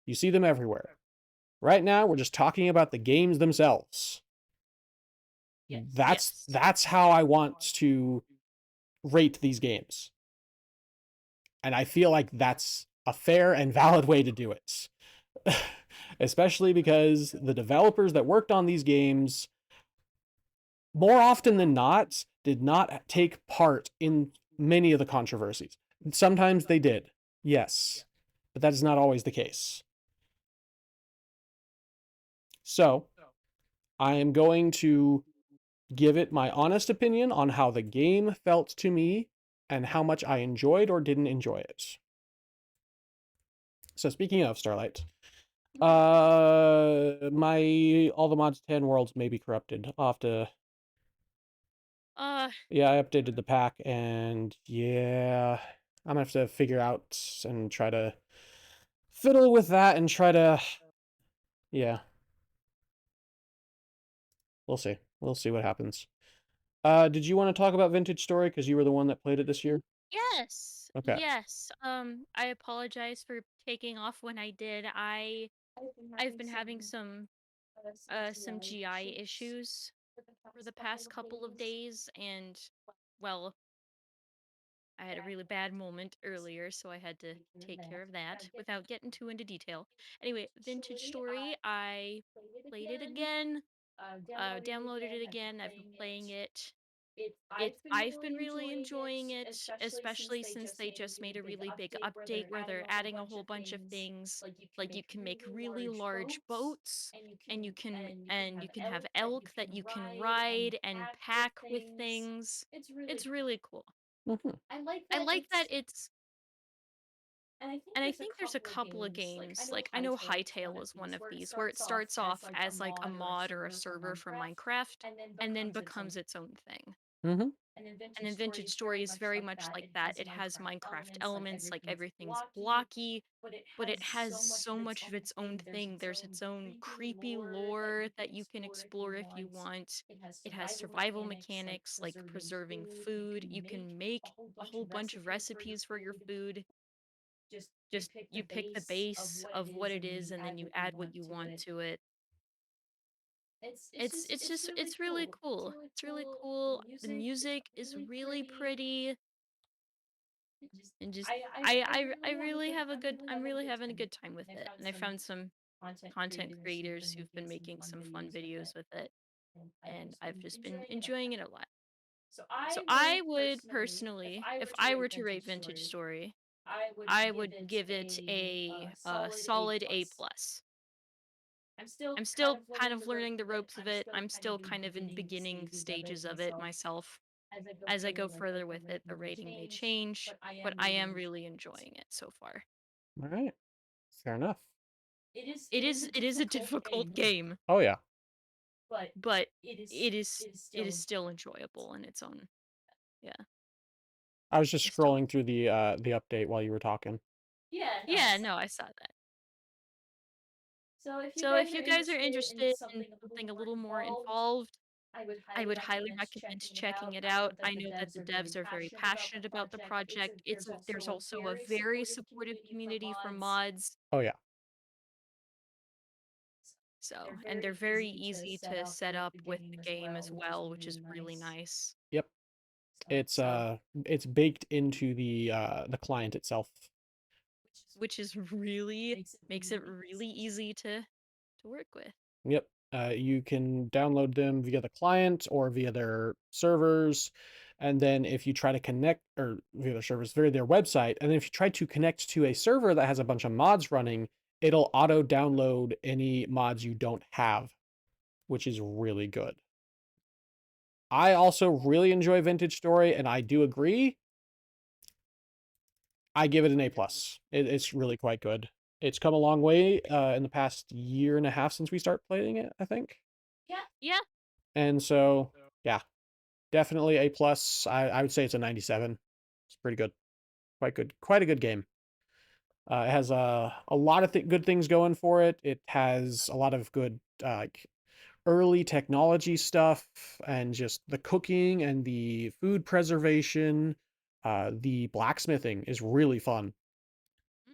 You see them everywhere. Right now, we're just talking about the games themselves. Yes. That's how I want to rate these games. And I feel like that's a fair and valid way to do it. Especially because the developers that worked on these games, more often than not, did not take part in many of the controversies. Sometimes they did, yes, but that is not always the case. So, I am going to give it my honest opinion on how the game felt to me and how much I enjoyed or didn't enjoy it. So, speaking of Starlight, my all the mods 10 worlds may be corrupted. I'll have to. Yeah, I updated the pack, and yeah, I'm gonna have to figure out and try to fiddle with that and try to. Yeah, we'll see. We'll see what happens. Did you want to talk about Vintage Story because you were the one that played it this year? Yes. Okay. Yes. I apologize for taking off when I did. I've been having some GI issues for the past couple of days, and well, I had a really bad moment earlier, so I had to take care of that without getting too into detail. Anyway, Vintage Story, I played it again, downloaded it again. I've been playing it. I've been really enjoying it, especially since they just made a really big update where they're adding a whole bunch of things. Like you can make really large boats, and you can have elk that you can ride and pack with things. It's really cool. Mm-hmm. I like that it's and I think there's a couple of games, like I know Hytale is one of these, where it starts off as like a mod or a server from Minecraft and then becomes its own thing. Mm-hmm. And then Vintage Story is very much like that. It has Minecraft elements, like everything's blocky, but it has so much of its own thing. There's its own creepy lore that you can explore if you want. It has survival mechanics like preserving food. You can make a whole bunch of recipes for your food. Just you pick the base of what it is and then you add what you want to it. It's really cool. It's really cool. The music is really pretty, and just I really have a good I'm really having a good time with it. And I found some content creators who've been making some fun videos with it, and I've just been enjoying it a lot. So I would personally, if I were to rate Vintage Story, I would give it a solid A plus. I'm still kind of learning the ropes of it. I'm still kind of in beginning stages of it myself. As I go further with it, the rating may change, but I am really enjoying it so far. All right. Fair enough. It is a difficult game, Oh yeah. but it is still enjoyable in its own. Yeah. I was just It's still scrolling through the update while you were talking. Yeah, no, I saw that. So if you guys are interested in something a little more involved, I would highly recommend checking it out. I know that the devs are very passionate about the project. There's also a very supportive community for mods. Oh yeah. So, and they're very easy to set up with the game as well, which is really nice. Yep. It's baked into the client itself. Which is really makes it really easy to work with. Yep. You can download them via the client or via their servers. And then if you try to connect, or via their servers, via their website, and then if you try to connect to a server that has a bunch of mods running, it'll auto download any mods you don't have, which is really good. I also really enjoy Vintage Story, and I do agree. I give it an A+. It's really quite good. It's come a long way in the past year and a half since we started playing it, I think. Yeah. And so, yeah, definitely A+. I would say it's a 97. It's pretty good. Quite good. Quite a good game. It has a lot of good things going for it. It has a lot of good like early technology stuff, and just the cooking and the food preservation. The blacksmithing is really fun. Mhm.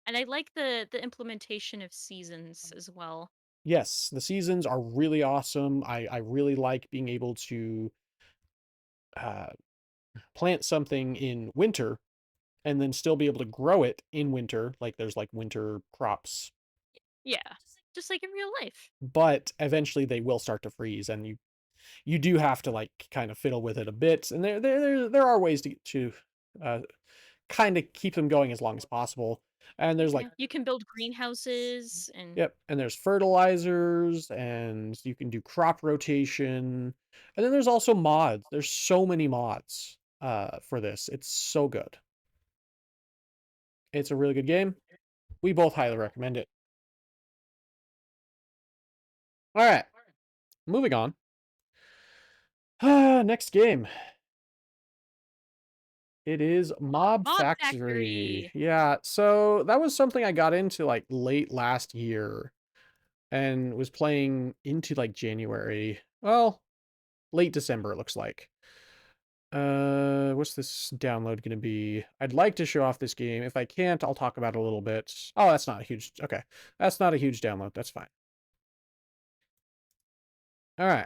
And I like the implementation of seasons as well. Yes, the seasons are really awesome. I really like being able to uh, plant something in winter and then still be able to grow it in winter. Like there's like winter crops, Yeah. Just like in real life. but eventually they will start to freeze, and you do have to like kind of fiddle with it a bit. And there are ways to uh, kind of keep them going as long as possible. And there's like Yeah. You can build greenhouses and yep, and there's fertilizers, and you can do crop rotation. And then there's also mods. There's so many mods for this. It's so good. It's a really good game. We both highly recommend it. All right, moving on. Next game. It is Mob Mob Factory. Factory. Yeah, so that was something I got into like late last year and was playing into like January. Well, late December it looks like. What's this download gonna be? I'd like to show off this game. If I can't, I'll talk about it a little bit. Oh, that's not a huge, okay. That's not a huge download, that's fine. All right.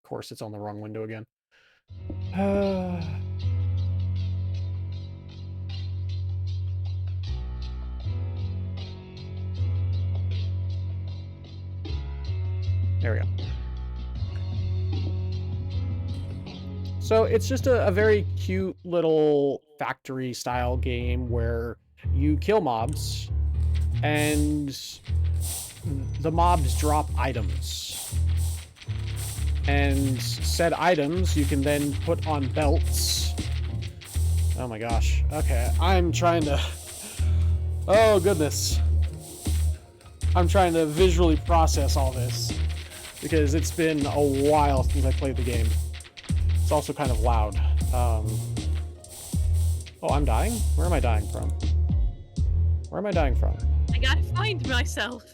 Of course, it's on the wrong window again. There we go. So it's just a very cute little factory style game where you kill mobs and the mobs drop items. And said items you can then put on belts. Oh my gosh. Okay, I'm trying to... Oh goodness. I'm trying to visually process all this because it's been a while since I played the game. It's also kind of loud. Oh, I'm dying? Where am I dying from? Where am I dying from? I gotta find myself.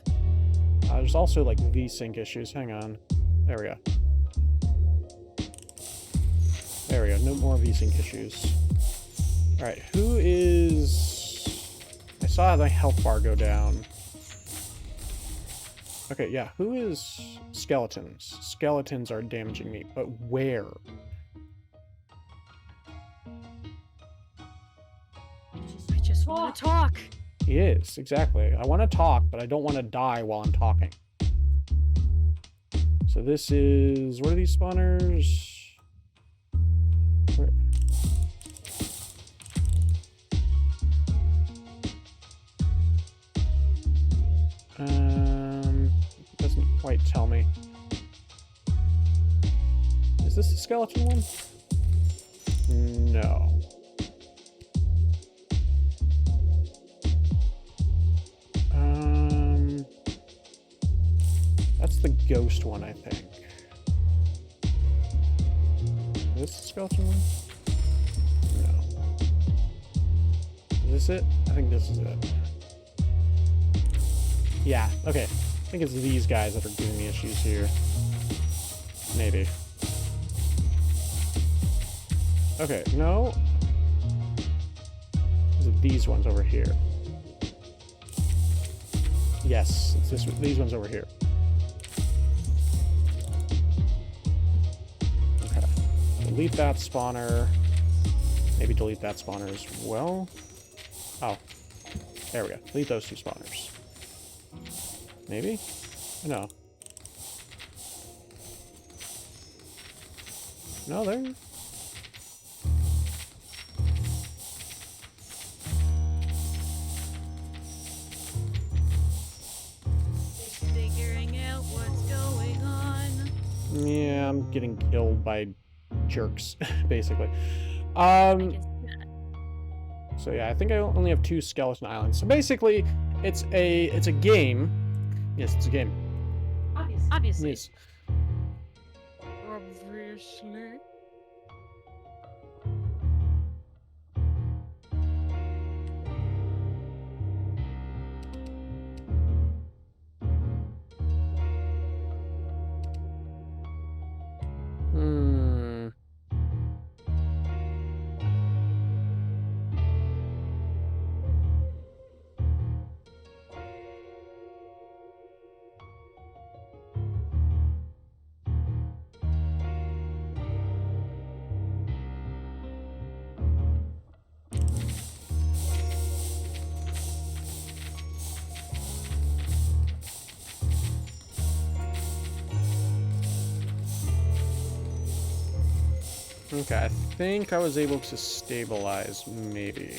There's also like VSync issues. Hang on. There we go. There we go. No more VSync issues. Alright, who is... I saw my health bar go down. Okay, yeah, who is skeletons? Skeletons are damaging me, but where? I just want to talk. He is, exactly. I want to talk, but I don't want to die while I'm talking. So this is... What are these spawners? Where? Doesn't quite tell me. Is this the skeleton one? No. That's the ghost one, I think. Is this the skeleton one? No. Is this it? I think this is it. Yeah, okay. I think it's these guys that are giving me issues here. Maybe. Okay, no. Is it these ones over here? Yes, it's these ones over here. Okay. Delete that spawner. Maybe delete that spawner as well. Oh. There we go. Delete those two spawners. Maybe? No. No, there. Figuring out what's going on. Yeah, I'm getting killed by jerks, basically. I can see that. So yeah, I think I only have 2 skeleton islands. So basically, it's a game. Yes, it's a game. Obviously. Yes. Obviously. Hmm. Okay, I think I was able to stabilize, maybe.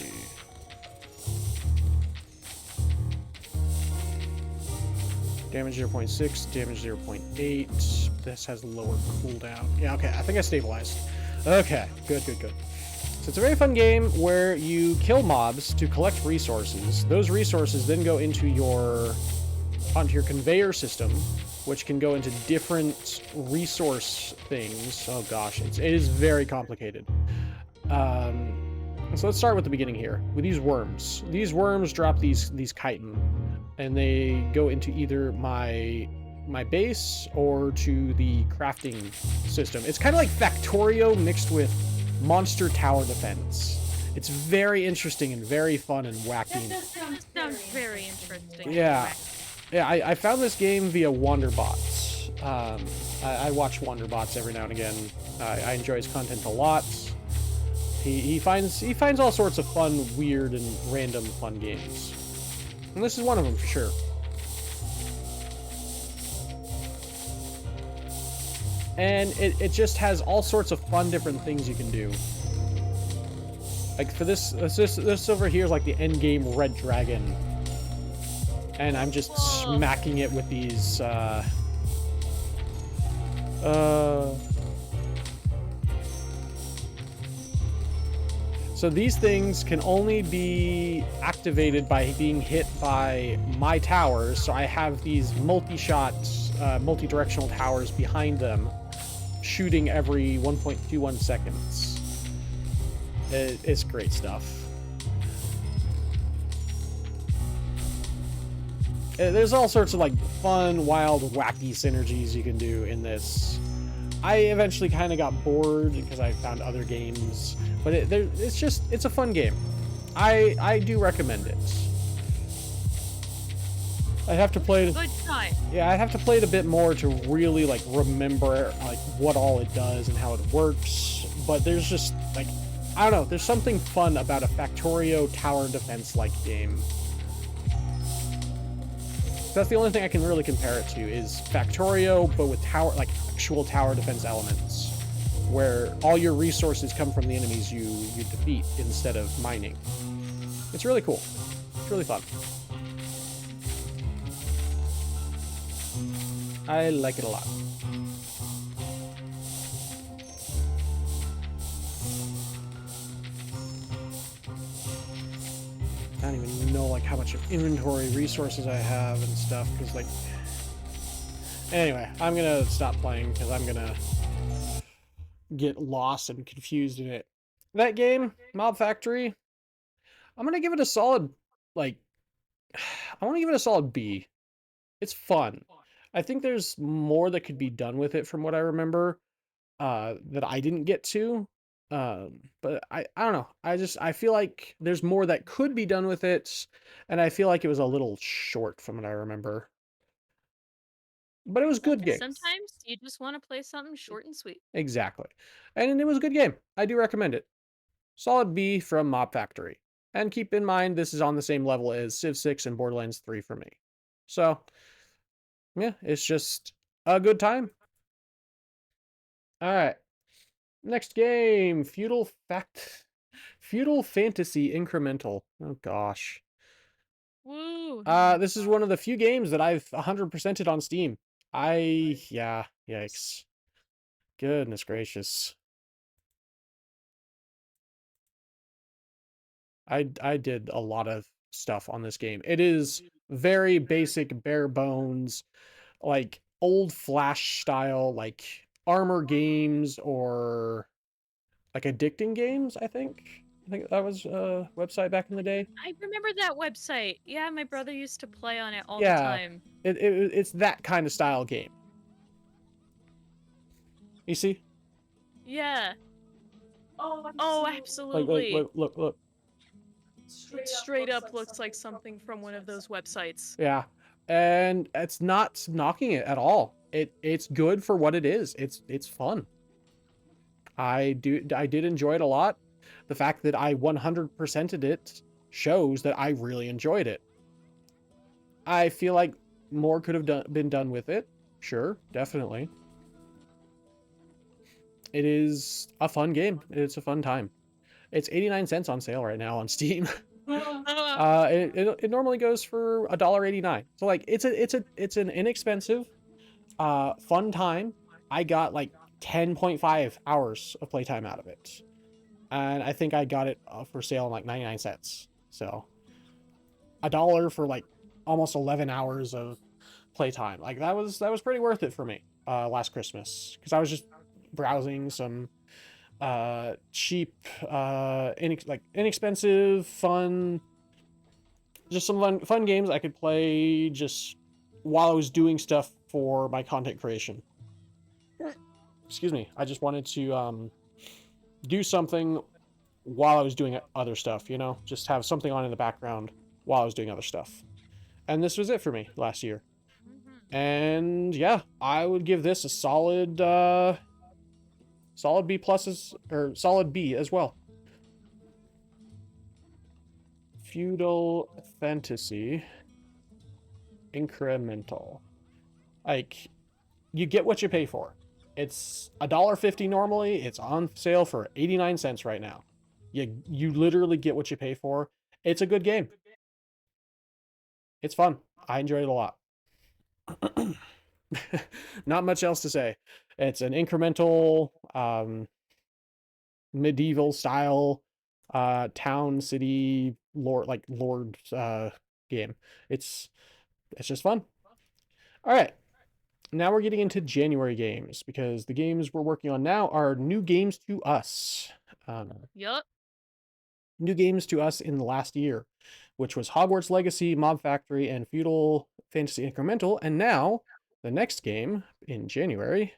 Damage 0.6, damage 0.8. This has lower cooldown. Yeah, okay, I think I stabilized. Okay, good. So it's a very fun game where you kill mobs to collect resources. Those resources then go onto your conveyor system, which can go into different resource things. Oh gosh, it is very complicated. So let's start with the beginning here, with these worms. These worms drop these chitin, and they go into either my base or to the crafting system. It's kind of like Factorio mixed with Monster Tower Defense. It's very interesting and very fun and wacky. Sounds very interesting. Yeah. Yeah, I found this game via Wanderbots. I watch Wanderbots every now and again. I enjoy his content a lot. He finds all sorts of fun, weird, and random fun games. And this is one of them for sure. And it just has all sorts of fun different things you can do. Like for this over here is like the end game Red Dragon. And I'm just smacking it with these, So these things can only be activated by being hit by my towers. So I have these multi-shot, multi-directional towers behind them, shooting every 1.21 seconds. It's great stuff. There's all sorts of like fun, wild, wacky synergies you can do in this. I eventually kind of got bored because I found other games, but it's a fun game. I do recommend it. I'd have to play it. Good time. Yeah, I'd have to play it a bit more to really like remember like what all it does and how it works. But there's just like, I don't know, there's something fun about a Factorio tower defense like game. That's the only thing I can really compare it to is Factorio, but with actual tower defense elements, where all your resources come from the enemies you defeat instead of mining. It's really cool. It's really fun. I like it a lot. I don't even know like how much inventory resources I have and stuff because like anyway, I'm gonna stop playing because I'm gonna get lost and confused in it. That game, Mob Factory, I'm gonna give it a solid like I want to give it a solid B. It's fun. I think there's more that could be done with it from what I remember that I didn't get to. But I don't know. I feel like there's more that could be done with it, and I feel like it was a little short from what I remember. But it was a good game. Sometimes you just want to play something short and sweet. Exactly. And it was a good game. I do recommend it. Solid B from Mob Factory. And keep in mind, this is on the same level as Civ 6 and Borderlands 3 for me. So, yeah, it's just a good time. All right. Next game, Feudal Fantasy Incremental. Oh gosh. Woo! This is one of the few games that I've 100%ed on Steam. Yeah, yikes. Goodness gracious. I did a lot of stuff on this game. It is very basic, bare bones, like old Flash style, like armor games or like addicting games, I think. I think that was a website back in the day. I remember that website. Yeah, my brother used to play on it all the Yeah, time. it's that kind of style game. You see? Yeah. Oh, Oh, absolutely. Look. It straight up looks like something from one of those websites. Yeah. And it's not knocking it at all. It's good for what it is. It's fun. I did enjoy it a lot. The fact that I 100%ed it shows that I really enjoyed it. I feel like more could have been done with it. Sure, definitely. It is a fun game. It's a fun time. It's 89 cents on sale right now on Steam. It normally goes for $1.89. So like it's an inexpensive, fun time. I got like 10.5 hours of playtime out of it, and I think I got it for sale in like 99 cents. So $1 for like almost 11 hours of playtime. Like that was pretty worth it for me last Christmas because I was just browsing some cheap inexpensive fun, just some fun games I could play just while I was doing stuff for my content creation. Excuse me, I just wanted to do something while I was doing other stuff, you know, just have something on in the background while I was doing other stuff. And this was it for me last year. And yeah, I would give this a solid solid B pluses, or solid B as well. Feudal Fantasy Incremental. Like, you get what you pay for. It's $1.50 normally. It's on sale for 89 cents right now. You literally get what you pay for. It's a good game. It's fun. I enjoyed it a lot. Not much else to say. It's an incremental medieval style town city lord game. It's just fun. All right. Now we're getting into January games because the games we're working on now are new games to us. Yup. New games to us in the last year, which was Hogwarts Legacy, Mob Factory, and Feudal Fantasy Incremental. And now the next game in January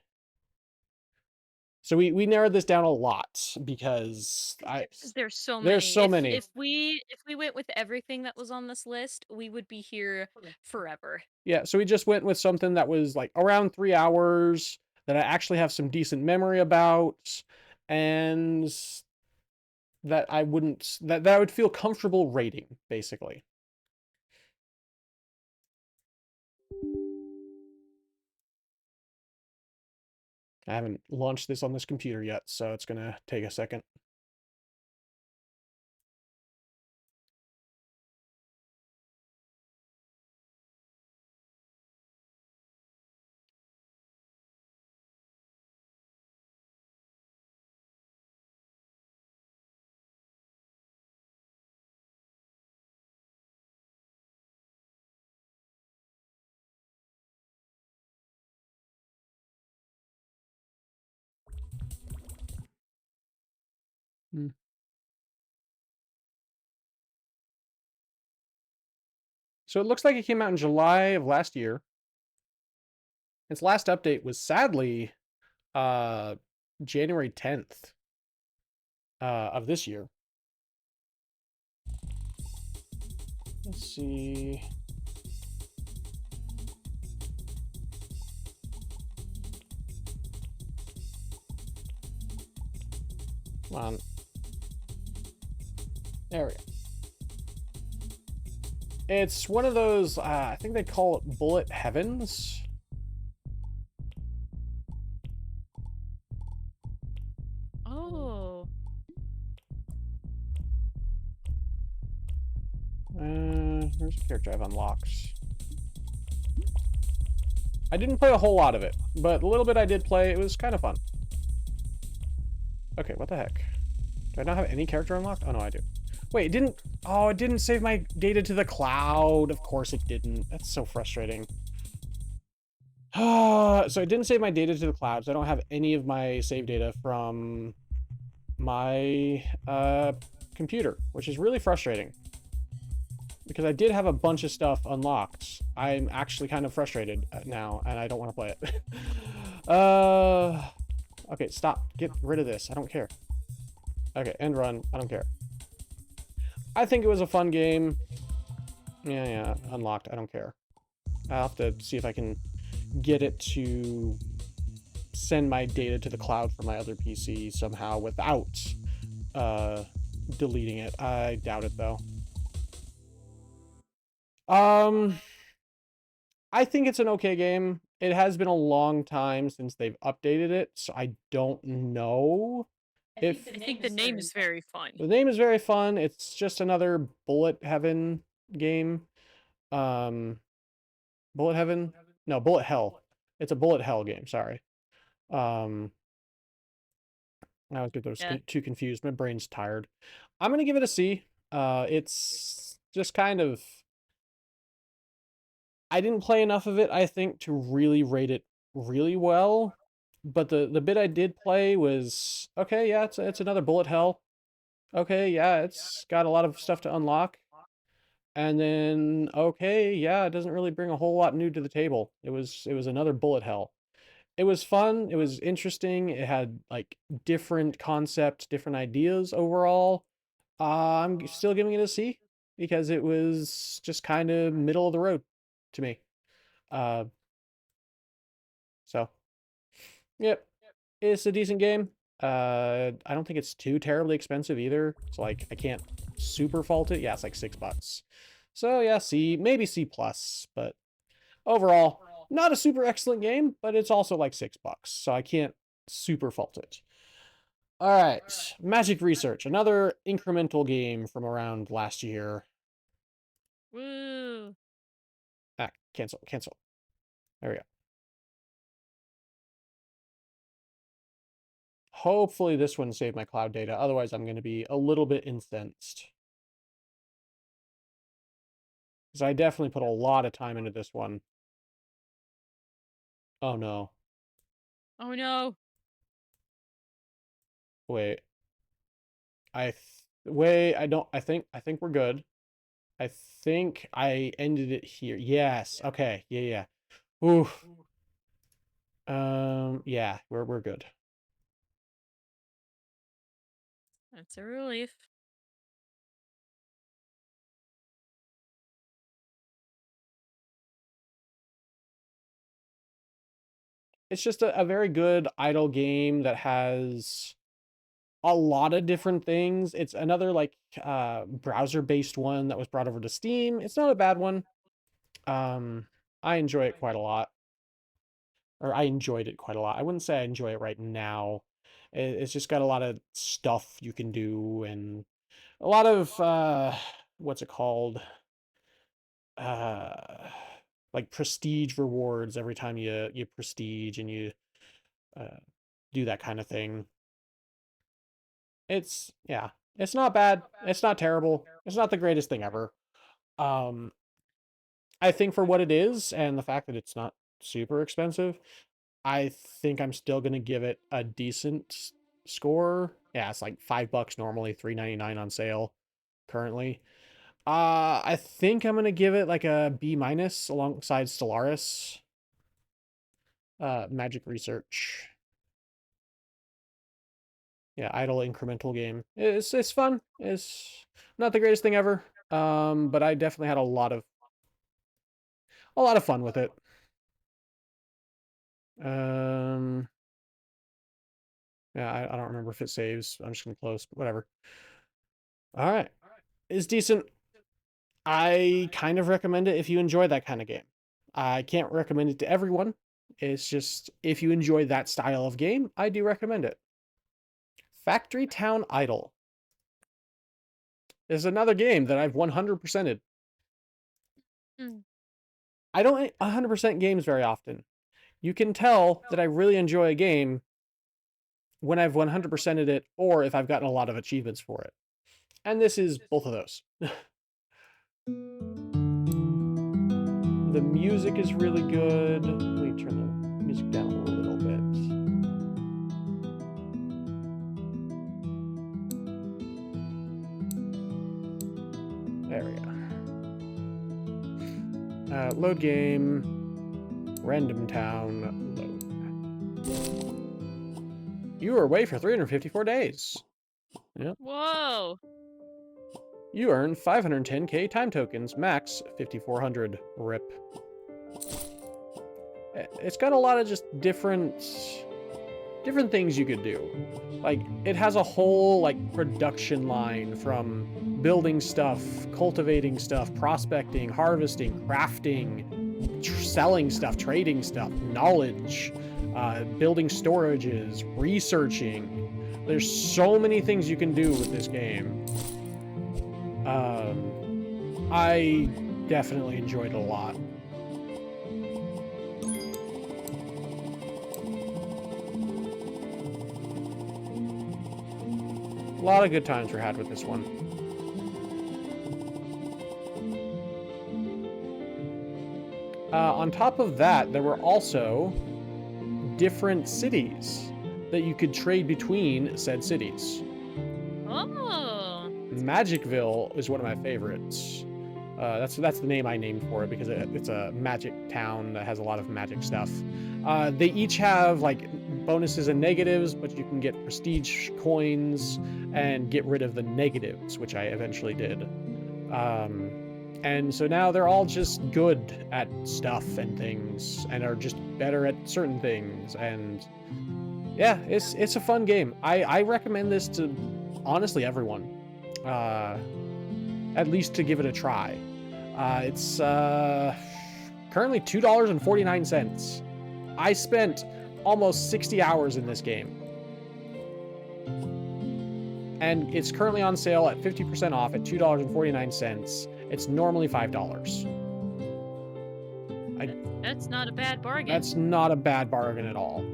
So we narrowed this down a lot because There's so there's many. so many. If we went with everything that was on this list, we would be here forever. Yeah, so we just went with something that was like around 3 hours that I actually have some decent memory about, and that I wouldn't that I would feel comfortable rating, basically. I haven't launched this on this computer yet, so it's gonna take a second. Hmm. So it looks like it came out in July of last year. Its last update was sadly January 10th of this year. Let's see. Come on. There we go. It's one of those, I think they call it bullet heavens. Oh. Here's a character I've unlocked. I didn't play a whole lot of it, but the little bit I did play, it was kind of fun. Okay, what the heck? Do I not have any character unlocked? Oh, no, I do. Wait, it didn't... Oh, it didn't save my data to the cloud. Of course it didn't. That's so frustrating. So it didn't save my data to the cloud, so I don't have any of my save data from my computer, which is really frustrating. Because I did have a bunch of stuff unlocked. I'm actually kind of frustrated now, and I don't want to play it. Okay, stop. Get rid of this. I don't care. Okay, end run. I don't care. I think it was a fun game. Yeah, unlocked. I don't care. I'll have to see if I can get it to send my data to the cloud for my other PC somehow without deleting it. I doubt it, though. I think it's an okay game. It has been a long time since they've updated it, so I don't know if... I think the name is very fun. The name is very fun. It's just another bullet heaven game. Bullet heaven? No, bullet hell. It's a bullet hell game, sorry. I always get those too confused. My brain's tired. I'm gonna give it a C. It's just kind of... I didn't play enough of it, I think, to really rate it really well. But the bit I did play was, okay, yeah, it's another bullet hell. Okay, yeah, it's got a lot of stuff to unlock. And then, okay, yeah, it doesn't really bring a whole lot new to the table. It was another bullet hell. It was fun. It was interesting. It had like different concepts, different ideas overall. I'm still giving it a C because it was just kind of middle of the road to me. So, yep, it's a decent game. I don't think it's too terribly expensive either. So like, I can't super fault it. Yeah, it's like $6. So yeah, C, maybe C plus, but overall, not a super excellent game, but it's also like $6, so I can't super fault it. All right, Magic Research, another incremental game from around last year. Woo. Cancel. There we go. Hopefully this one saved my cloud data, otherwise I'm going to be a little bit incensed. Because I definitely put a lot of time into this one. Oh no. Oh no. Wait. I think we're good. I think I ended it here. Yes. Okay. Yeah. Oof. Yeah, we're good. That's a relief. It's just a very good idle game that has a lot of different things. It's another like browser-based one that was brought over to Steam. It's not a bad one. I enjoy it quite a lot. Or I enjoyed it quite a lot. I wouldn't say I enjoy it right now. It's just got a lot of stuff you can do and a lot of what's it called? Uh like prestige rewards every time you prestige and you uh do that kind of thing. It's yeah, it's not bad. It's not terrible. It's not the greatest thing ever. Um I think for what it is and the fact that it's not super expensive, I think I'm still gonna give it a decent score. Yeah, it's like $5 normally, $3.99 on sale currently. I think I'm gonna give it like a B minus alongside Stellaris. Magic Research. Yeah, idle incremental game. It's fun. It's not the greatest thing ever. But I definitely had a lot of fun with it. Yeah, I don't remember if it saves. I'm just gonna close, but whatever. All right, it's decent. I kind of recommend it if you enjoy that kind of game. I can't recommend it to everyone. It's just if you enjoy that style of game, I do recommend it. Factory Town Idol is another game that I've 100%ed. I don't 100% games very often. You can tell that I really enjoy a game when I've 100%ed it or if I've gotten a lot of achievements for it. And this is both of those. The music is really good. Let me turn the music down a little bit. There we go. Load game. Random town. Load. You were away for 354 days. Yep. Whoa! You earn 510k time tokens, max 5,400. RIP. It's got a lot of just different things you could do. Like, it has a whole, like, production line from building stuff, cultivating stuff, prospecting, harvesting, crafting, selling stuff, trading stuff, knowledge, building storages, researching. There's so many things you can do with this game. I definitely enjoyed it a lot. A lot of good times were had with this one. On top of that, there were also different cities that you could trade between said cities. Oh! Magicville is one of my favorites. That's the name I named for it because it's a magic town that has a lot of magic stuff. They each have like bonuses and negatives, but you can get prestige coins and get rid of the negatives, which I eventually did. And so now they're all just good at stuff and things and are just better at certain things. And yeah, it's a fun game. I recommend this to honestly everyone. At least to give it a try. It's currently $2.49. I spent almost 60 hours in this game. And it's currently on sale at 50% off at $2.49. It's normally $5. That's not a bad bargain. That's not a bad bargain at all.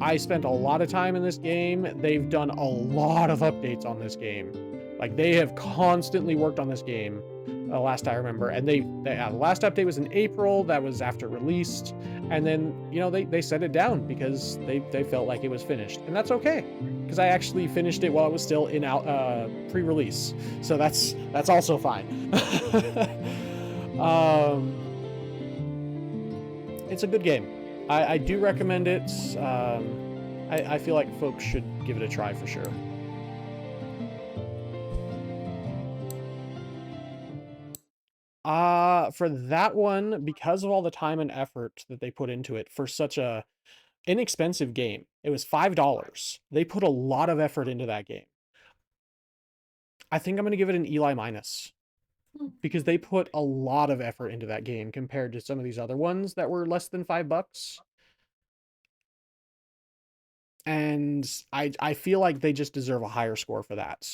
I spent a lot of time in this game. They've done a lot of updates on this game. Like, they have constantly worked on this game, last I remember. And the last update was in April. That was after released. And then, you know, they set it down because they felt like it was finished. And that's okay, because I actually finished it while it was still in pre-release. So that's also fine. It's a good game. I do recommend it. I feel like folks should give it a try for sure. for that one, because of all the time and effort that they put into it for such a inexpensive game, it was $5. They put a lot of effort into that game. I think I'm going to give it an Eli minus because they put a lot of effort into that game compared to some of these other ones that were less than $5. And I feel like they just deserve a higher score for that.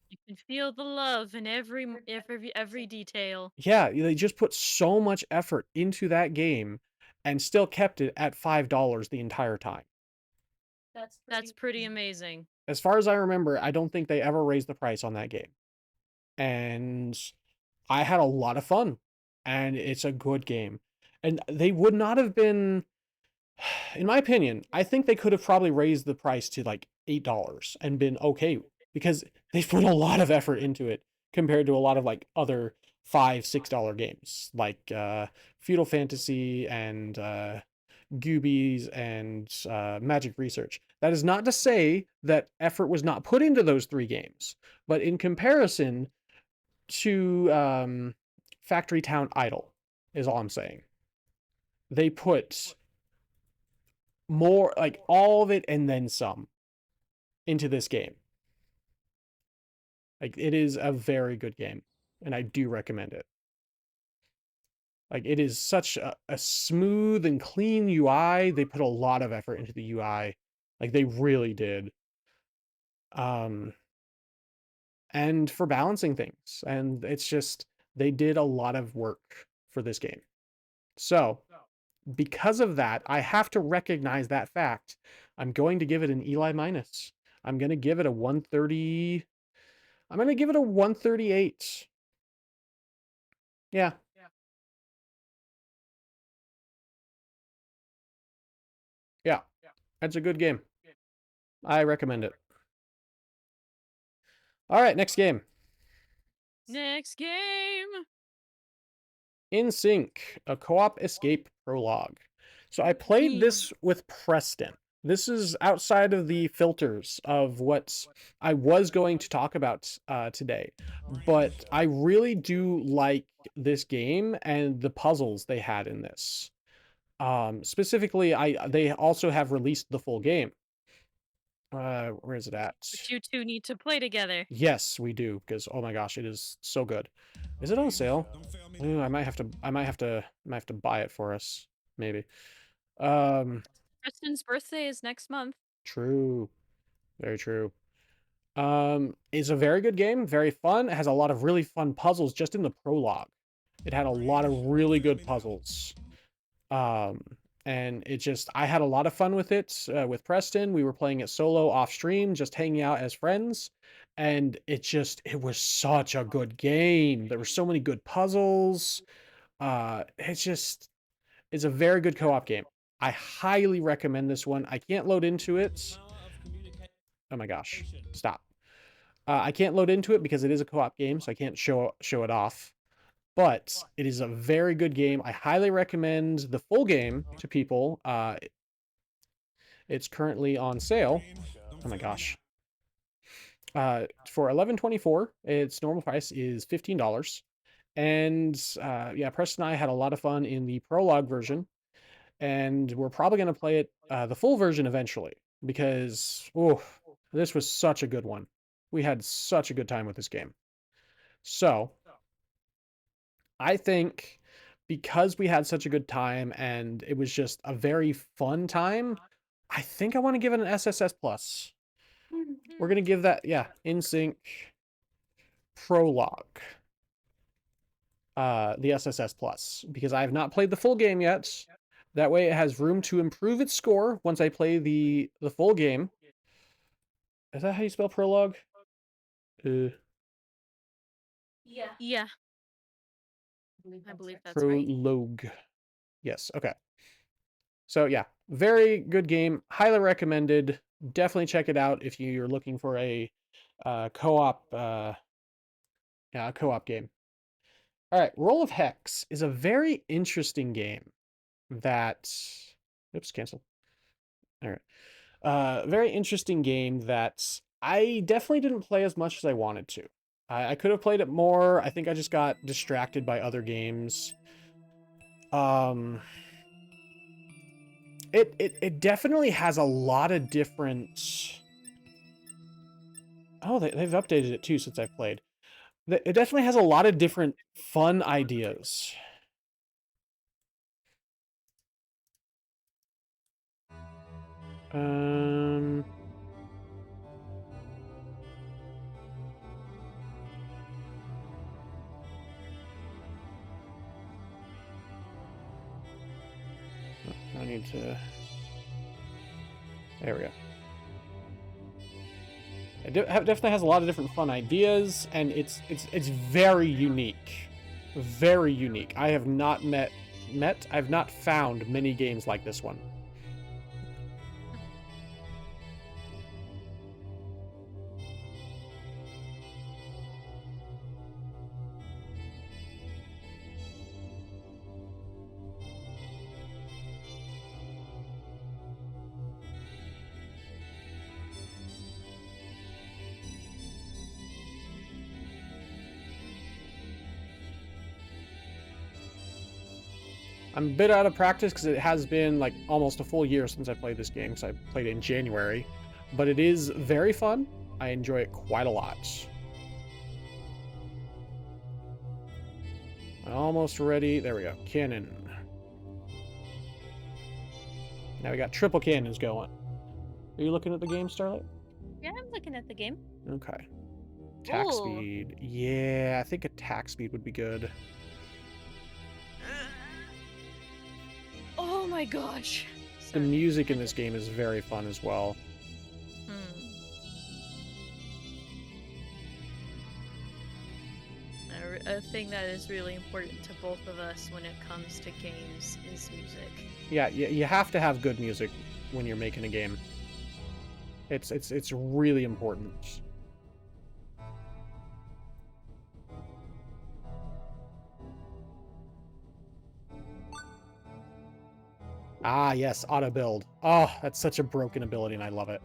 You can feel the love in every detail. Yeah, they just put so much effort into that game and still kept it at $5 the entire time. That's pretty amazing. As far as I remember, I don't think they ever raised the price on that game. And I had a lot of fun. And it's a good game. And they would not have been, in my opinion, I think they could have probably raised the price to like $8 and been okay, because they put a lot of effort into it compared to a lot of like other $5-6 games like Feudal Fantasy and Goobies and Magic Research. That is not to say that effort was not put into those 3 games, but in comparison to Factory Town Idol is all I'm saying. They put more, like all of it and then some, into this game. Like, it is a very good game, and I do recommend it. Like, it is such a smooth and clean UI. They put a lot of effort into the UI. Like, they really did. And for balancing things. And it's just, they did a lot of work for this game. So, because of that, I have to recognize that fact. I'm going to give it an Eli minus. I'm going to give it a 130. I'm going to give it a 138. Yeah. Yeah. That's a good game. I recommend it. All right, next game. Next game. In Sync, a co-op escape prologue. So I played this with Preston. This is outside of the filters of what I was going to talk about today. But I really do like this game and the puzzles they had in this. Specifically, they also have released the full game. Where is it at? But you two need to play together. Yes, we do, because oh my gosh, it is so good. Is it on sale? Ooh, I might have to buy it for us, maybe. Preston's birthday is next month. True. Very true. It's a very good game, very fun. It has a lot of really fun puzzles just in the prologue. It had a lot of really good puzzles. And it just, I had a lot of fun with it, with Preston. We were playing it solo off stream, just hanging out as friends. And it was such a good game. There were so many good puzzles. It's a very good co-op game. I highly recommend this one. I can't load into it. Oh my gosh, stop. I can't load into it because it is a co-op game, so I can't show it off. But it is a very good game. I highly recommend the full game to people. It's currently on sale. Oh my gosh. For $11.24, its normal price is $15. And yeah, Preston and I had a lot of fun in the prologue version. And we're probably going to play it, the full version eventually. Because, this was such a good one. We had such a good time with this game. So, I think because we had such a good time and it was just a very fun time, I think I want to give it an SSS plus. We're going to give that, yeah, In Sync Prologue. The SSS plus, because I have not played the full game yet. That way it has room to improve its score once I play the full game. Is that how you spell prologue? Yeah. I believe that's right. Prologue. Yes, okay. So yeah, very good game. Highly recommended. Definitely check it out if you're looking for a co-op co-op game. All right, Roll of Hex is a very interesting game that... Oops, cancel. All right. Very interesting game that I definitely didn't play as much as I wanted to. I could have played it more. I think I just got distracted by other games. It definitely has a lot of different... Oh, they've updated it too since I've played. It definitely has a lot of different fun ideas. I need to... There we go. It definitely has a lot of different fun ideas, and it's very unique. Very unique. I have not I've not found many games like this one. I'm a bit out of practice because it has been like almost a full year since I played this game, because I played it in January. But it is very fun. I enjoy it quite a lot. Almost ready. There we go. Cannon. Now we got triple cannons going. Are you looking at the game, Starlight? Yeah, I'm looking at the game. Okay. Attack Ooh. speed. Yeah, I think attack speed would be good. Oh my gosh. The Sorry. music in this game is very fun as well. A thing that is really important to both of us when it comes to games is music. Yeah, you have to have good music when you're making a game. It's really important. Ah, yes, auto build. Oh, that's such a broken ability, and I love it.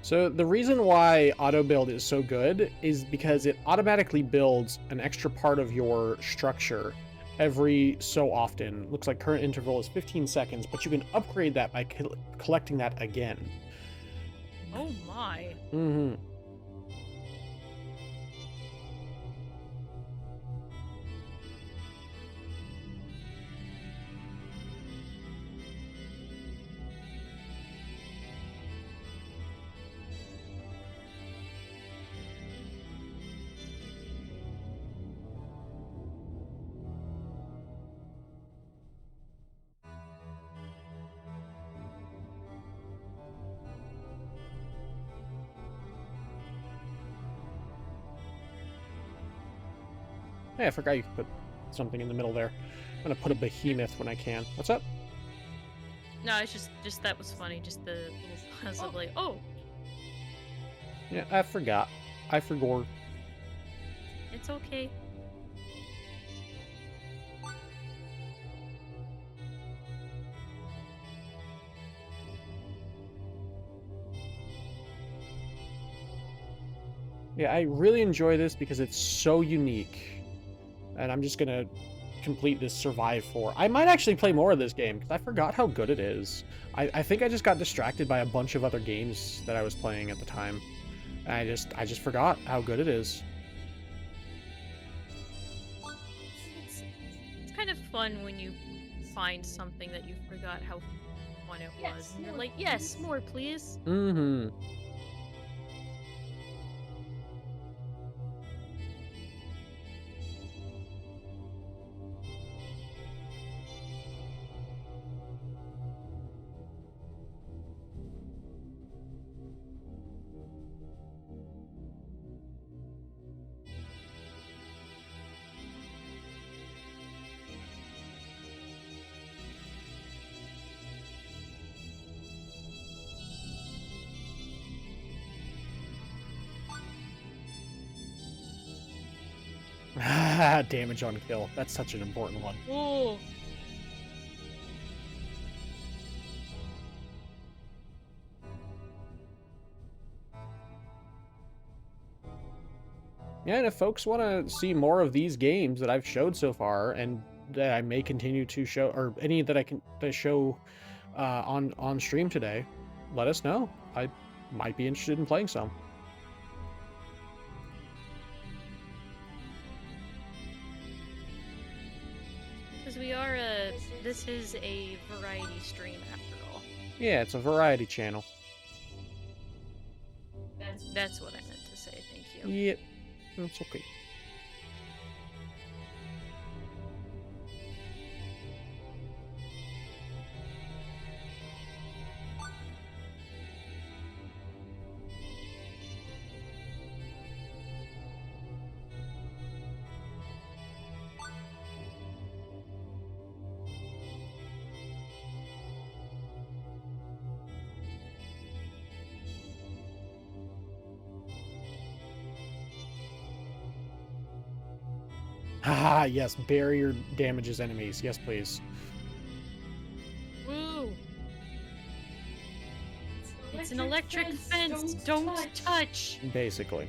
So the reason why auto build is so good is because it automatically builds an extra part of your structure every so often. Looks like current interval is 15 seconds, but you can upgrade that by collecting that again. Oh my. Mm-hmm. Hey, I forgot you could put something in the middle there. I'm gonna put a behemoth when I can. What's up? No, it's just that was funny. Just the little buzz of like, oh, Yeah, I forgot. I forgot. it's okay. Yeah, I really enjoy this because it's so unique. And I'm just gonna complete this Survive 4. I might actually play more of this game, because I forgot how good it is. I think I just got distracted by a bunch of other games that I was playing at the time. And I just forgot how good it is. It's kind of fun when you find something that you forgot how fun it was. And you're like, yes, more please. Mm-hmm. Damage on kill. That's such an important one. Ooh. Yeah, and if folks want to see more of these games that I've showed so far, and that I may continue to show, or any that I can show on stream today, let us know. I might be interested in playing some. Because this is a variety stream after all. Yeah, it's a variety channel. That's what I meant to say, thank you. Yep, that's okay. Haha, yes, barrier damages enemies. Yes, please. Woo! It's an electric fence, don't touch! Basically.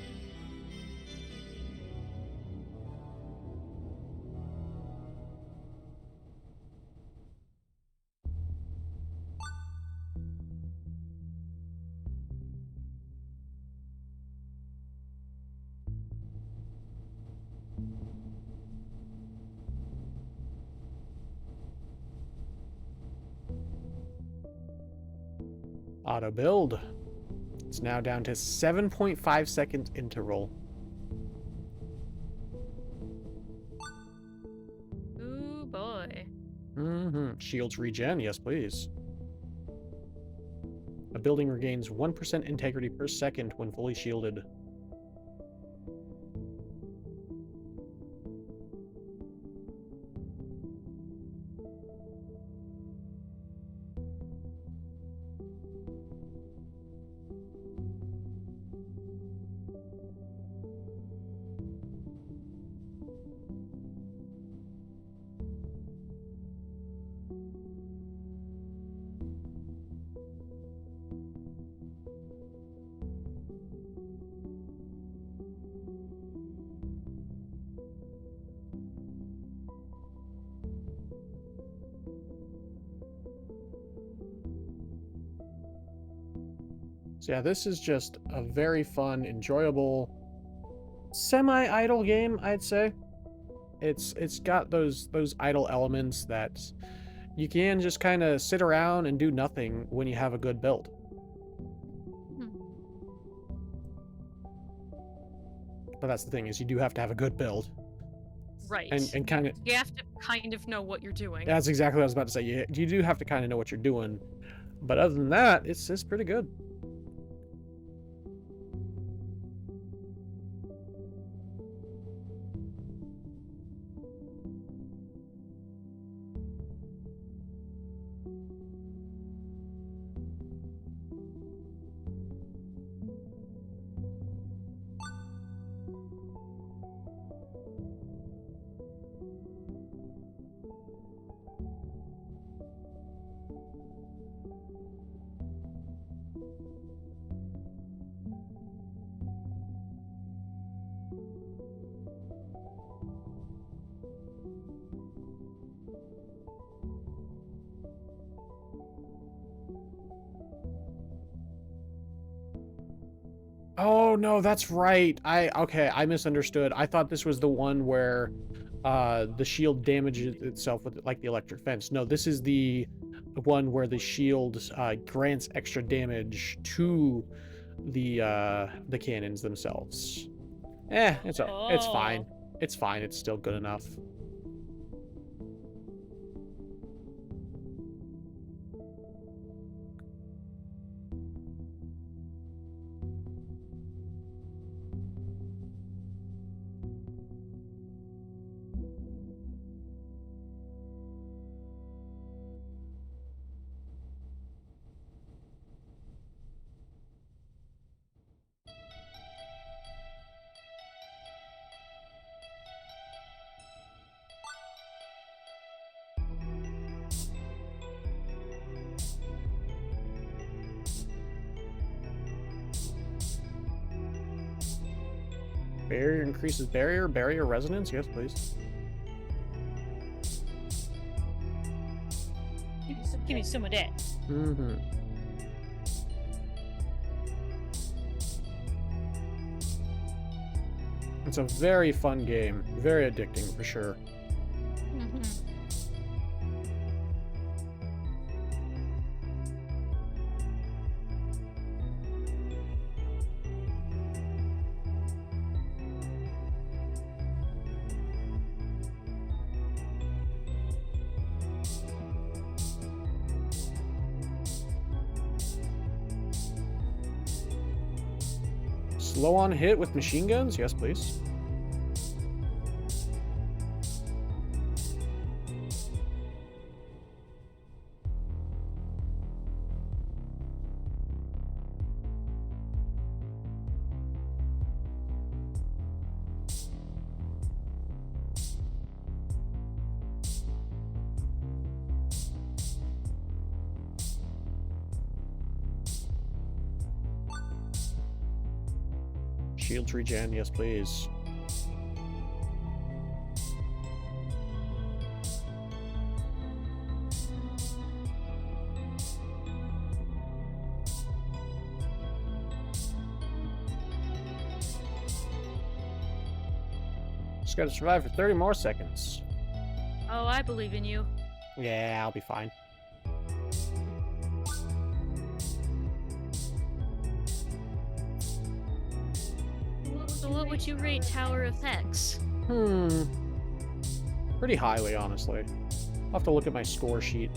Auto build. It's now down to 7.5 second interval. Ooh boy. Shields regen, yes please. A building regains 1% integrity per second when fully shielded. So yeah, this is just a very fun, enjoyable, semi-idle game, I'd say. It's got those idle elements that you can just kind of sit around and do nothing when you have a good build. But that's the thing, is you do have to have a good build. Right. And kind of... You have to kind of know what you're doing. That's exactly what I was about to say. You do have to kind of know what you're doing. But other than that, it's pretty good. Oh no, that's right. Okay, I misunderstood. I thought this was the one where the shield damages itself with like the electric fence. No, this is the one where the shield grants extra damage to the cannons themselves. It's fine. It's fine. It's still good enough. Barrier increases barrier resonance? Yes, please. Give me some of that. Mm-hmm. It's a very fun game. Very addicting, for sure. Mm-hmm. Slow on hit with machine guns? Yes, please. Shields regen? Yes, please. Just gotta survive for 30 more seconds. Oh, I believe in you. Yeah, I'll be fine. So what would you rate Tower of Hex? Pretty highly, honestly. I'll have to look at my score sheet.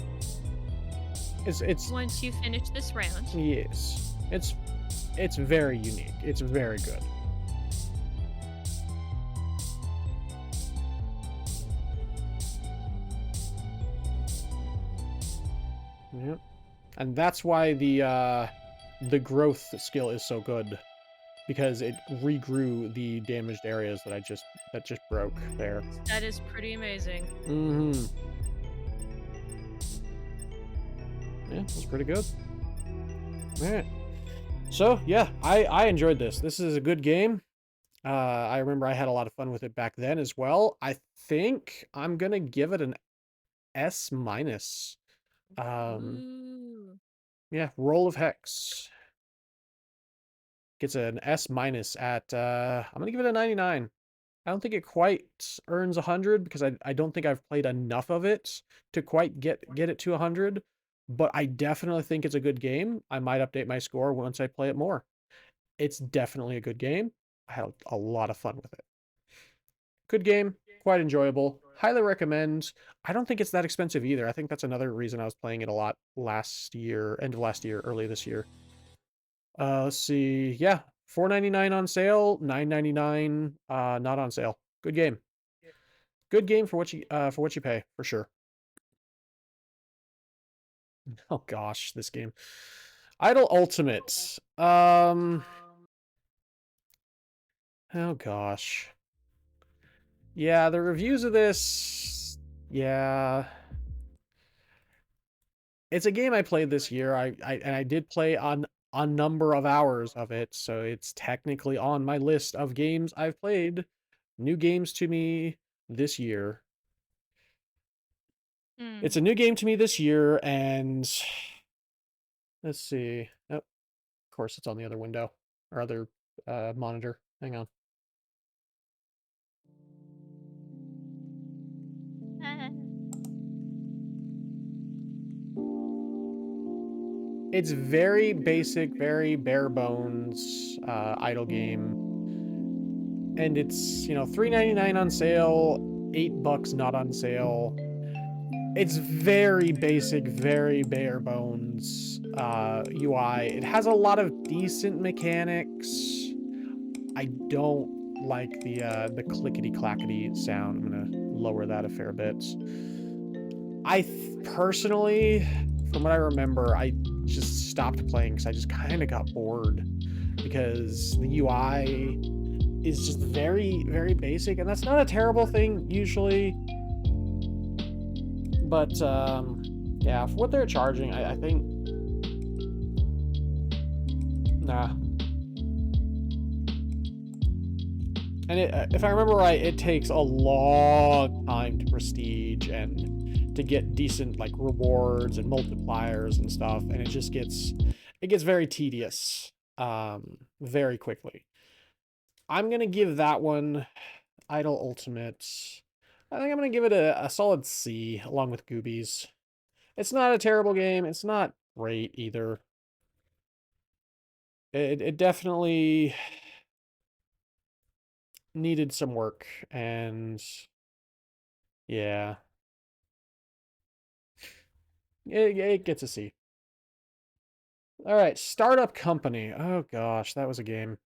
It's Once you finish this round. yes. It's very unique. It's very good. Yep. And that's why the growth skill is so good, because it regrew the damaged areas that just broke there. That is pretty amazing. Mm-hmm. Yeah, that's pretty good. Alright. So, yeah, I enjoyed this. This is a good game. I remember I had a lot of fun with it back then as well. I think I'm gonna give it an S minus. Ooh. Yeah, Roll of Hex. Gets an S minus at, I'm gonna give it a 99. I don't think it quite earns 100 because I don't think I've played enough of it to quite get it to 100, but I definitely think it's a good game. I might update my score once I play it more. It's definitely a good game. I had a lot of fun with it. Good game, quite enjoyable. Highly recommend. I don't think it's that expensive either. I think that's another reason I was playing it a lot last year, end of last year, early this year. Let's see. Yeah, $4.99 on sale, $9.99 not on sale. Good game. Good game for what you pay, for sure. Oh gosh, this game. Idle Ultimate. Oh gosh. Yeah, the reviews of this, yeah. It's a game I played this year. I did play on a number of hours of it, so it's technically on my list of games I've played. New games to me this year. It's a new game to me this year, and let's see. Oh, of course, it's on the other window or other monitor. Hang on. It's very basic, very bare bones idle game. And it's, $3.99 on sale, $8 not on sale. It's very basic, very bare bones UI. It has a lot of decent mechanics. I don't like the clickety-clackety sound. I'm gonna lower that a fair bit. Personally, from what I remember, I just stopped playing because I just kind of got bored because the UI is just very, very basic, and that's not a terrible thing usually. But yeah, for what they're charging, I think, nah. And if I remember right, it takes a long time to prestige and to get decent like rewards and multipliers and stuff, and it just gets very tedious very quickly. I'm gonna give that one Idle Ultimate. I think I'm gonna give it a solid C along with Goobies. It's not a terrible game. It's not great either. It definitely needed some work, and yeah, it gets a C. All right, Startup Company. Oh gosh, that was a game.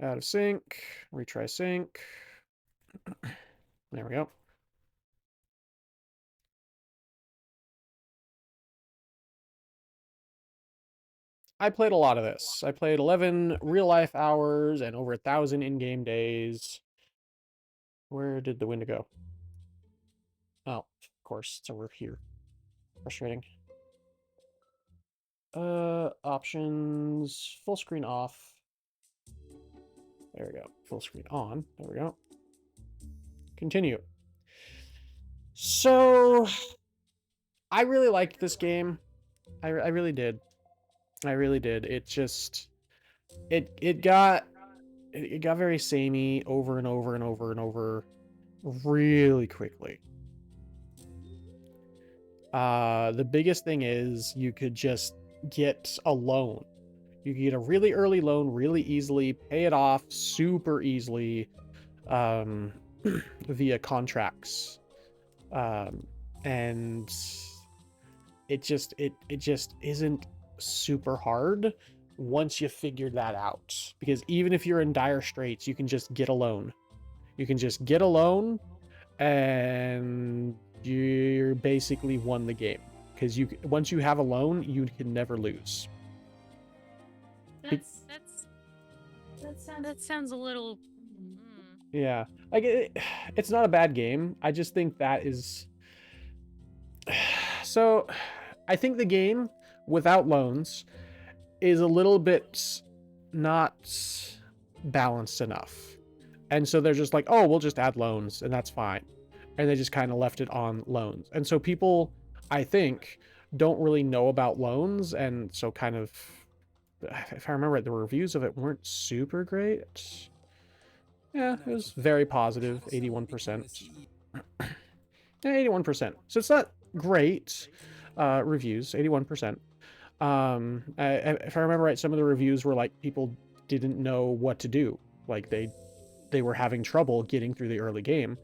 Out of sync. Retry sync. There we go. I played a lot of this. I played 11 real-life hours and over 1,000 in-game days. Where did the window go? Oh, of course, it's over here. Frustrating. Options, full screen off. There we go. Full screen on. There we go. Continue. So, I really liked this game. I really did. I really did. It just, it got very samey over and over and over and over really quickly. The biggest thing is you could just get a loan. You could get a really early loan really easily, pay it off super easily via contracts. And it just isn't super hard once you figure that out. Because even if you're in dire straits, you can just get a loan. You can just get a loan and you're basically won the game. Because once you have a loan, you can never lose. That sounds a little. Yeah, like it's not a bad game. I just think that is. So, I think the game without loans is a little bit not balanced enough, and so they're just like, oh, we'll just add loans and that's fine, and they just kind of left it on loans, and so people, I think, don't really know about loans, and so kind of. If I remember right, the reviews of it weren't super great. Yeah, it was very positive, 81%. Yeah, 81%. So it's not great reviews, 81%. If I remember right, some of the reviews were like people didn't know what to do. Like they were having trouble getting through the early game.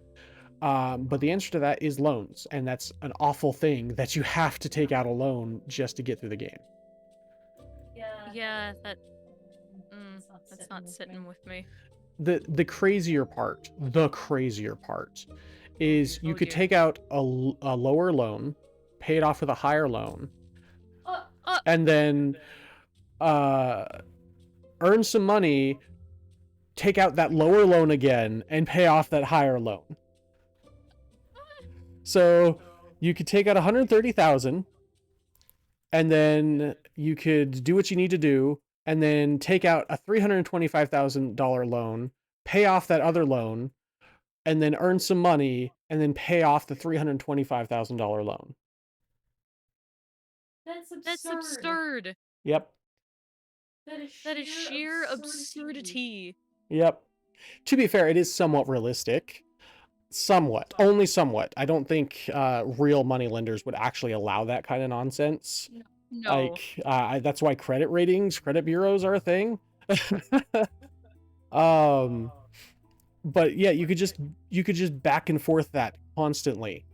But the answer to that is loans, and that's an awful thing that you have to take out a loan just to get through the game. Yeah, that's not sitting with me. The crazier part is you could take out a lower loan, pay it off with a higher loan, and then earn some money, take out that lower loan again, and pay off that higher loan. So you could take out 130,000, and then you could do what you need to do, and then take out a $325,000 loan, pay off that other loan, and then earn some money, and then pay off the $325,000 loan. That's absurd. Yep. That is sheer absurdity. Yep. To be fair, it is somewhat realistic. Somewhat. Only somewhat. I don't think real money lenders would actually allow that kind of nonsense. No. Like, that's why credit bureaus are a thing. But yeah, you could just back and forth that constantly.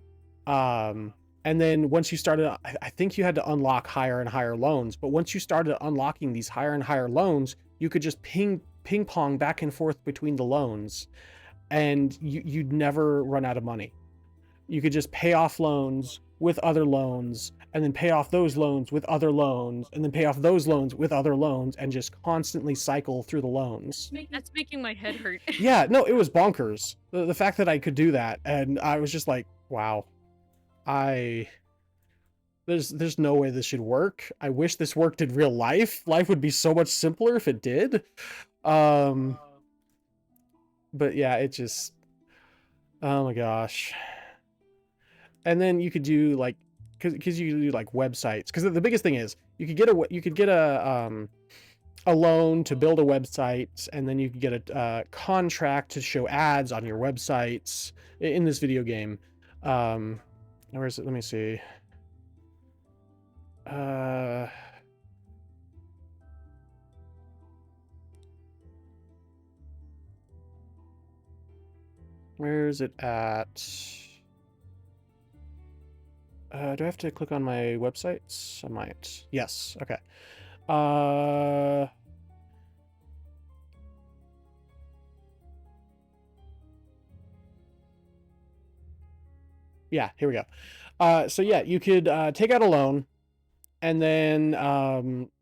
And then once you started, I think you had to unlock higher and higher loans, but once you started unlocking these higher and higher loans, you could just ping pong back and forth between the loans, and you'd never run out of money. You could just pay off loans with other loans, and then pay off those loans with other loans, and then pay off those loans with other loans, and just constantly cycle through the loans. That's making my head hurt. Yeah, no, it was bonkers. The fact that I could do that, and I was just like, wow. there's no way this should work. I wish this worked in real life. Life would be so much simpler if it did. But yeah, it just, oh my gosh. And then you could do like, because you could do like websites. Because the biggest thing is you could get a loan to build a website, and then you could get a contract to show ads on your websites in this video game. Where is it? Let me see. Where is it at? Do I have to click on my websites? I might. Yes. Okay. Yeah, here we go. So yeah, you could take out a loan and then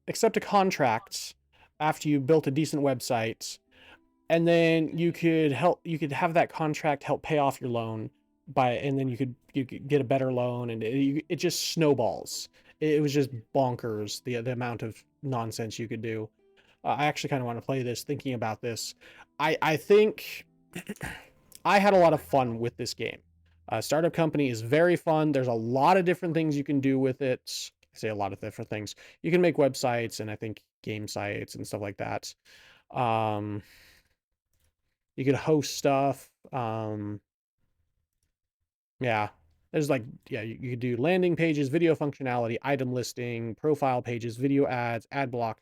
accept a contract after you built a decent website, and then you could have that contract help pay off your loan and then you could get a better loan, and it just snowballs. It was just bonkers the amount of nonsense you could do. I actually kind of want to play this thinking about this. I think I had a lot of fun with this game. Startup Company is very fun. There's a lot of different things you can do with it. I say a lot of different things. You can make websites and I think game sites and stuff like that. You could host stuff. Yeah. There's like, yeah, you could do landing pages, video functionality, item listing, profile pages, video ads, ad block,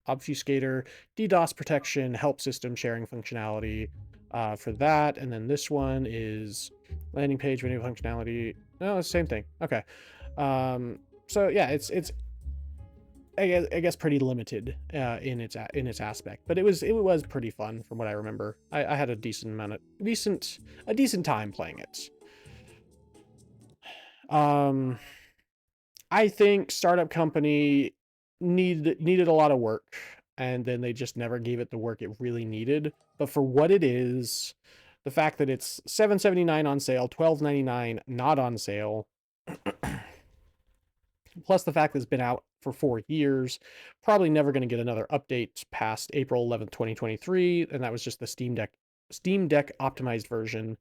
obfuscator, DDoS protection, help system sharing functionality for that. And then this one is landing page, video functionality. No, it's the same thing. Okay. So yeah, it's I guess pretty limited in its aspect, but it was pretty fun from what I remember. I had a decent time playing it. I think Startup Company needed a lot of work, and then they just never gave it the work it really needed. But for what it is, the fact that it's $7.79 on sale, $12.99 not on sale, plus the fact that it's been out for 4 years, probably never going to get another update past April 11th, 2023, and that was just the Steam Deck optimized version.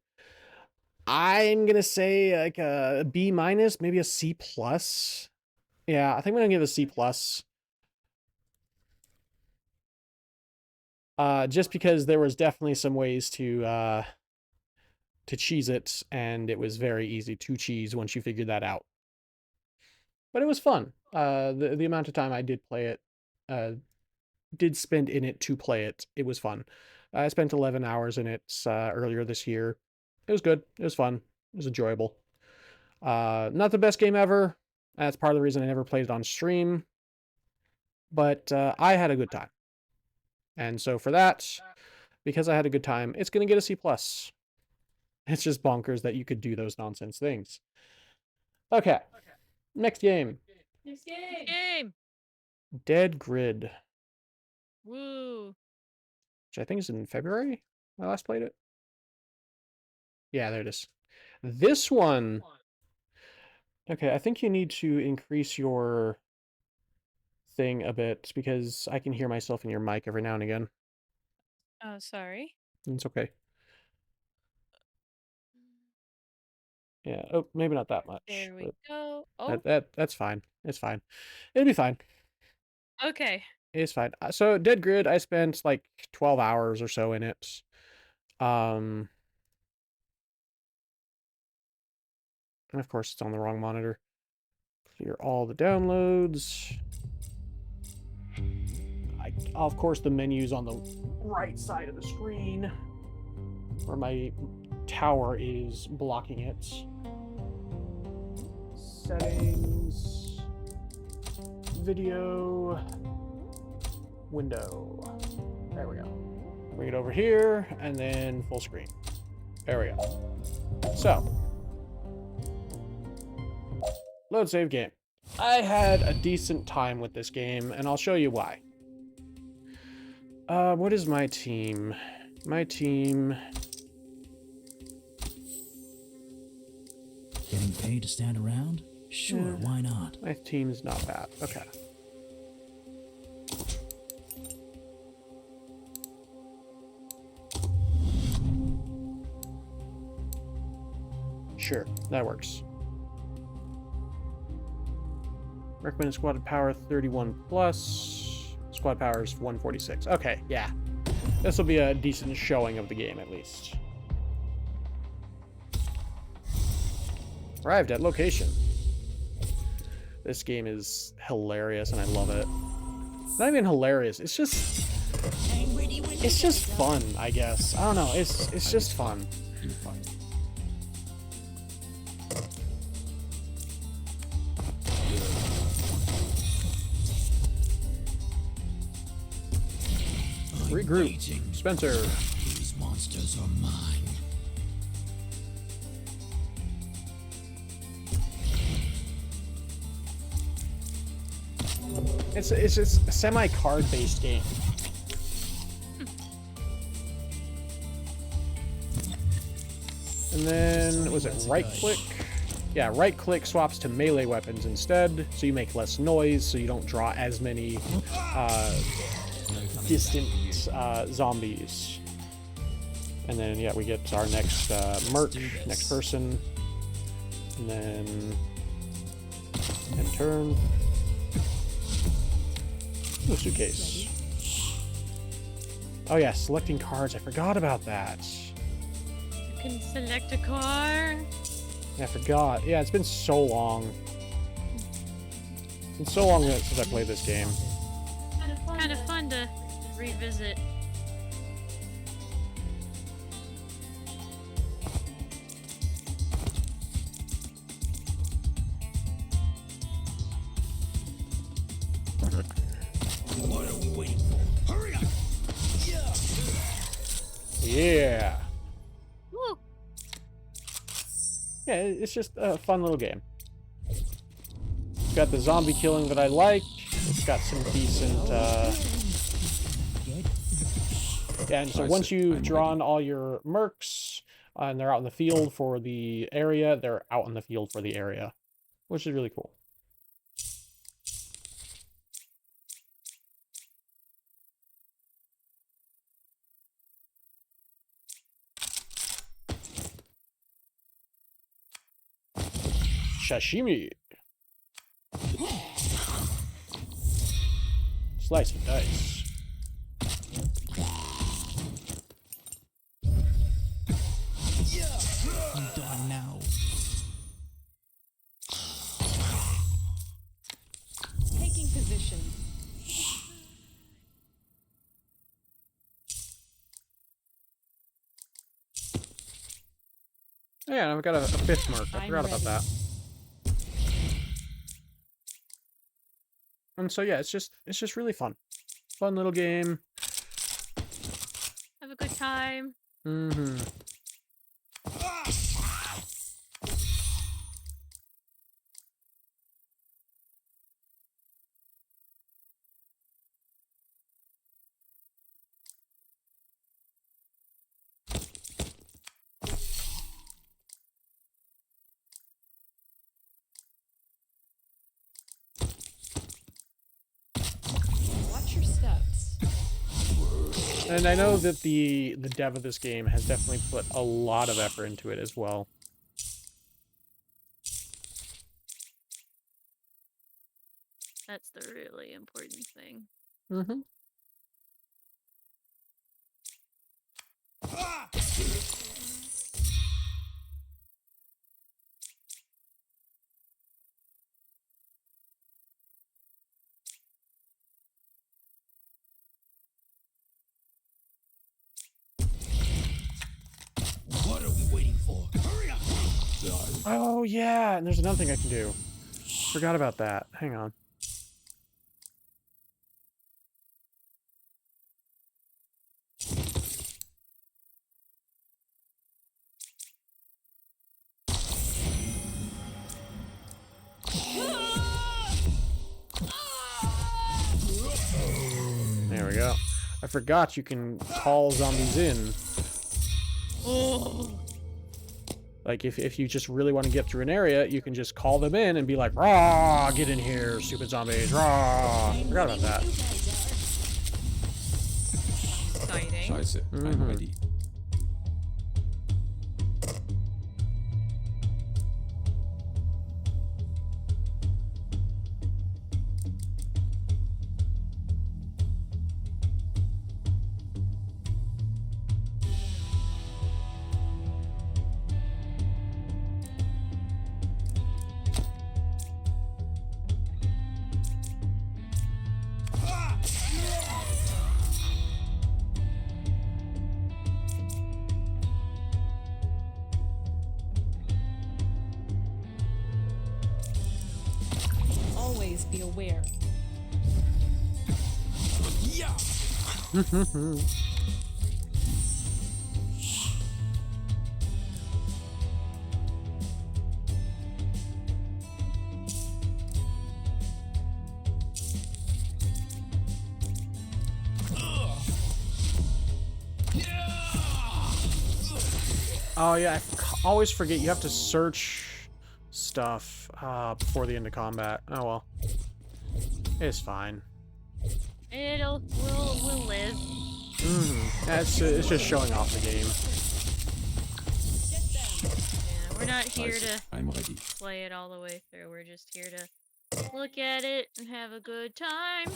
I'm gonna say like a B minus, maybe a C plus. Yeah, I think I'm gonna give it a C plus. Just because there was definitely some ways to cheese it, and it was very easy to cheese once you figured that out. But it was fun. The amount of time I did play it, did spend in it to play it, it was fun. I spent 11 hours in it earlier this year. It was good. It was fun. It was enjoyable. Not the best game ever. That's part of the reason I never played it on stream. But I had a good time. And so for that, because I had a good time, it's going to get a C+. It's just bonkers that you could do those nonsense things. Okay. Next game. Game. Dead Grid. Woo. Which I think is in February. I last played it. Yeah, there it is. This one. Okay, I think you need to increase your thing a bit because I can hear myself in your mic every now and again. Oh, sorry. It's okay. Yeah. Oh, maybe not that much. There we go. Oh. That's fine. It's fine. It'll be fine. Okay. It's fine. So Dead Grid, I spent like 12 hours or so in it. And of course, it's on the wrong monitor. Clear all the downloads. Of course, the menu's on the right side of the screen, where my tower is blocking it. Settings. Video. Window. There we go. Bring it over here, and then full screen. There we go. So. Load save game. I had a decent time with this game, and I'll show you why. What is my team? My team... Getting paid to stand around? Sure, Yeah. why not? My team's not bad. Okay. Sure, that works. Recommended squad power 31 plus. Squad power is 146. Okay, yeah. This will be a decent showing of the game at least. Arrived at location. This game is hilarious and I love it. Not even hilarious, it's just fun, I guess. I don't know, it's just fun. You're fine. Regroup. Spencer. These monsters are mine. It's just a semi-card based game. And then, was it right click? Yeah, right click swaps to melee weapons instead, so you make less noise, so you don't draw as many distant zombies. And then, yeah, we get our next merc, next person. And then, end turn. Ooh, suitcase. Oh yeah, selecting cards. I forgot about that. You can select a car. Yeah, I forgot. Yeah, it's been so long. It's been so long since I played this game. Kind of fun to revisit. What are we waiting for? Hurry up! Yeah. Woo! Yeah, it's just a fun little game. It's got the zombie killing that I like. It's got some decent, yeah, and so once you've drawn all your mercs, and they're out in the field for the area, they're out in the field for the area, which is really cool. Sashimi. Slice and dice. I'm done now. Taking position. Oh, yeah, and I've got a fifth mark. I I'm forgot about ready. that. And so yeah, it's just really fun. Fun little game. Have a good time. Mm-hmm. Watch your steps. And I know that the dev of this game has definitely put a lot of effort into it as well. That's the really important thing. Mm-hmm. What are we waiting for? Hurry up! Oh yeah, and there's another thing I can do. Forgot about that. Hang on. There we go. I forgot you can call zombies in. Oh. Like, if you just really want to get through an area, you can just call them in and be like, "Rah, get in here, stupid zombies, rah." Forgot about that. Exciting. Scheiße, I'm ready. Always be aware. Oh yeah, always forget you have to search stuff before the end of combat. Oh well, it's fine. We'll live. It's just showing off the game. Yeah, we're not here Scheiße, to I'm ready. play it all the way through. We're just here to look at it and have a good time.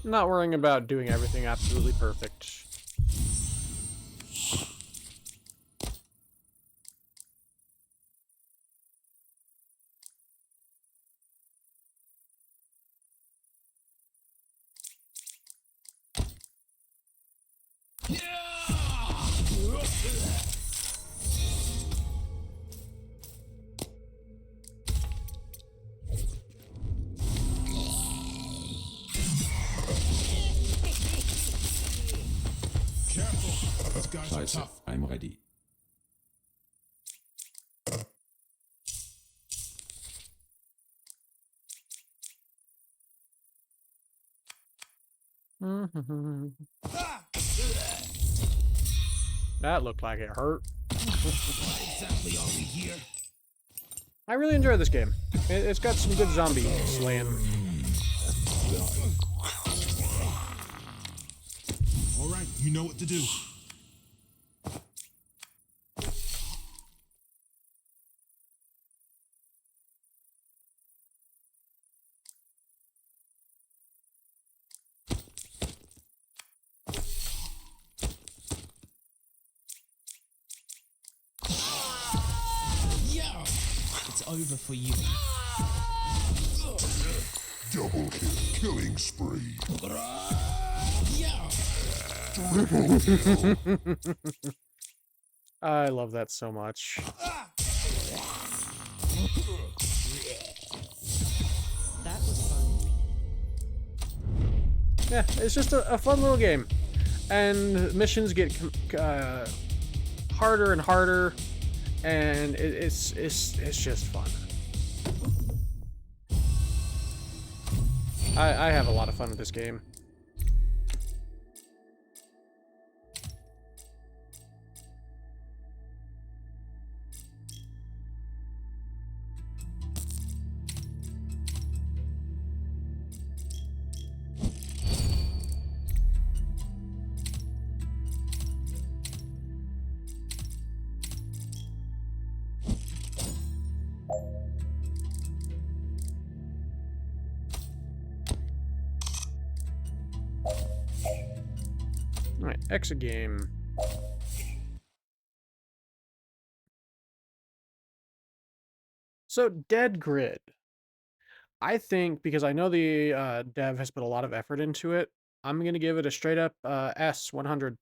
Not worrying about doing everything absolutely perfect. Careful, these guys are tough. I'm ready. That looked like it hurt. Exactly are we here? I really enjoy this game. It's got some good zombie slaying. All right, you know what to do. Yeah, it's over for you. Double kill, killing spree. Yeah. I love that so much. That was fun. Yeah, it's just a fun little game. And missions get harder and harder, and it's just fun. I have a lot of fun with this game. Alright, exit game. So, Dead Grid. I think, because I know the dev has put a lot of effort into it, I'm going to give it a straight up S 100.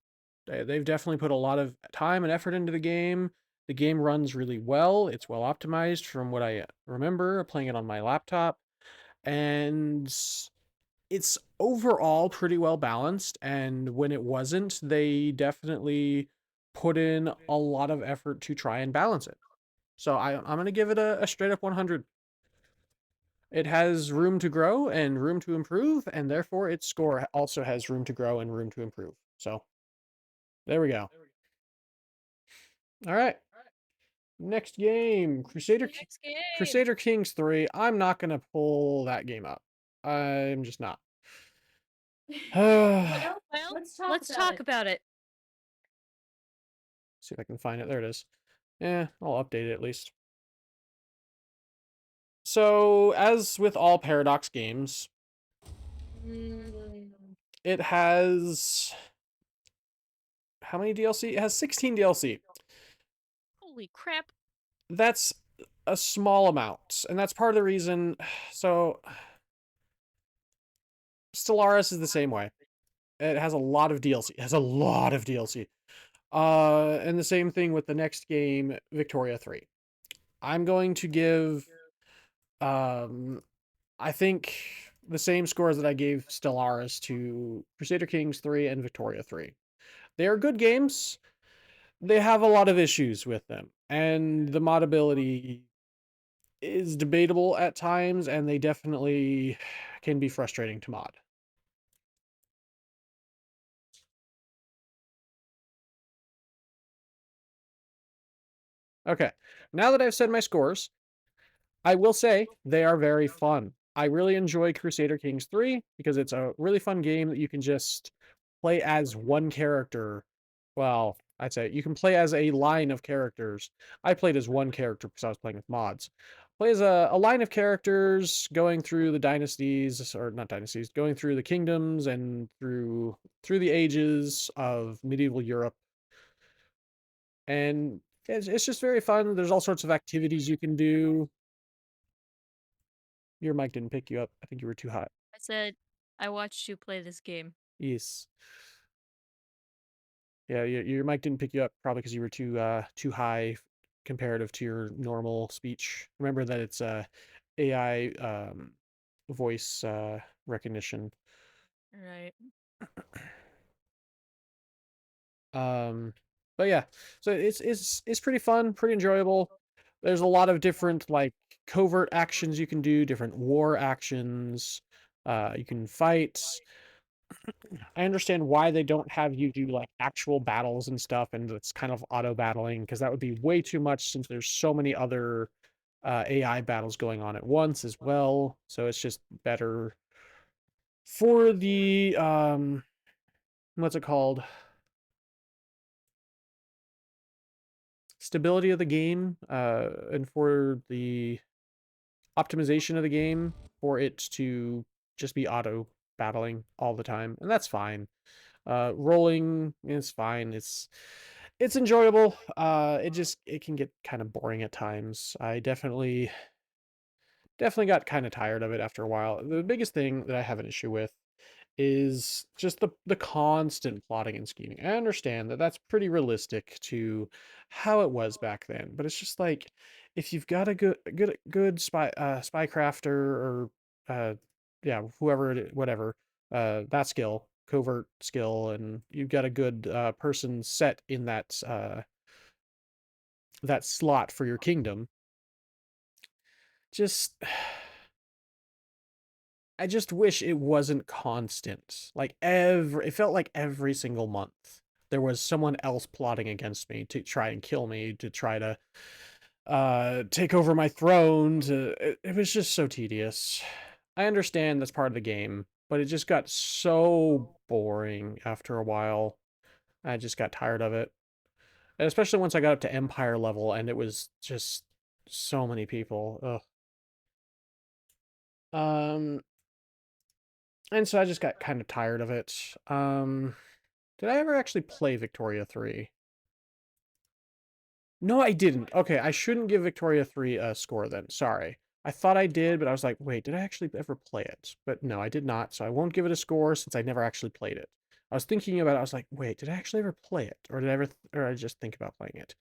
They've definitely put a lot of time and effort into the game. The game runs really well. It's well optimized from what I remember playing it on my laptop. And it's overall pretty well balanced. And when it wasn't, they definitely put in a lot of effort to try and balance it. So I'm going to give it a straight up 100. It has room to grow and room to improve, and therefore its score also has room to grow and room to improve. So there we go. All right. Next game, Next game. Crusader Kings 3. I'm not going to pull that game up. I'm just not. Well, let's talk about it. See if I can find it. There it is. Yeah, I'll update it at least. So, as with all Paradox games, it has... How many DLC? It has 16 DLC. Holy crap. That's a small amount, and that's part of the reason... So, Stellaris is the same way. It has a lot of DLC. It has a lot of DLC. And the same thing with the next game, Victoria 3. I'm going to give... I think the same scores that I gave Stellaris to Crusader Kings 3 and Victoria 3. They are good games. They have a lot of issues with them, and the modability is debatable at times, and they definitely can be frustrating to mod. Okay, now that I've said my scores, I will say they are very fun. I really enjoy Crusader Kings 3 because it's a really fun game that you can just play as one character. Well, I'd say you can play as a line of characters. I played as one character because I was playing with mods. Play as a line of characters going through the dynasties, or not dynasties, going through the kingdoms and through the ages of medieval Europe. And it's just very fun. There's all sorts of activities you can do. Your mic didn't pick you up. I think you were too hot. I said I watched you play this game. Yes. Yeah, your mic didn't pick you up probably because you were too high comparative to your normal speech. Remember that it's AI voice recognition. Right. But yeah, so it's pretty fun, pretty enjoyable. There's a lot of different like covert actions you can do, different war actions. You can fight. I understand why they don't have you do like actual battles and stuff, and it's kind of auto battling because that would be way too much since there's so many other AI battles going on at once as well. So it's just better for the what's it called? Stability of the game, and for the optimization of the game, for it to just be auto battling all the time, and that's fine. Rolling is fine. It's enjoyable. It can get kind of boring at times. I definitely got kind of tired of it after a while. The biggest thing that I have an issue with is just the constant plotting and scheming. I understand that that's pretty realistic to how it was back then, but it's just like if you've got a good spy crafter or yeah, whoever whatever that skill, covert skill, and you've got a good person set in that that slot for your kingdom, just I just wish it wasn't constant. Like it felt like every single month there was someone else plotting against me to try and kill me, to try to take over my throne. It was just so tedious. I understand that's part of the game, but it just got so boring after a while. I just got tired of it. And especially once I got up to Empire level and it was just so many people. Ugh. And so I just got kind of tired of it. Did I ever actually play Victoria 3? No, I didn't. Okay, I shouldn't give Victoria 3 a score then. Sorry. I thought I did, but I was like, wait, did I actually ever play it? But no, I did not, so I won't give it a score since I never actually played it. I was thinking about it, I was like, wait, did I actually ever play it? Or did I ever, or I just think about playing it?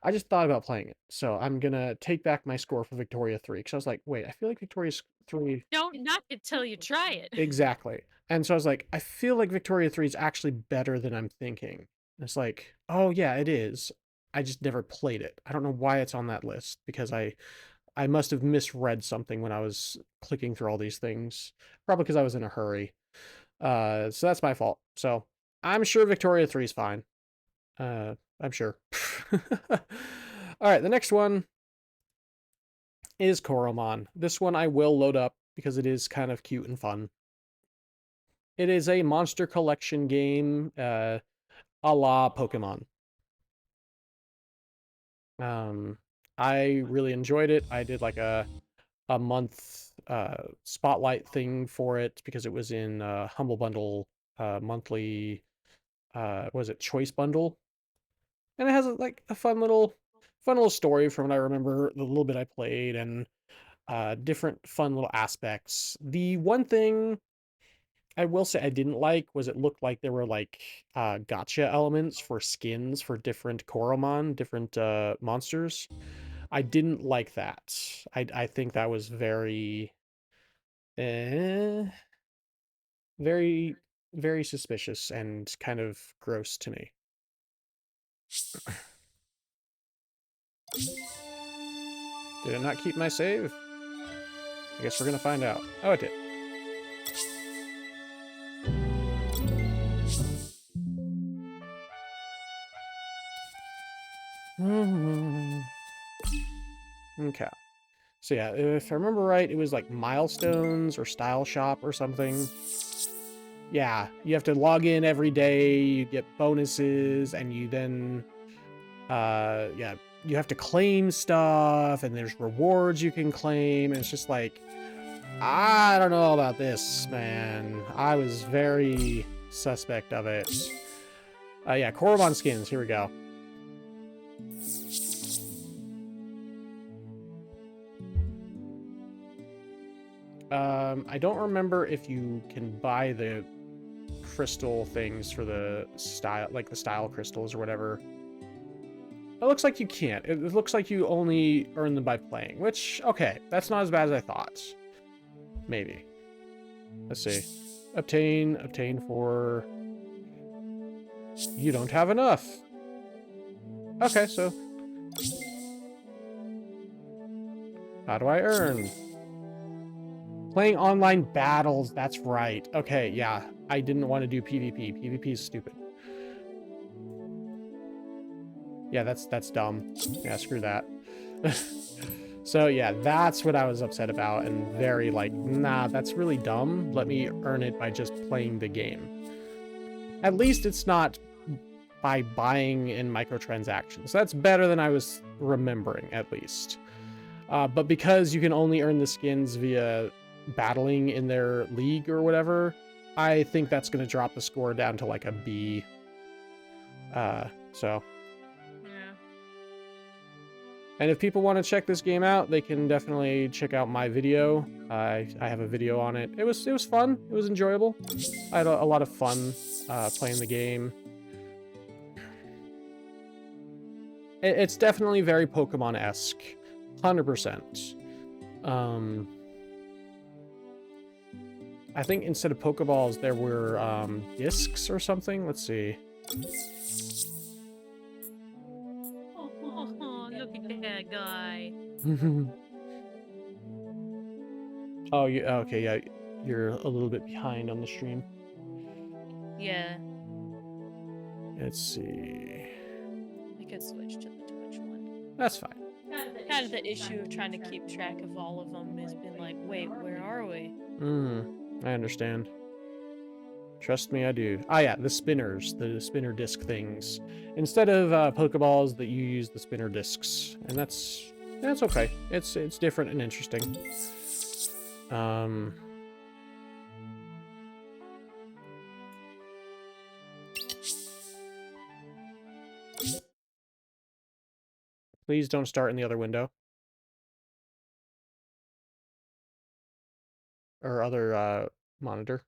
I just thought about playing it, so I'm gonna take back my score for Victoria 3, because I was like, wait, I feel like Victoria 3... Don't knock it till you try it. Exactly. And so I was like, I feel like Victoria 3 is actually better than I'm thinking. It's like, oh yeah, it is. I just never played it. I don't know why it's on that list, because I must have misread something when I was clicking through all these things. Probably because I was in a hurry. So that's my fault. So I'm sure Victoria 3 is fine. I'm sure. All right, the next one is Coromon. This one I will load up because it is kind of cute and fun. It is a monster collection game, a la Pokemon. I really enjoyed it. I did like a month spotlight thing for it because it was in Humble Bundle monthly was it Choice Bundle, and it has like a fun little story from what I remember, the little bit I played, and different fun little aspects. The one thing I will say I didn't like was it looked like there were like gotcha elements for skins for different Coromon, different monsters. I didn't like that. I think that was very eh, very very suspicious and kind of gross to me. Did it not keep my save? I guess we're gonna find out. Oh, it did. Okay. So yeah, if I remember right, it was like milestones or style shop or something. Yeah, you have to log in every day, you get bonuses, and you then, yeah, you have to claim stuff, and there's rewards you can claim, and it's just like, I don't know about this, man. I was very suspect of it. Yeah, Coromon skins, here we go. I don't remember if you can buy the crystal things for the style, like the style crystals or whatever. It looks like you can't. It looks like you only earn them by playing, which, okay, that's not as bad as I thought. Maybe. Let's see. Obtain for... You don't have enough. Okay, so... How do I earn? Playing online battles, that's right. Okay, yeah. I didn't want to do PvP. PvP is stupid. Yeah, that's dumb. Yeah, screw that. So yeah, that's what I was upset about, and very like, nah, that's really dumb. Let me earn it by just playing the game. At least it's not by buying in microtransactions. That's better than I was remembering, at least. But because you can only earn the skins via battling in their league or whatever, I think that's going to drop the score down to like a B. So... Yeah. And if people want to check this game out, they can definitely check out my video. I have a video on it. It was fun. It was enjoyable. I had a lot of fun playing the game. It's definitely very Pokemon-esque, 100%. I think instead of Pokeballs, there were discs or something. Let's see. Oh, look at that guy. Oh, okay, yeah. You're a little bit behind on the stream. Yeah. Let's see. I could switch to the Twitch one. That's fine. Kind of the issue of trying to keep track of all of them has been like, wait, where are we? I understand. Trust me, I do. Ah, yeah, the spinners, the spinner disc things. Instead of Pokeballs, that you use the spinner discs, and that's okay. It's different and interesting. Please don't start in the other window. Or other monitor.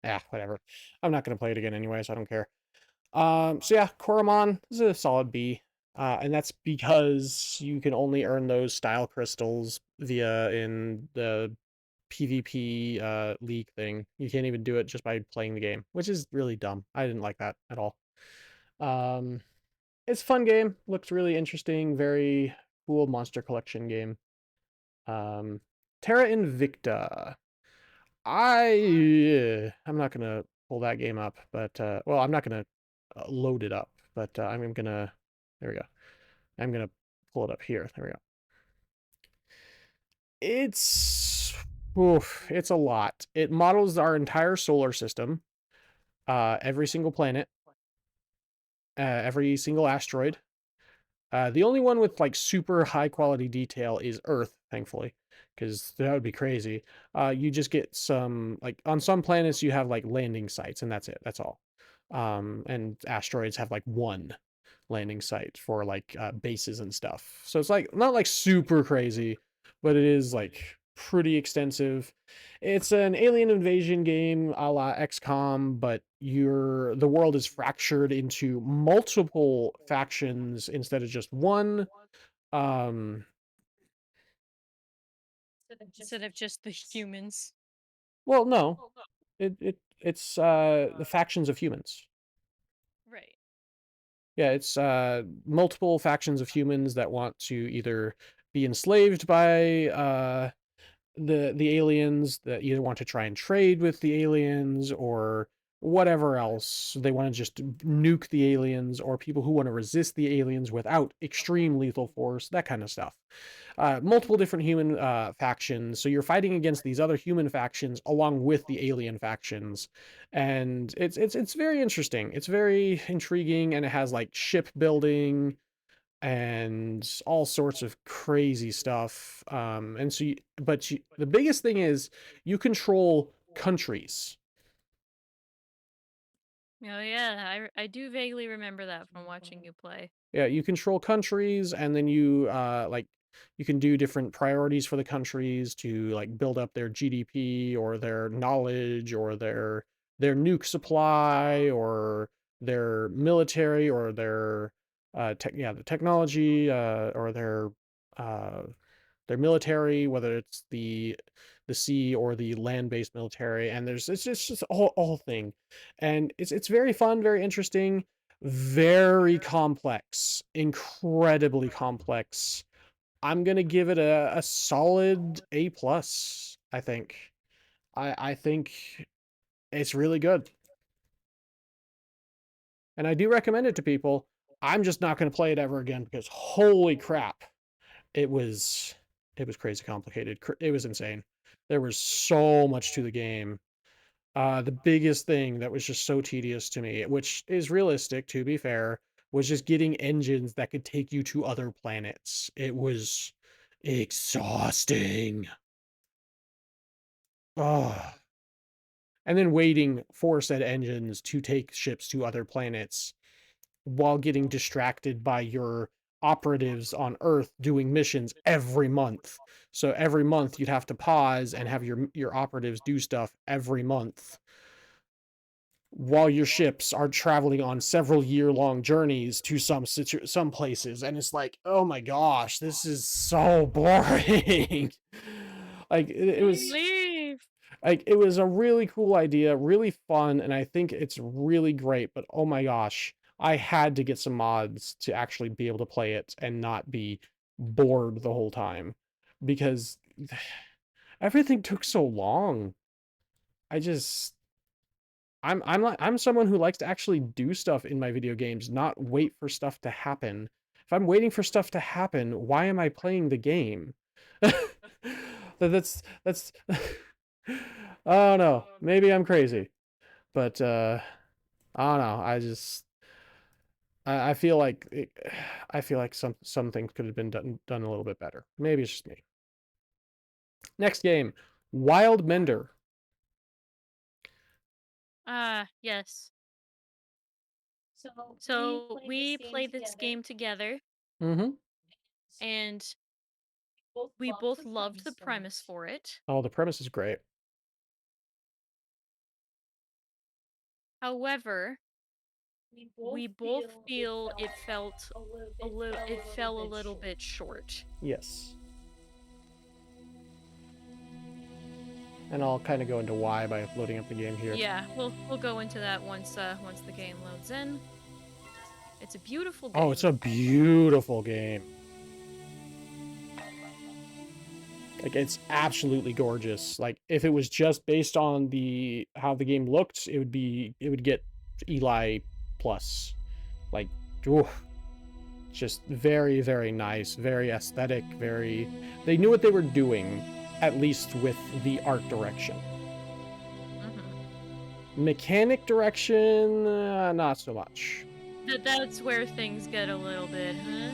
Ah, whatever. I'm not going to play it again anyway, so I don't care. So yeah, Coromon is a solid B. And that's because you can only earn those style crystals via in the PvP league thing. You can't even do it just by playing the game, which is really dumb. I didn't like that at all. It's a fun game. Looks really interesting. Very cool monster collection game. Terra Invicta. I'm not gonna pull that game up, but well, I'm not gonna load it up, but I'm gonna. There we go. I'm gonna pull it up here. There we go. It's a lot. It models our entire solar system, every single planet, every single asteroid. The only one with like super high quality detail is Earth, thankfully, because that would be crazy. You just get some, like on some planets you have like landing sites and that's it. That's all. And asteroids have like one landing site for like bases and stuff. So it's like not like super crazy, but it is like pretty extensive. It's an alien invasion game a la XCOM, but the world is fractured into multiple factions instead of just one. Um, Instead of just the humans. well, no, it's the factions of humans. Right. Yeah, it's multiple factions of humans that want to either be enslaved by the aliens, that either want to try and trade with the aliens or whatever else. They want to just nuke the aliens, or people who want to resist the aliens without extreme lethal force, that kind of stuff. Multiple different human factions. So you're fighting against these other human factions along with the alien factions, and it's very interesting. It's very intriguing, and it has like ship building and all sorts of crazy stuff. And so, the biggest thing is you control countries. Oh yeah, I do vaguely remember that from watching you play. Yeah, you control countries, and then you like you can do different priorities for the countries to like build up their GDP or their knowledge or their nuke supply or their military or their the technology or their military, whether it's the sea or the land-based military. And it's just a whole thing, and it's very fun, very interesting, very complex, incredibly complex. I'm gonna give it a solid A plus. I think. I think it's really good, and I do recommend it to people. I'm just not gonna play it ever again because holy crap, it was crazy complicated. It was insane. There was so much to the game. The biggest thing that was just so tedious to me, which is realistic to be fair, was just getting engines that could take you to other planets. It was exhausting. Oh. And then waiting for said engines to take ships to other planets while getting distracted by your operatives on Earth doing missions every month. So every month you'd have to pause and have your operatives do stuff every month while your ships are traveling on several year-long journeys to some places, and it's like, oh my gosh, this is so boring. Like it was Leave. like it was a really cool idea, really fun, and I think it's really great, but oh my gosh, I had to get some mods to actually be able to play it and not be bored the whole time because everything took so long. I just I'm someone who likes to actually do stuff in my video games, not wait for stuff to happen. If I'm waiting for stuff to happen, why am I playing the game? That's I don't know. Maybe I'm crazy. But I don't know. I feel like I feel like some things could have been done a little bit better. Maybe it's just me. Next game, Wildmender. Yes. So we played this game together, Mm-hmm. and we both loved the premise for it. Oh, the premise is great. However, we both feel it fell a little bit short. Yes. and I'll kind of go into why by loading up the game here. Yeah, we'll go into that once the game loads in. It's a beautiful game. Oh, it's a beautiful game. Like, it's absolutely gorgeous. Like, if it was just based on how the game looked, it would get Eli plus. Like, ooh, just very, very nice, very aesthetic, they knew what they were doing, at least with the art direction. Mechanic direction, not so much. That's where things get a little bit, huh?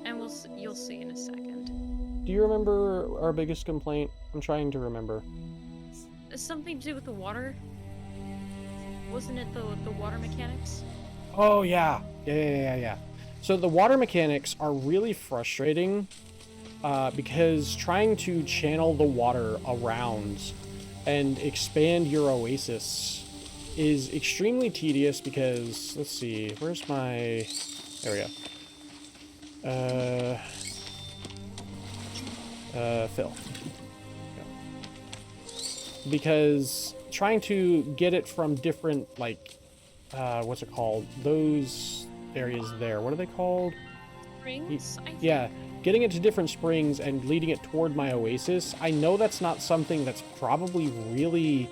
And you'll see in a second. Do you remember our biggest complaint? I'm trying to remember. Something to do with the water? Wasn't it the water mechanics? Oh, yeah. Yeah. So the water mechanics are really frustrating because trying to channel the water around and expand your oasis is extremely tedious because, let's see, where's my... There we go. Fill. Because trying to get it from different, like, what's it called? Those areas there. What are they called? Springs, I think. Yeah. Getting it to different springs and leading it toward my oasis, I know that's not something that's probably really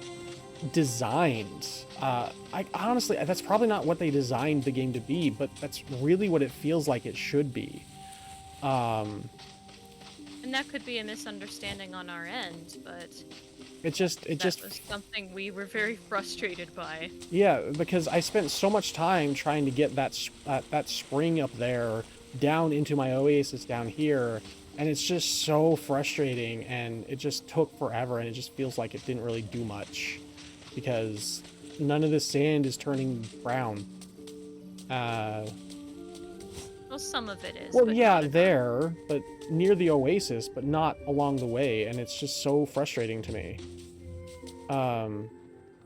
designed. I honestly, that's probably not what they designed the game to be, but that's really what it feels like it should be. And that could be a misunderstanding on our end, but it just was something we were very frustrated by. Yeah, because I spent so much time trying to get that spring up there down into my oasis down here, and it's just so frustrating, and it just took forever, and it just feels like it didn't really do much because none of the sand is turning brown. Well, some of it is. Well, but yeah, not there, but near the oasis, but not along the way, and it's just so frustrating to me. Oh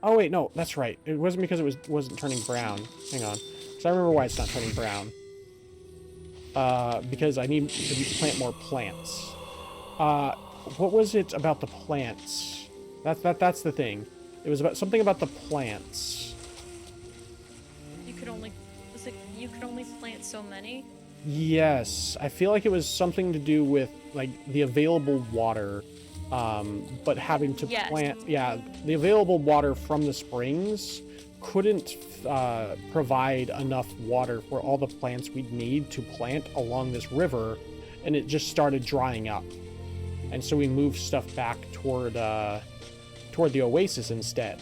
wait, no, that's right. It wasn't because it wasn't turning brown. Hang on. So I remember why it's not turning brown. Because I need to plant more plants. What was it about the plants? That's the thing. It was about something about the plants. you could only plant so many. Yes, I feel like it was something to do with like the available water, but having to plant. Yeah, the available water from the springs couldn't provide enough water for all the plants we'd need to plant along this river, and it just started drying up. And so we moved stuff back toward the oasis instead.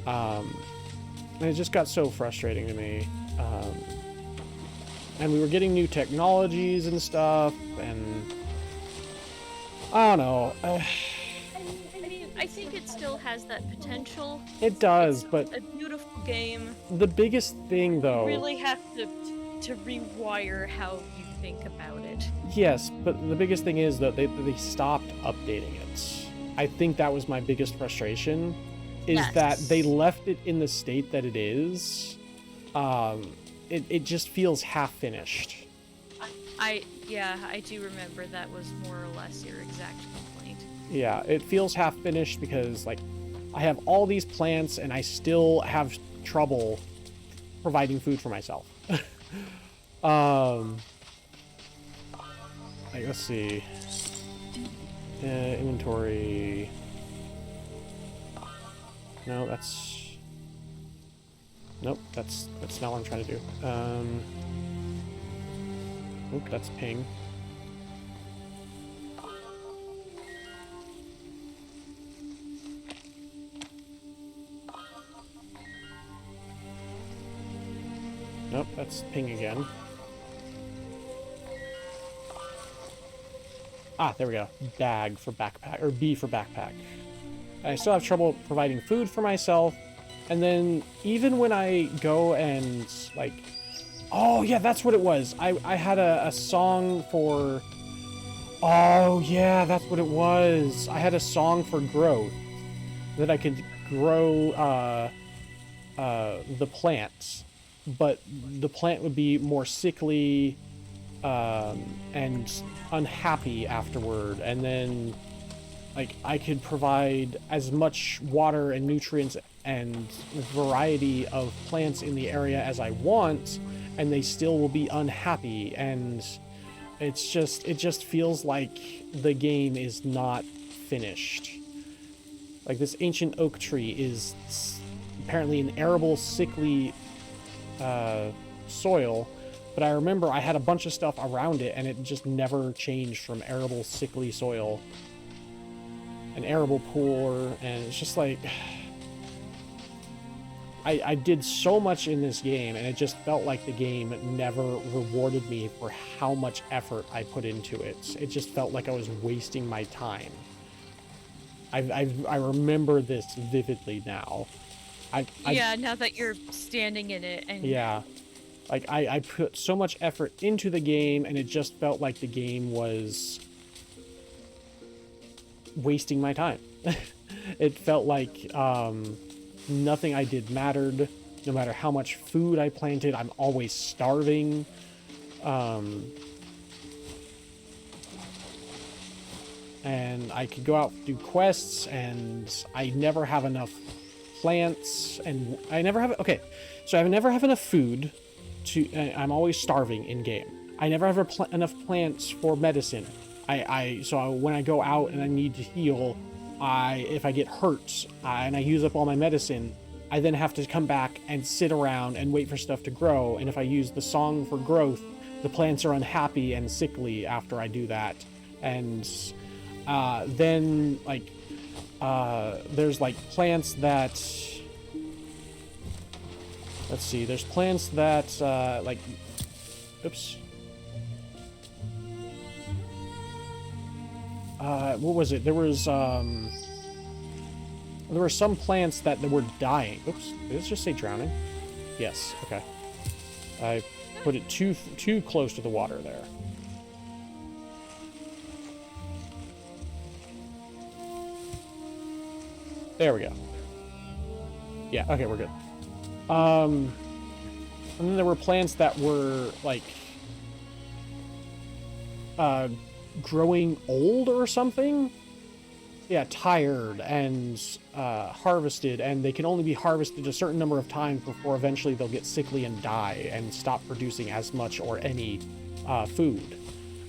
And it just got so frustrating to me. And we were getting new technologies and stuff, and I don't know. I think it still has that potential. It does, but a beautiful game. The biggest thing, though, You really have to rewire how you think about it. Yes, but the biggest thing is that they stopped updating it. I think that was my biggest frustration, is that they left it in the state that it is. It just feels half-finished. I do remember that was more or less your exact complaint. Yeah, it feels half-finished because, like, I have all these plants and I still have trouble providing food for myself. Let's see. Inventory. No, nope, that's not what I'm trying to do. Oop, that's ping. Nope, that's ping again. Ah, there we go. Bag for backpack, or B for backpack. I still have trouble providing food for myself. And then even when I go and, like... Oh, yeah, that's what it was. I had a song for... Oh, yeah, that's what it was. I had a song for growth. That I could grow the plants. But the plant would be more sickly and unhappy afterward, and then like I could provide as much water and nutrients and variety of plants in the area as I want, and they still will be unhappy. And it just feels like the game is not finished. Like, this ancient oak tree is apparently an arable, sickly soil, but I remember I had a bunch of stuff around it, and it just never changed from arable, sickly soil. An arable poor, and it's just like... I did so much in this game, and it just felt like the game never rewarded me for how much effort I put into it. It just felt like I was wasting my time. I remember this vividly now. Yeah, now that you're standing in it and... Yeah. Like, I put so much effort into the game, and it just felt like the game was wasting my time. It felt like nothing I did mattered. No matter how much food I planted, I'm always starving. And I could go out and do quests, and I never have enough plants, and I never have... Okay, so I never have enough food to... I'm always starving in-game. I never have enough plants for medicine. So when I go out and I need to heal... if I get hurt and I use up all my medicine, I then have to come back and sit around and wait for stuff to grow. And if I use the song for growth, the plants are unhappy and sickly after I do that. And then, like, there's, like, plants that... Let's see, there's plants that, like... Oops. What was it? There were some plants that were dying. Oops, did this just say drowning? Yes, okay. I put it too close to the water there. There we go. Yeah, okay, we're good. And then there were plants that were, like, growing old or something? Yeah, tired and harvested, and they can only be harvested a certain number of times before eventually they'll get sickly and die and stop producing as much or any food.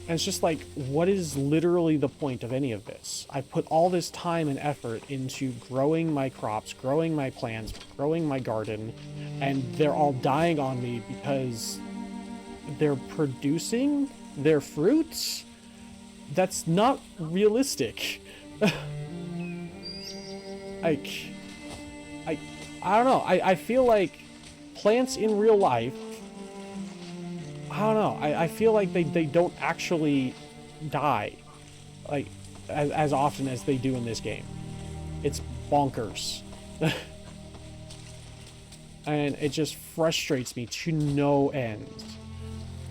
And it's just like, what is literally the point of any of this? I put all this time and effort into growing my crops, growing my plants, growing my garden, and they're all dying on me because they're producing their fruits? That's not realistic. Like, I don't know. I feel like plants in real life, I don't know. I feel like they don't actually die, like, as often as they do in this game. It's bonkers. And it just frustrates me to no end.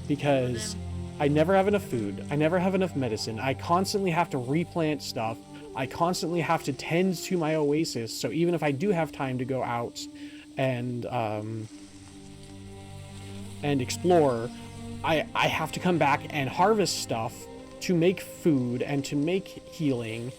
Because I never have enough food. I never have enough medicine. I constantly have to replant stuff. I constantly have to tend to my oasis. So even if I do have time to go out and explore, I have to come back and harvest stuff to make food and to make healing.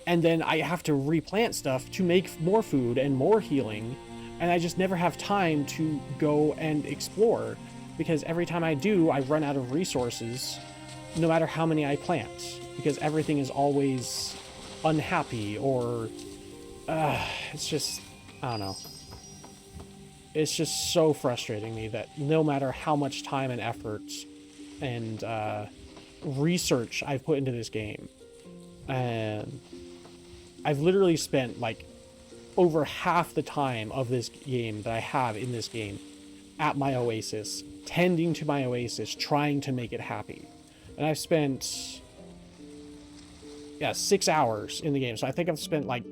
And then I have to replant stuff to make more food and more healing. And I just never have time to go and explore. Because every time I do, I run out of resources, no matter how many I plant. Because everything is always unhappy, or... it's just... I don't know. It's just so frustrating me that no matter how much time and effort and research I've put into this game, and I've literally spent, like, over half the time of this game that I have in this game at my oasis, tending to my oasis, trying to make it happy. And I've spent, 6 hours in the game. So I think I've spent like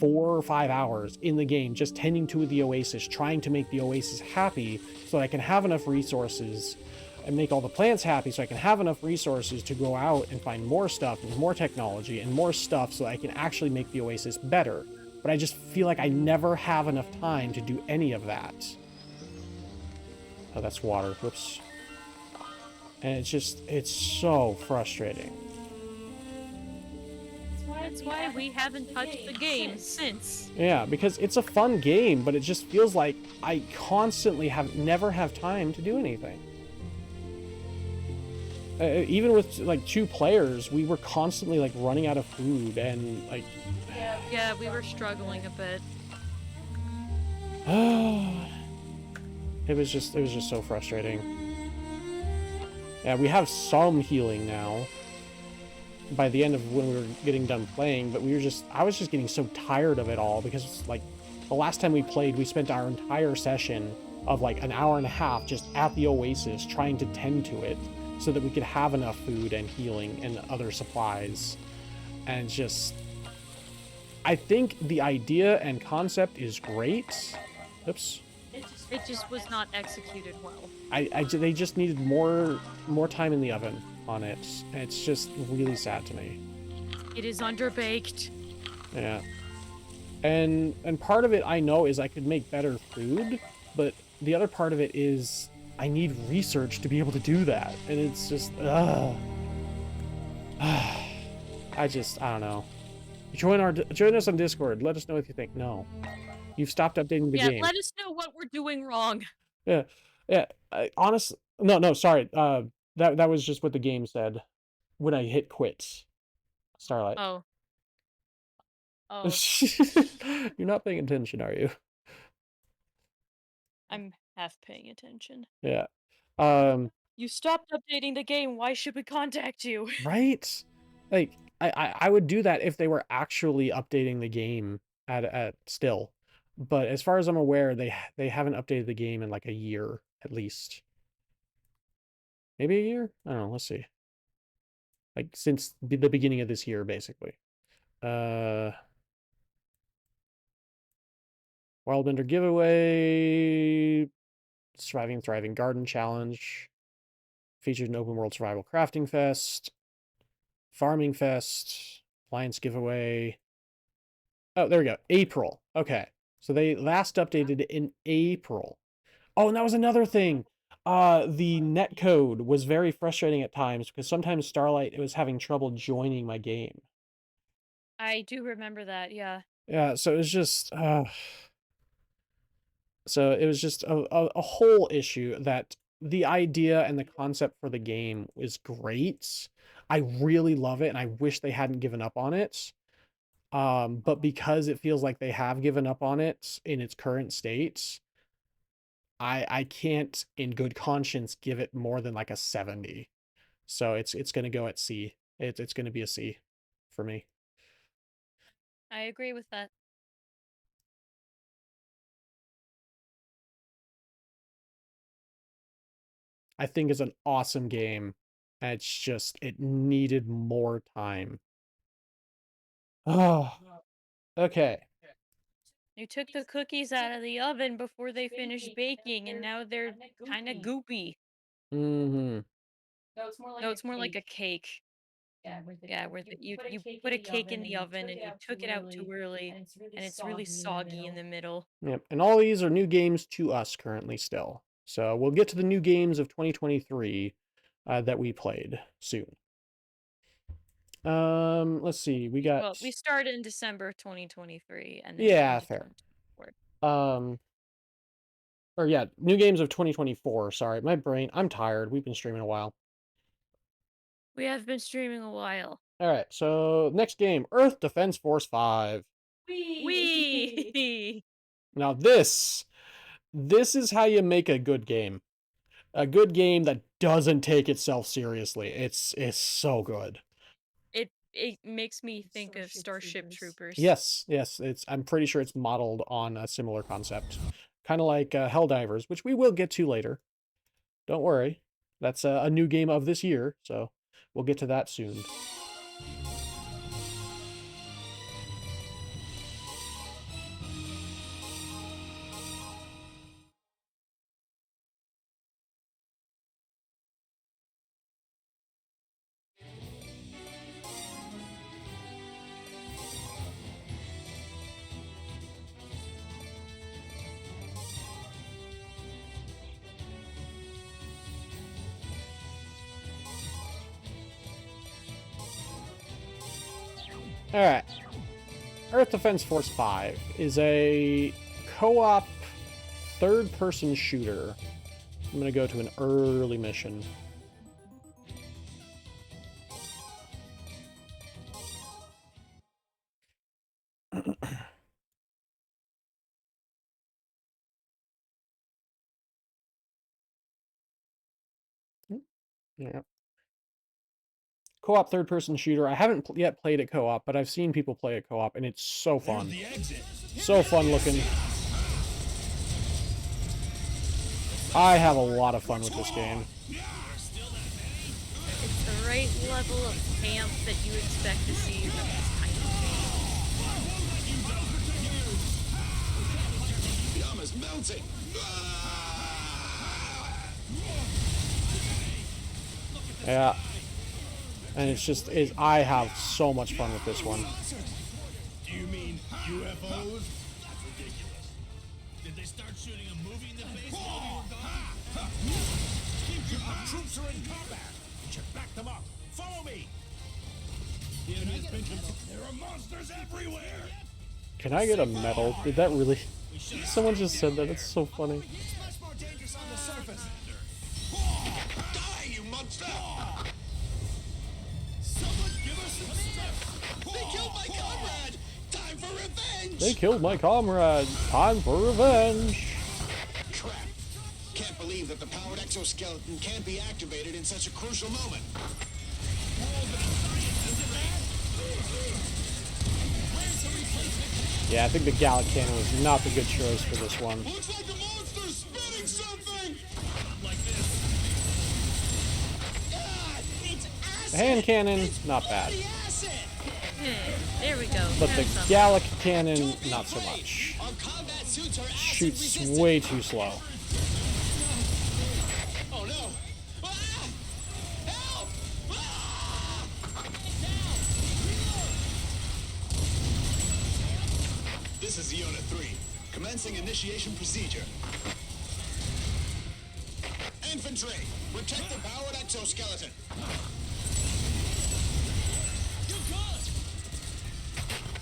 4 or 5 hours in the game just tending to the oasis, trying to make the oasis happy so I can have enough resources and make all the plants happy so I can have enough resources to go out and find more stuff and more technology and more stuff so I can actually make the oasis better. But I just feel like I never have enough time to do any of that. Oh, that's water. Whoops. And it's so frustrating. That's why we haven't touched the game since. Yeah, because it's a fun game, but it just feels like I constantly never have time to do anything. Even with like 2 players, we were constantly like running out of food and like. Yeah, we were struggling a bit. It was just so frustrating. Yeah, we have some healing now. By the end of when we were getting done playing, but I was just getting so tired of it all because like the last time we played, we spent our entire session of like an hour and a half just at the Oasis trying to tend to it so that we could have enough food and healing and other supplies. And just, I think the idea and concept is great. Oops. It just was not executed well. They just needed more time in the oven on it. It's just really sad to me. It is underbaked. Yeah. And part of it I know is I could make better food, but the other part of it is I need research to be able to do that. And it's just I don't know. Join us on Discord. Let us know what you think. No. You've stopped updating the game. Yeah, let us know what we're doing wrong. Yeah. Yeah. Honestly, no, sorry. That was just what the game said when I hit quit. Starlight. Oh. You're not paying attention, are you? I'm half paying attention. Yeah. You stopped updating the game. Why should we contact you? Right? Like, I would do that if they were actually updating the game at still. But as far as I'm aware, they haven't updated the game in like a year at least. Maybe a year? I don't know. Let's see. Like since the beginning of this year, basically. Wildmender giveaway. Surviving Thriving Garden Challenge. Featured an open world survival crafting fest. Farming fest. Alliance giveaway. Oh, there we go. April. Okay. So they last updated in April. Oh, and that was another thing. The netcode was very frustrating at times because sometimes Starlight was having trouble joining my game. I do remember that, yeah. Yeah, so it was just a whole issue that the idea and the concept for the game is great. I really love it and I wish they hadn't given up on it. But because it feels like they have given up on it in its current state, I can't in good conscience give it more than like a 70. So it's going to go at C. It's going to be a C for me. I agree with that. I think it's an awesome game. It's just, it needed more time. Oh, okay. You took the cookies out of the oven before they finished baking, and now they're kind of goopy. Mm-hmm. No, it's more like a cake. Yeah, where you put a cake in the oven and you took it out too early, and it's really soggy in the middle. Yep, and all these are new games to us currently still. So we'll get to the new games of 2023 that we played soon. Let's see. We got. Well, we started in December 2023, and then yeah, fair. Or yeah, new games of 2024. Sorry, my brain. I'm tired. We've been streaming a while. We have been streaming a while. All right, so next game, Earth Defense Force 5. Wee! Now this is how you make a good game. A good game that doesn't take itself seriously. It's so good. It makes me think of Starship Troopers. Yes, I'm pretty sure it's modeled on a similar concept. Kind of like Helldivers, which we will get to later. Don't worry. That's a new game of this year, so we'll get to that soon. Alright. Earth Defense Force 5 is a co-op third-person shooter. I'm gonna go to an early mission. Yeah. Co-op third-person shooter. I haven't yet played it co-op, but I've seen people play it co-op, and it's so fun. So fun looking. I have a lot of fun with this game. It's the right level of camp that you expect to see from this kind of game. Yum is melting. Yeah. And it's just, I have so much fun with this one. Do you mean UFOs? That's ridiculous. Did they start shooting a movie in the face while we were gone? Our troops are in combat. We should back them up. Follow me. The enemy has been confirmed. There are monsters everywhere. Can I get a medal? Did that really... Someone just said that. It's so funny. It's much more dangerous on the surface. Die, you monster! Someone give us some stuff. They killed my comrade. Time for revenge. They killed my comrade. Time for revenge. Crap. Can't believe that the powered exoskeleton can't be activated in such a crucial moment. Yeah, I think the Gallic Cannon was not the good choice for this one. Looks like the monster's spitting something. Like this. It's acid. The hand cannon, not bad. Acid. There we go. But the Have some. Gallic Cannon, not so much. Our combat suits are acid Shoots resistant. way too slow. Oh no! Ah! Help! Ah! This is Unit 3. Commencing initiation procedure. Infantry, protect the powered exoskeleton. You're good!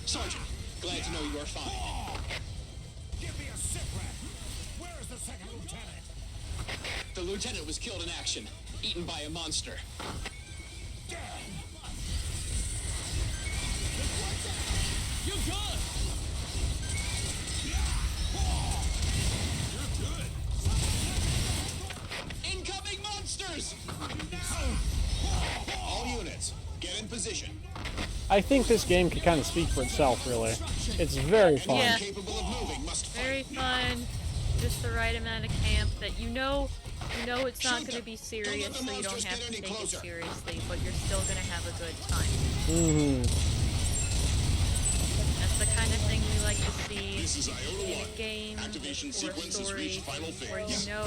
Sergeant, glad to know you are fine. Give me a sit rep. Where is the second lieutenant? The lieutenant was killed in action, eaten by a monster. You're good! You're good! Incoming monsters! All units, get in position. I think this game can kind of speak for itself, really. It's very fun. Yeah. Capable of moving must Very fight. fun. Just the right amount of camp that you know it's not going to be serious, so you don't have to take it seriously, but you're still going to have a good time. That's the kind of thing we like to see This is Iota in a 1. game Activation or a sequence has story reached final where you phase. know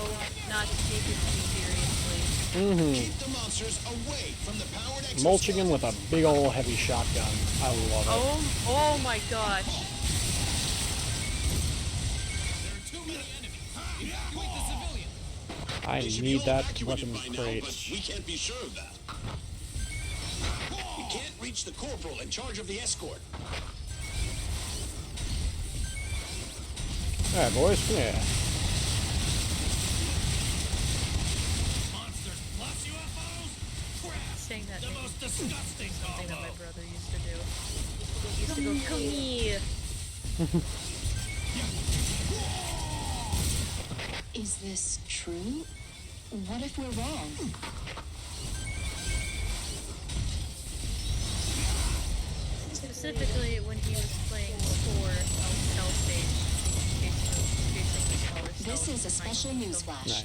not to take it too seriously. Keep the monsters away from the powered exoskeleton. Mulching him with a big ol' heavy shotgun. I love it. Oh my gosh. There are too many enemies. Evacuate the civilian. I They should need be that evacuated weapon by now, crate. but we can't be sure of that. We can't reach the corporal in charge of the escort. Alright, boys, come here. Monsters plus UFOs? Crap! Saying that The makes most disgusting something that my combo. brother used to do. He used to go, come here. Is this true? What if we're wrong? Specifically when he was playing Spore on the cell stage, chasing the smaller This cells is a behind special him. news flash.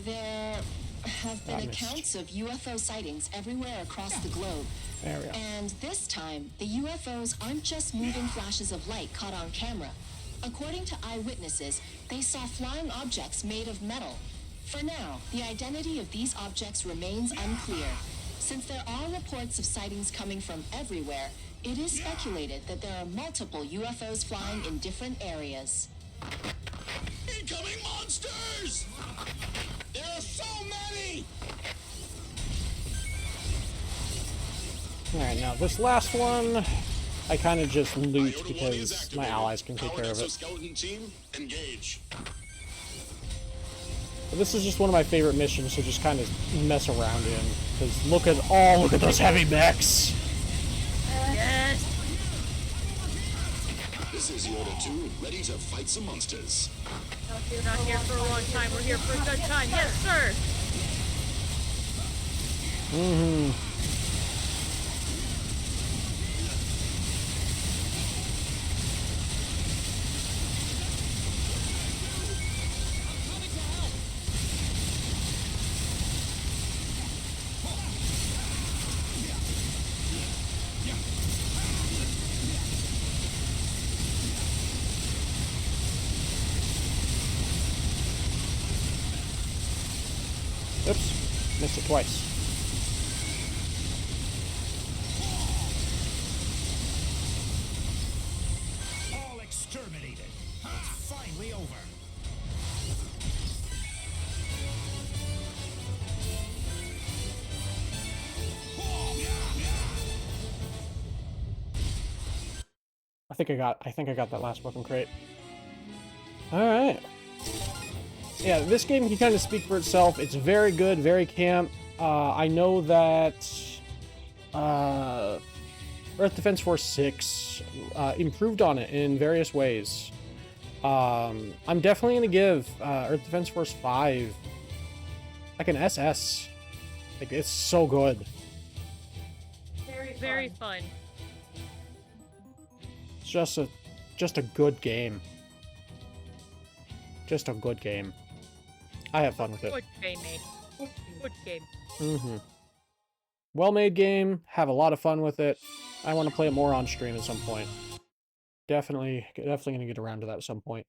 There have been I missed. accounts of UFO sightings everywhere across the globe. There we go. And this time, the UFOs aren't just moving flashes of light caught on camera. According to eyewitnesses, they saw flying objects made of metal. For now, the identity of these objects remains unclear. Since there are reports of sightings coming from everywhere, it is speculated that there are multiple UFOs flying in different areas. Incoming monsters! There are so many! Alright, now this last one, I kind of just loot Iota 1 is because my activated. allies can take care of Elements it. Skeleton team, engage. But this is just one of my favorite missions to just kind of mess around in. Because look at those heavy mechs. Yes. This is Iota 2, ready to fight some monsters. We're not here for a long time. We're here for a good time. Yes, sir. Oops, missed it twice. All exterminated. It's finally over. I think I got that last weapon crate. Alright. Yeah, this game can kind of speak for itself. It's very good, very camp. I know that Earth Defense Force 6 improved on it in various ways. I'm definitely going to give Earth Defense Force 5 like an SS. Like, it's so good. Very fun. It's just a good game. Just a good game. I have fun with it. Good game, mate. Good game. Mm-hmm. Well-made game. Have a lot of fun with it. I want to play it more on stream at some point. Definitely gonna get around to that at some point.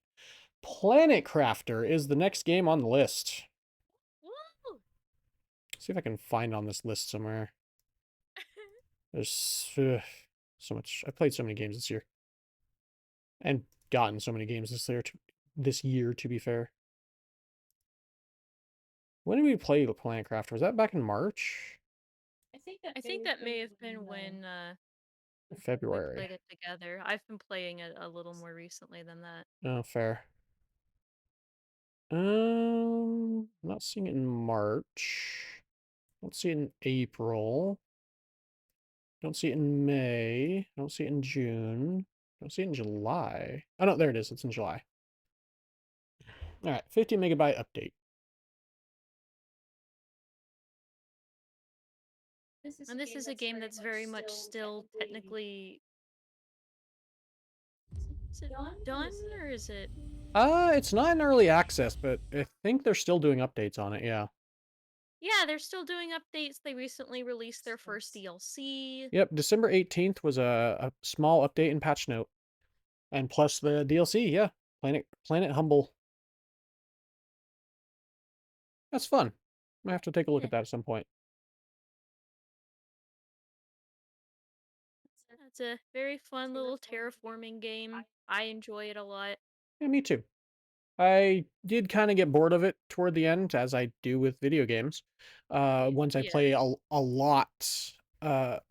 Planet Crafter is the next game on the list. Woo! See if I can find on this list somewhere. There's so much. I played so many games this year, and gotten so many games this year. To be fair, when did we play the Planet Crafter? Was that back in March? I think that may have been when we February. played it together. I've been playing it a little more recently than that. Oh, fair. Not seeing it in March. Don't see it in April. Don't see it in May. Don't see it in June. Don't see it in July. Oh, no, there it is. It's in July. All right, 50 megabyte update. And this is a game that's very much still technically... Is it done, or is it... It's not in early access, but I think they're still doing updates on it, yeah. Yeah, they're still doing updates. They recently released their first DLC. Yep, December 18th was a small update and patch note. And plus the DLC, yeah. Planet Humble. That's fun. I have to take a look at that at some point. It's a very fun little terraforming game. I enjoy it a lot. Yeah, me too. I did kind of get bored of it toward the end, as I do with video games. Once I Yeah. play a lot,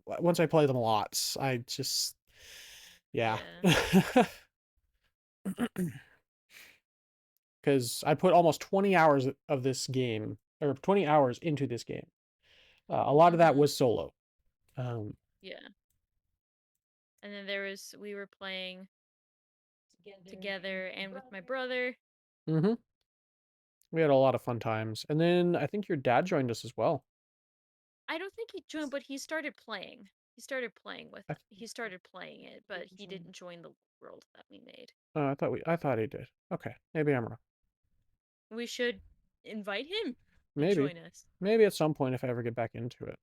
once I play them a lot, I just, yeah. Because I put almost 20 hours of this game, or 20 hours into this game. A lot of that was solo. Yeah. And then we were playing together and with my brother. Mm-hmm. We had a lot of fun times. And then I think your dad joined us as well. I don't think he joined, but he started playing. He started playing it, but he didn't join the world that we made. Oh, I thought he did. Okay, maybe I'm wrong. We should invite him to Maybe. join us. Maybe at some point if I ever get back into it.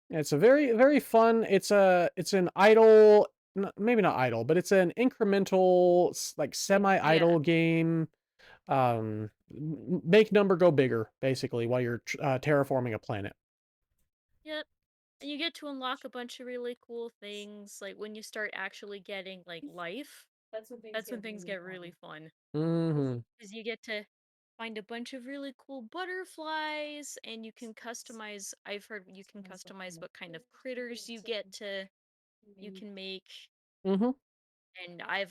It's a very, very fun. It's an idle, maybe not idle, but it's an incremental, like semi-idle game. Make number go bigger, basically, while you're terraforming a planet. Yep. And you get to unlock a bunch of really cool things, like, when you start actually getting, like, life, that's when things get really fun. Mhm. 'Cause you get to find a bunch of really cool butterflies, and you can customize I've heard you can customize what kind of critters you can make, Mhm. and I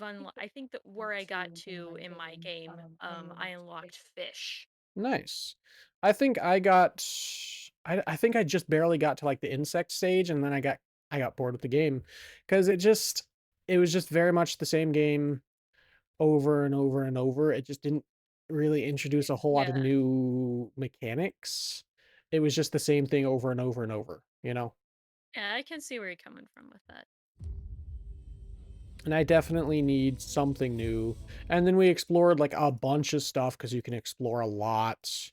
think that where I got to in my game, I unlocked fish. Nice. I think I got I think I just barely got to, like, the insect stage, and then I got bored with the game because it was just very much the same game over and over and over. It just didn't really introduce a whole lot of Yeah. new mechanics. It was just the same thing over and over and over, you know? Yeah, I can see where you're coming from with that. And I definitely need something new. And then we explored, like, a bunch of stuff because you can explore a lot.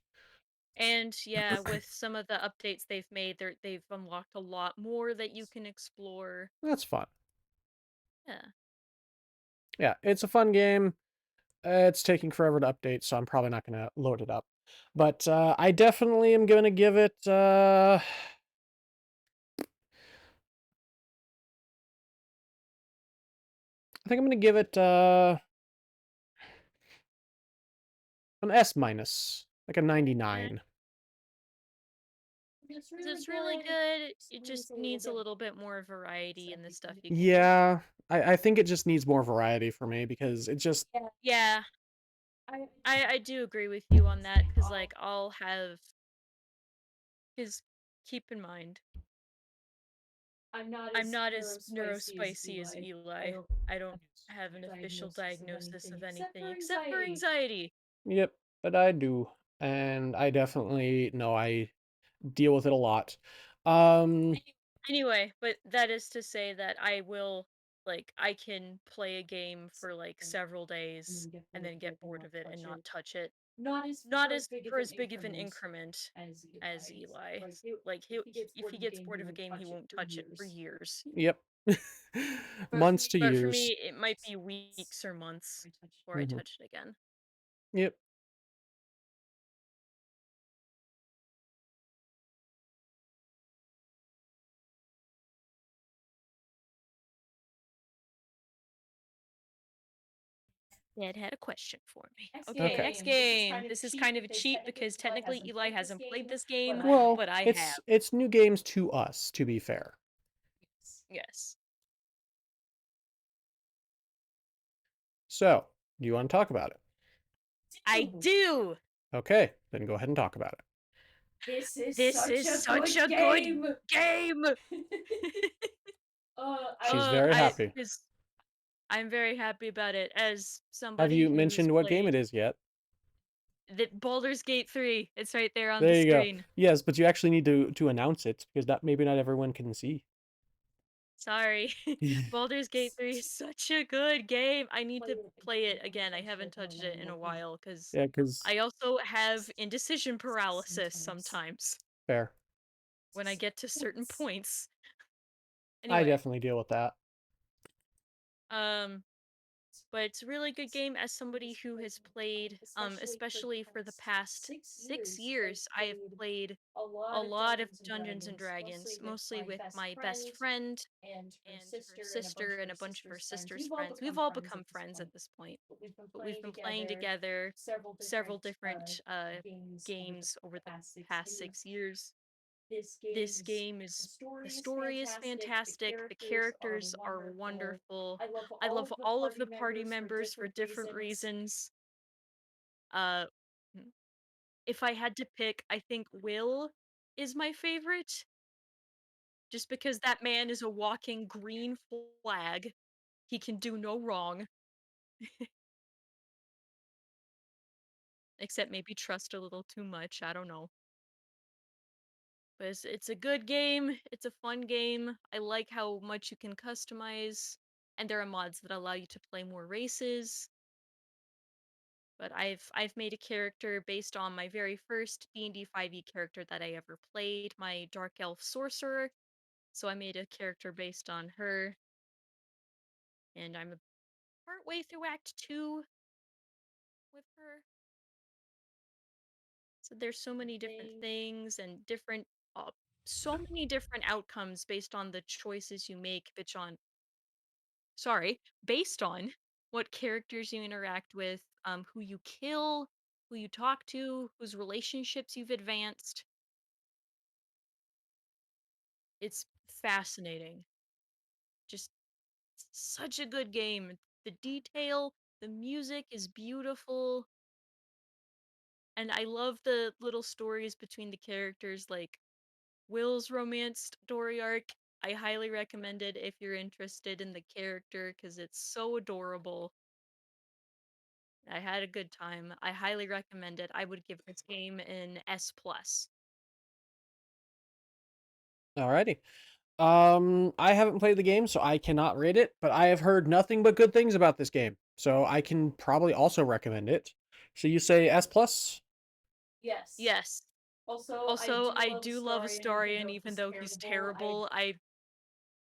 And yeah, with some of the updates they've made, they've unlocked a lot more that you can explore. That's fun. Yeah. Yeah, it's a fun game. It's taking forever to update, so I'm probably not gonna load it up. But, I definitely am gonna give it, I think I'm gonna give it, an S minus, like a Eh, 99. 'cause it's really good. It just needs a little bit more variety in the stuff you can do. Yeah, I think it just needs more variety for me because it just Yeah, I do agree with you on that, cause like, cause keep in mind, I'm not as neurospicy as Eli. I don't have an official diagnosis of anything except for anxiety. Yep, but I do, and I definitely know I deal with it a lot. Um, Anyway, but that is to say that I can play a game for like several days and then get bored of it and not touch it. Not as for as big of an increment as Eli. Like if he gets bored of a game, he won't touch it for years. yep. Months to But for years. me, it might be weeks or months before I Mhm. touch it again. Yep. Dad had a question for me. Okay, Okay. next game. This is kind of a cheat because technically Eli hasn't played this game, Well, but I have. it's new games to us, to be fair. Yes. So, do you want to talk about it? I do. Okay, then go ahead and talk about it. This is such a good game. She's very I happy. because I'm very happy about it as Have somebody you who has mentioned what game it played is yet? the Baldur's Gate 3. It's right there on the There you go. screen. Yes, but you actually need to announce it because that maybe not everyone can see. Sorry. Baldur's Gate 3 is such a good game. I need to play it again. I haven't touched it in a while cuz Yeah, because I also have indecision paralysis sometimes fair. when I get to certain points. I Anyway, definitely deal with that. um but it's a really good game as somebody who has played especially for the past 6 years. I have played a lot of Dungeons and Dragons, mostly with my best friend and her sister and a bunch of her sister's friends. We've all become friends at this point, but we've been playing together several different games over the past 6 years. This game is the story is fantastic. The characters are wonderful. I love all of the party members for different reasons. Uh, mm, if I had to pick, I think Will is my favorite, just because that man is a walking green flag. He can do no wrong, except maybe trust a little too much. I don't know. But it's a good game. It's a fun game. I like how much you can customize, and there are mods that allow you to play more races. But I've made a character based on my very first D&D 5e character that I ever played, my dark elf sorcerer. So I made a character based on her, and I'm partway through Act 2 with her. So there's so many different things and different so many different outcomes based on the choices you make, based on what characters you interact with, who you kill, who you talk to, whose relationships you've advanced. It's fascinating. Just such a good game. The detail, the music is beautiful, and I love the little stories between the characters, like Will's romance story arc. I highly recommend it if you're interested in the character because it's so adorable. I had a good time. I highly recommend it. I would give this game an S plus. Alrighty. I haven't played the game, so I cannot rate it, but I have heard nothing but good things about this game, so I can probably also recommend it. So you say S plus? Yes. Also, I do love Astarion, even though he's terrible.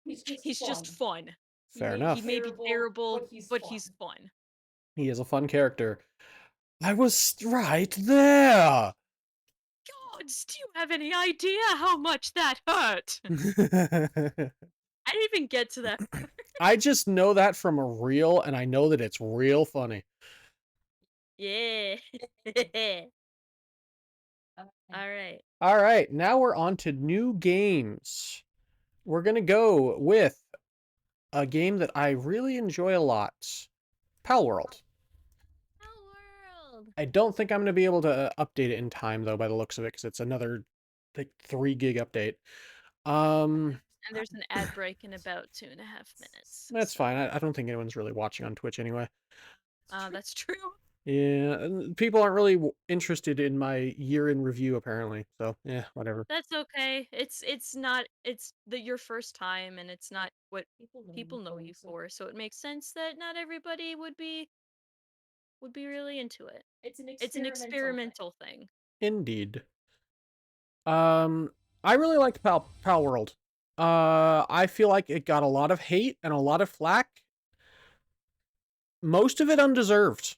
He's just fun. Fair He enough. may be terrible, but he's fun. He is a fun character. I was right there. Gods, do you have any idea how much that hurt? I didn't even get to that. I just know that from a reel, and I know that it's real funny. Yeah. All right. All right, now we're on to new games. We're gonna go with a game that I really enjoy a lot, Palworld. Palworld. I don't think I'm gonna be able to update it in time though, by the looks of it, because it's another like 3 gig update. And there's an ad break in about 2.5 minutes. That's fine. I don't think anyone's really watching on Twitch anyway. That's true. Yeah, and people aren't really interested in my year in review apparently. So yeah, whatever. That's okay. It's not your first time, and it's not what people know you for, so it makes sense that not everybody would be really into it. It's an experimental thing. Indeed. I really liked Palworld. I feel like it got a lot of hate and a lot of flack. Most of it undeserved.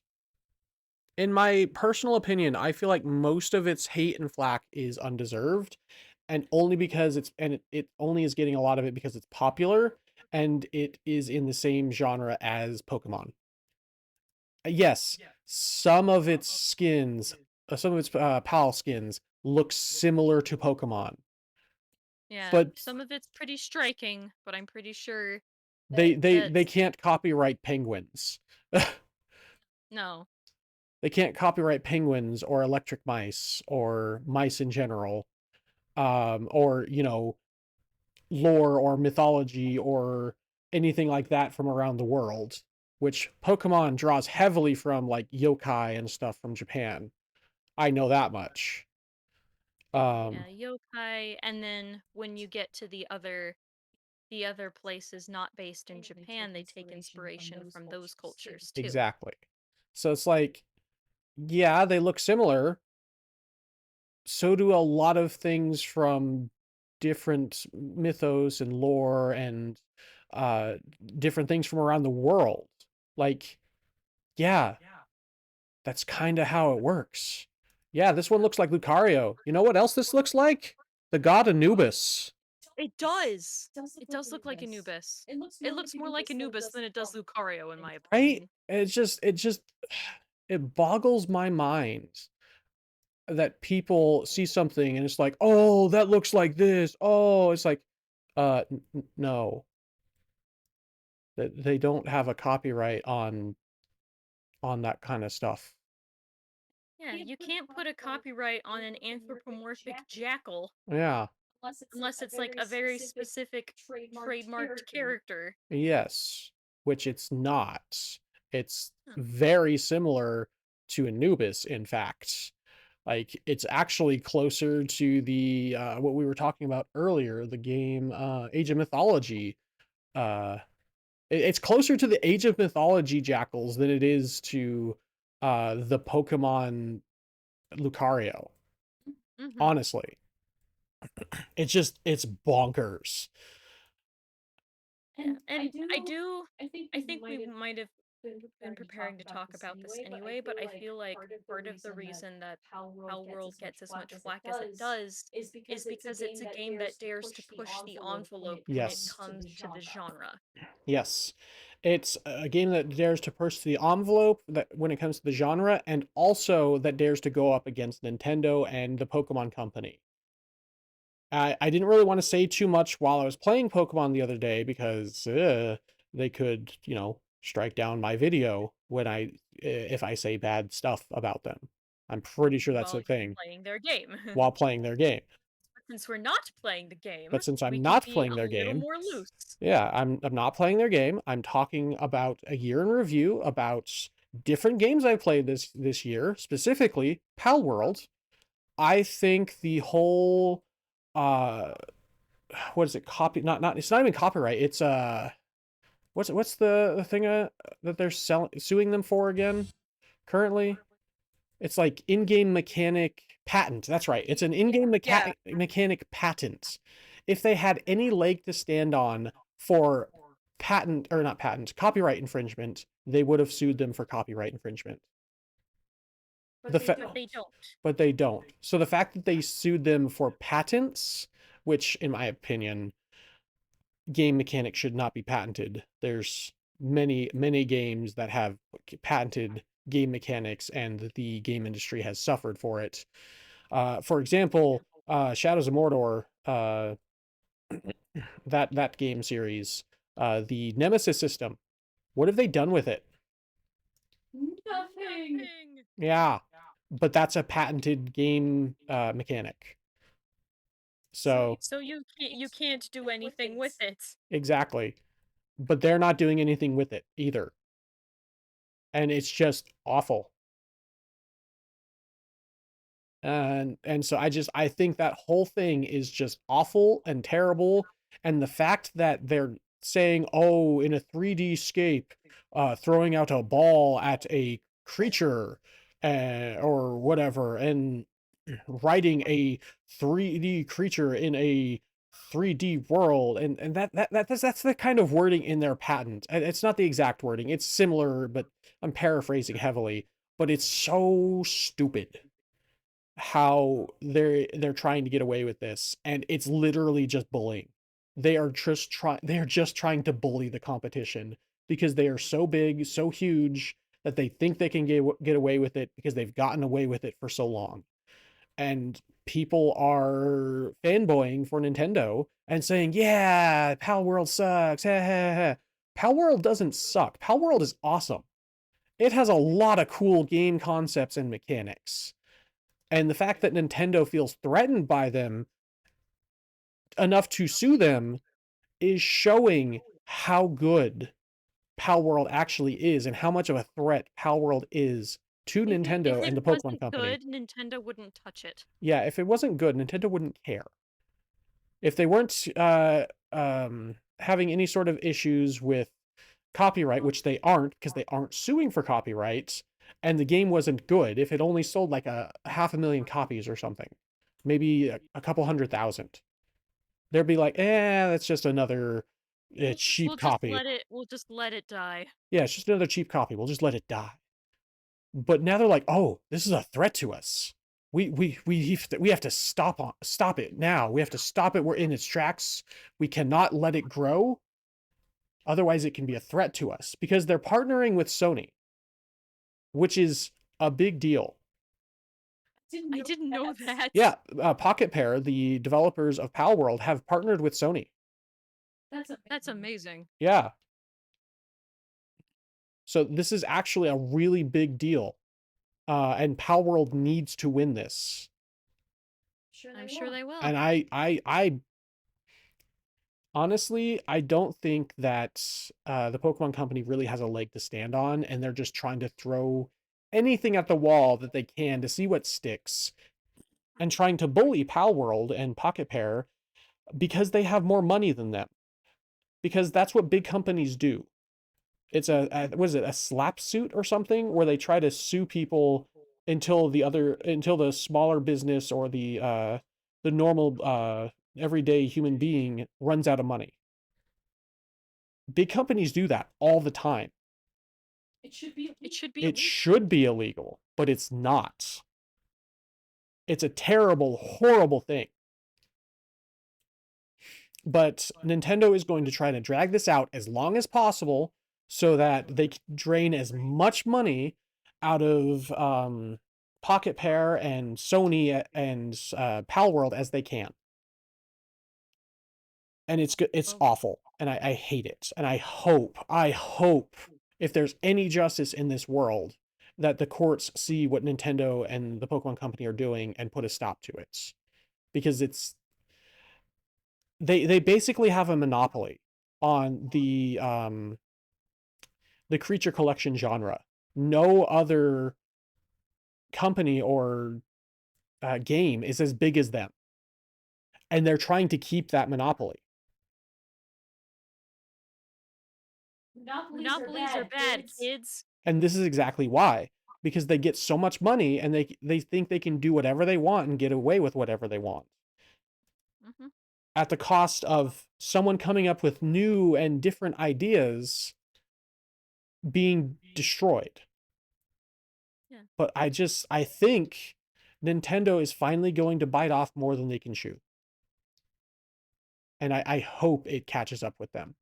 In my personal opinion, I feel like most of its hate and flack is undeserved, and only because it only is getting a lot of it because it's popular and it is in the same genre as Pokemon. Yes, some of its skins, some of its PAL skins look similar to Pokemon. Yeah, but some of it's pretty striking, but I'm pretty sure they can't copyright penguins. No. They can't copyright penguins or electric mice or mice in general, or lore or mythology or anything like that from around the world, which Pokemon draws heavily from, like yokai and stuff from Japan. I know that much. Yeah, yokai, and then when you get to the other places not based in Japan, they take inspiration from those cultures too. Exactly. So it's like, yeah, they look similar. So do a lot of things from different mythos and lore and different things from around the world. Like, yeah, that's kind of how it works. Yeah, this one looks like Lucario. You know what else this looks like? The god Anubis. It does. It does look like Anubis. It looks more like Anubis than it does Lucario, in my opinion. Right? It boggles my mind that people see something and it's like, oh, that looks like this. Oh, it's like, no. That they don't have a copyright on that kind of stuff. Yeah, you can't put a copyright on an anthropomorphic jackal. Yeah. Unless it's like a very specific trademarked character. Yes, which it's not. It's very similar to Anubis, in fact. Like, it's actually closer to the what we were talking about earlier, the game Age of Mythology. It's closer to the Age of Mythology jackals than it is to the Pokemon Lucario. Honestly. It's bonkers. And I think we might have been preparing to talk about this anyway, but I feel like part of the reason that Palworld gets as much flack as it does is because it's a game that dares to push the envelope when it Yes. comes to the genre. Yes. It's a game that dares to push the envelope that when it comes to the genre, and also that dares to go up against Nintendo and the Pokemon Company. I didn't really want to say too much while I was playing Pokemon the other day because they could, strike down my video if I say bad stuff about them. I'm pretty sure that's While a thing playing their game. while playing their game. Since we're not playing the game, But since we I'm can not be playing a their little game, more loose. yeah, I'm not playing their game. I'm talking about a year in review about different games I played this year, specifically Palworld. I think the whole what is it? Not it's not even copyright. It's what's the thing that they're suing them for again currently? It's like in-game mechanic patent. That's right. It's an in-game mechanic patent. If they had any leg to stand on for copyright infringement, they would have sued them for copyright infringement. But they don't. But they don't. So the fact that they sued them for patents, which in my opinion, game mechanics should not be patented. There's many games that have patented game mechanics and the game industry has suffered for it. For example, Shadows of Mordor, that game series, the Nemesis system. What have they done with it? Nothing. Yeah, but that's a patented game mechanic. So you can't do anything with it. Exactly. But they're not doing anything with it either. And it's just awful. And so I think that whole thing is just awful and terrible. And the fact that they're saying, oh, in a 3D scape, throwing out a ball at a creature or whatever, and writing a 3D creature in a 3D world, and that's the kind of wording in their patent. It's not the exact wording. It's similar, but I'm paraphrasing heavily. But it's so stupid how they're trying to get away with this, and it's literally just bullying. They are just trying to bully the competition because they are so big, so huge that they think they can get away with it because they've gotten away with it for so long. And people are fanboying for Nintendo and saying, "Yeah, Palworld sucks." Palworld doesn't suck. Palworld is awesome. It has a lot of cool game concepts and mechanics. And the fact that Nintendo feels threatened by them enough to sue them is showing how good Palworld actually is and how much of a threat Palworld is to Nintendo and the Pokemon Company. If it wasn't good, Nintendo wouldn't touch it. Yeah, if it wasn't good, Nintendo wouldn't care. If they weren't having any sort of issues with copyright, which they aren't because they aren't suing for copyright, and the game wasn't good, if it only sold like a 500,000 copies or something, maybe a couple 100,000, they'd be like, that's just another cheap copy. We'll just let it die. Yeah, it's just another cheap copy. We'll just let it die. But now they're like, oh, this is a threat to us. We have to stop it now. We have to stop it. We're in its tracks. We cannot let it grow. Otherwise, it can be a threat to us because they're partnering with Sony, which is a big deal. I didn't know that. Yeah, Pocket Pair, the developers of Palworld, have partnered with Sony. That's amazing. Yeah. So this is actually a really big deal. And Palworld needs to win this. I'm sure they will. And I honestly, I don't think that the Pokemon Company really has a leg to stand on, and they're just trying to throw anything at the wall that they can to see what sticks, and trying to bully Palworld and Pocket Pair because they have more money than them. Because that's what big companies do. It's what is it, a slap suit or something, where they try to sue people until the smaller business or the normal everyday human being runs out of money. Big companies do that all the time. It should be It should be illegal, but it's not. It's a terrible, horrible thing. But Nintendo is going to try to drag this out as long as possible so that they can drain as much money out of Pocket Pair and Sony and Palworld as they can. And it's awful, and I hate it. And I hope if there's any justice in this world that the courts see what Nintendo and the Pokemon Company are doing and put a stop to it, because they basically have a monopoly on the creature collection genre. No other company or game is as big as them, and they're trying to keep that monopoly. Monopolies are bad, kids. And this is exactly why, because they get so much money and they think they can do whatever they want and get away with whatever they want. Mm-hmm. At the cost of someone coming up with new and different ideas being destroyed. Yeah. But I think Nintendo is finally going to bite off more than they can chew. And I hope it catches up with them.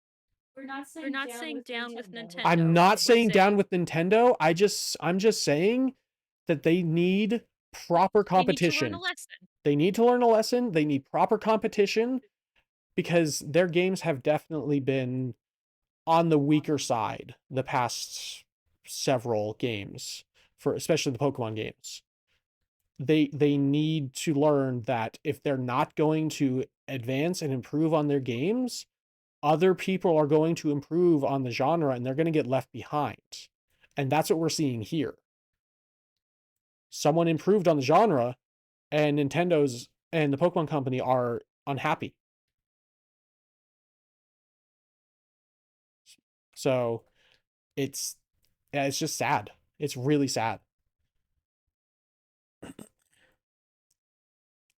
We're not saying down with Nintendo. I'm not saying down with Nintendo. I'm just saying that they need proper competition. They need to learn a lesson. They need proper competition, because their games have definitely been on the weaker side the past several games, for especially the Pokemon games. They need to learn that if they're not going to advance and improve on their games, other people are going to improve on the genre and they're going to get left behind. And that's what we're seeing here. Someone improved on the genre and Nintendo's and the Pokemon Company are unhappy. So it's just sad. It's really sad.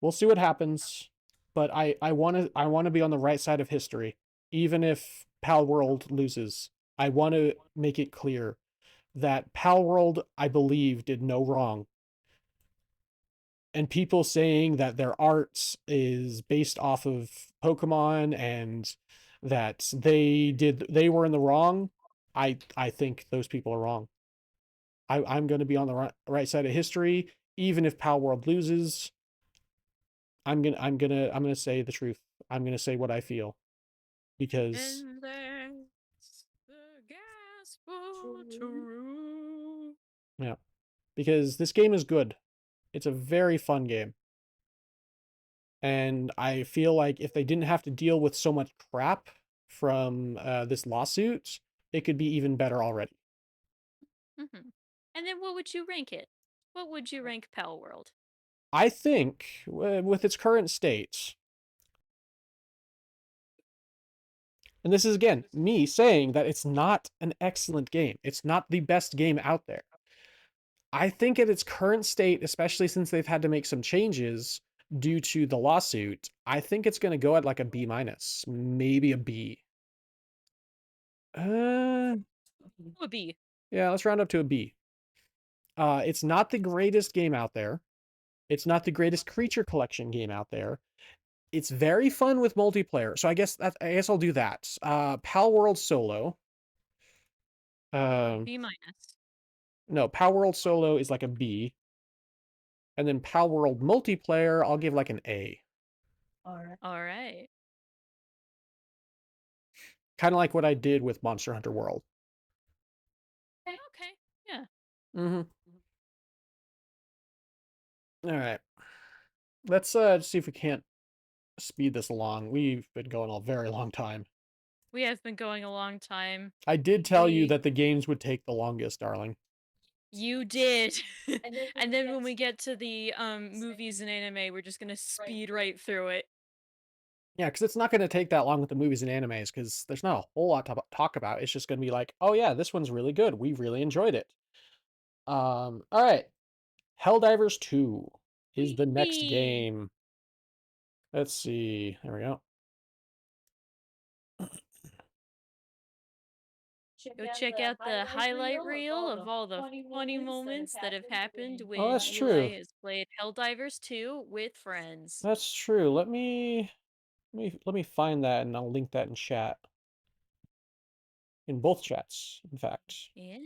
We'll see what happens, but I want to be on the right side of history, even if Palworld loses. I want to make it clear that Palworld, I believe, did no wrong. And people saying that their art is based off of Pokemon and that they were in the wrong, I think those people are wrong. I'm going to be on the right side of history, even if Palworld loses. I'm gonna say the truth. I'm gonna say what I feel, because And that's the gospel true. Yeah, because this game is good. It's a very fun game, and I feel like if they didn't have to deal with so much crap from this lawsuit, it could be even better already. Mm-hmm. And then what would you rank it? What would you rank Palworld? I think with its current state, and this is again me saying that it's not an excellent game. It's not the best game out there. I think at its current state, especially since they've had to make some changes due to the lawsuit, I think it's going to go at like a B minus, maybe a B. A B. Yeah, let's round up to a B. It's not the greatest game out there. It's not the greatest creature collection game out there. It's very fun with multiplayer, so I guess I'll do that. Palworld Solo. B minus. No, Palworld Solo is like a B. And then Palworld Multiplayer, I'll give like an A. All right. Kind of like what I did with Monster Hunter World. Okay. Yeah. Mm-hmm. All right. Let's see if we can't speed this along. We've been going a very long time. We have been going a long time. I did tell you that the games would take the longest, darling. You did. And then when we get to the movies and anime, we're just gonna speed right through it. Yeah, because it's not going to take that long with the movies and animes, because there's not a whole lot to talk about. It's just going to be like, oh yeah, this one's really good. We really enjoyed it. All right. Helldivers 2 is the next game. Let's see. There we go. Go check out the highlight reel of all the funny moments that have happened Oh, when that's Eli true. has played Helldivers 2 with friends. That's true. Let me find that and I'll link that in chat. In both chats, in fact. Yeah.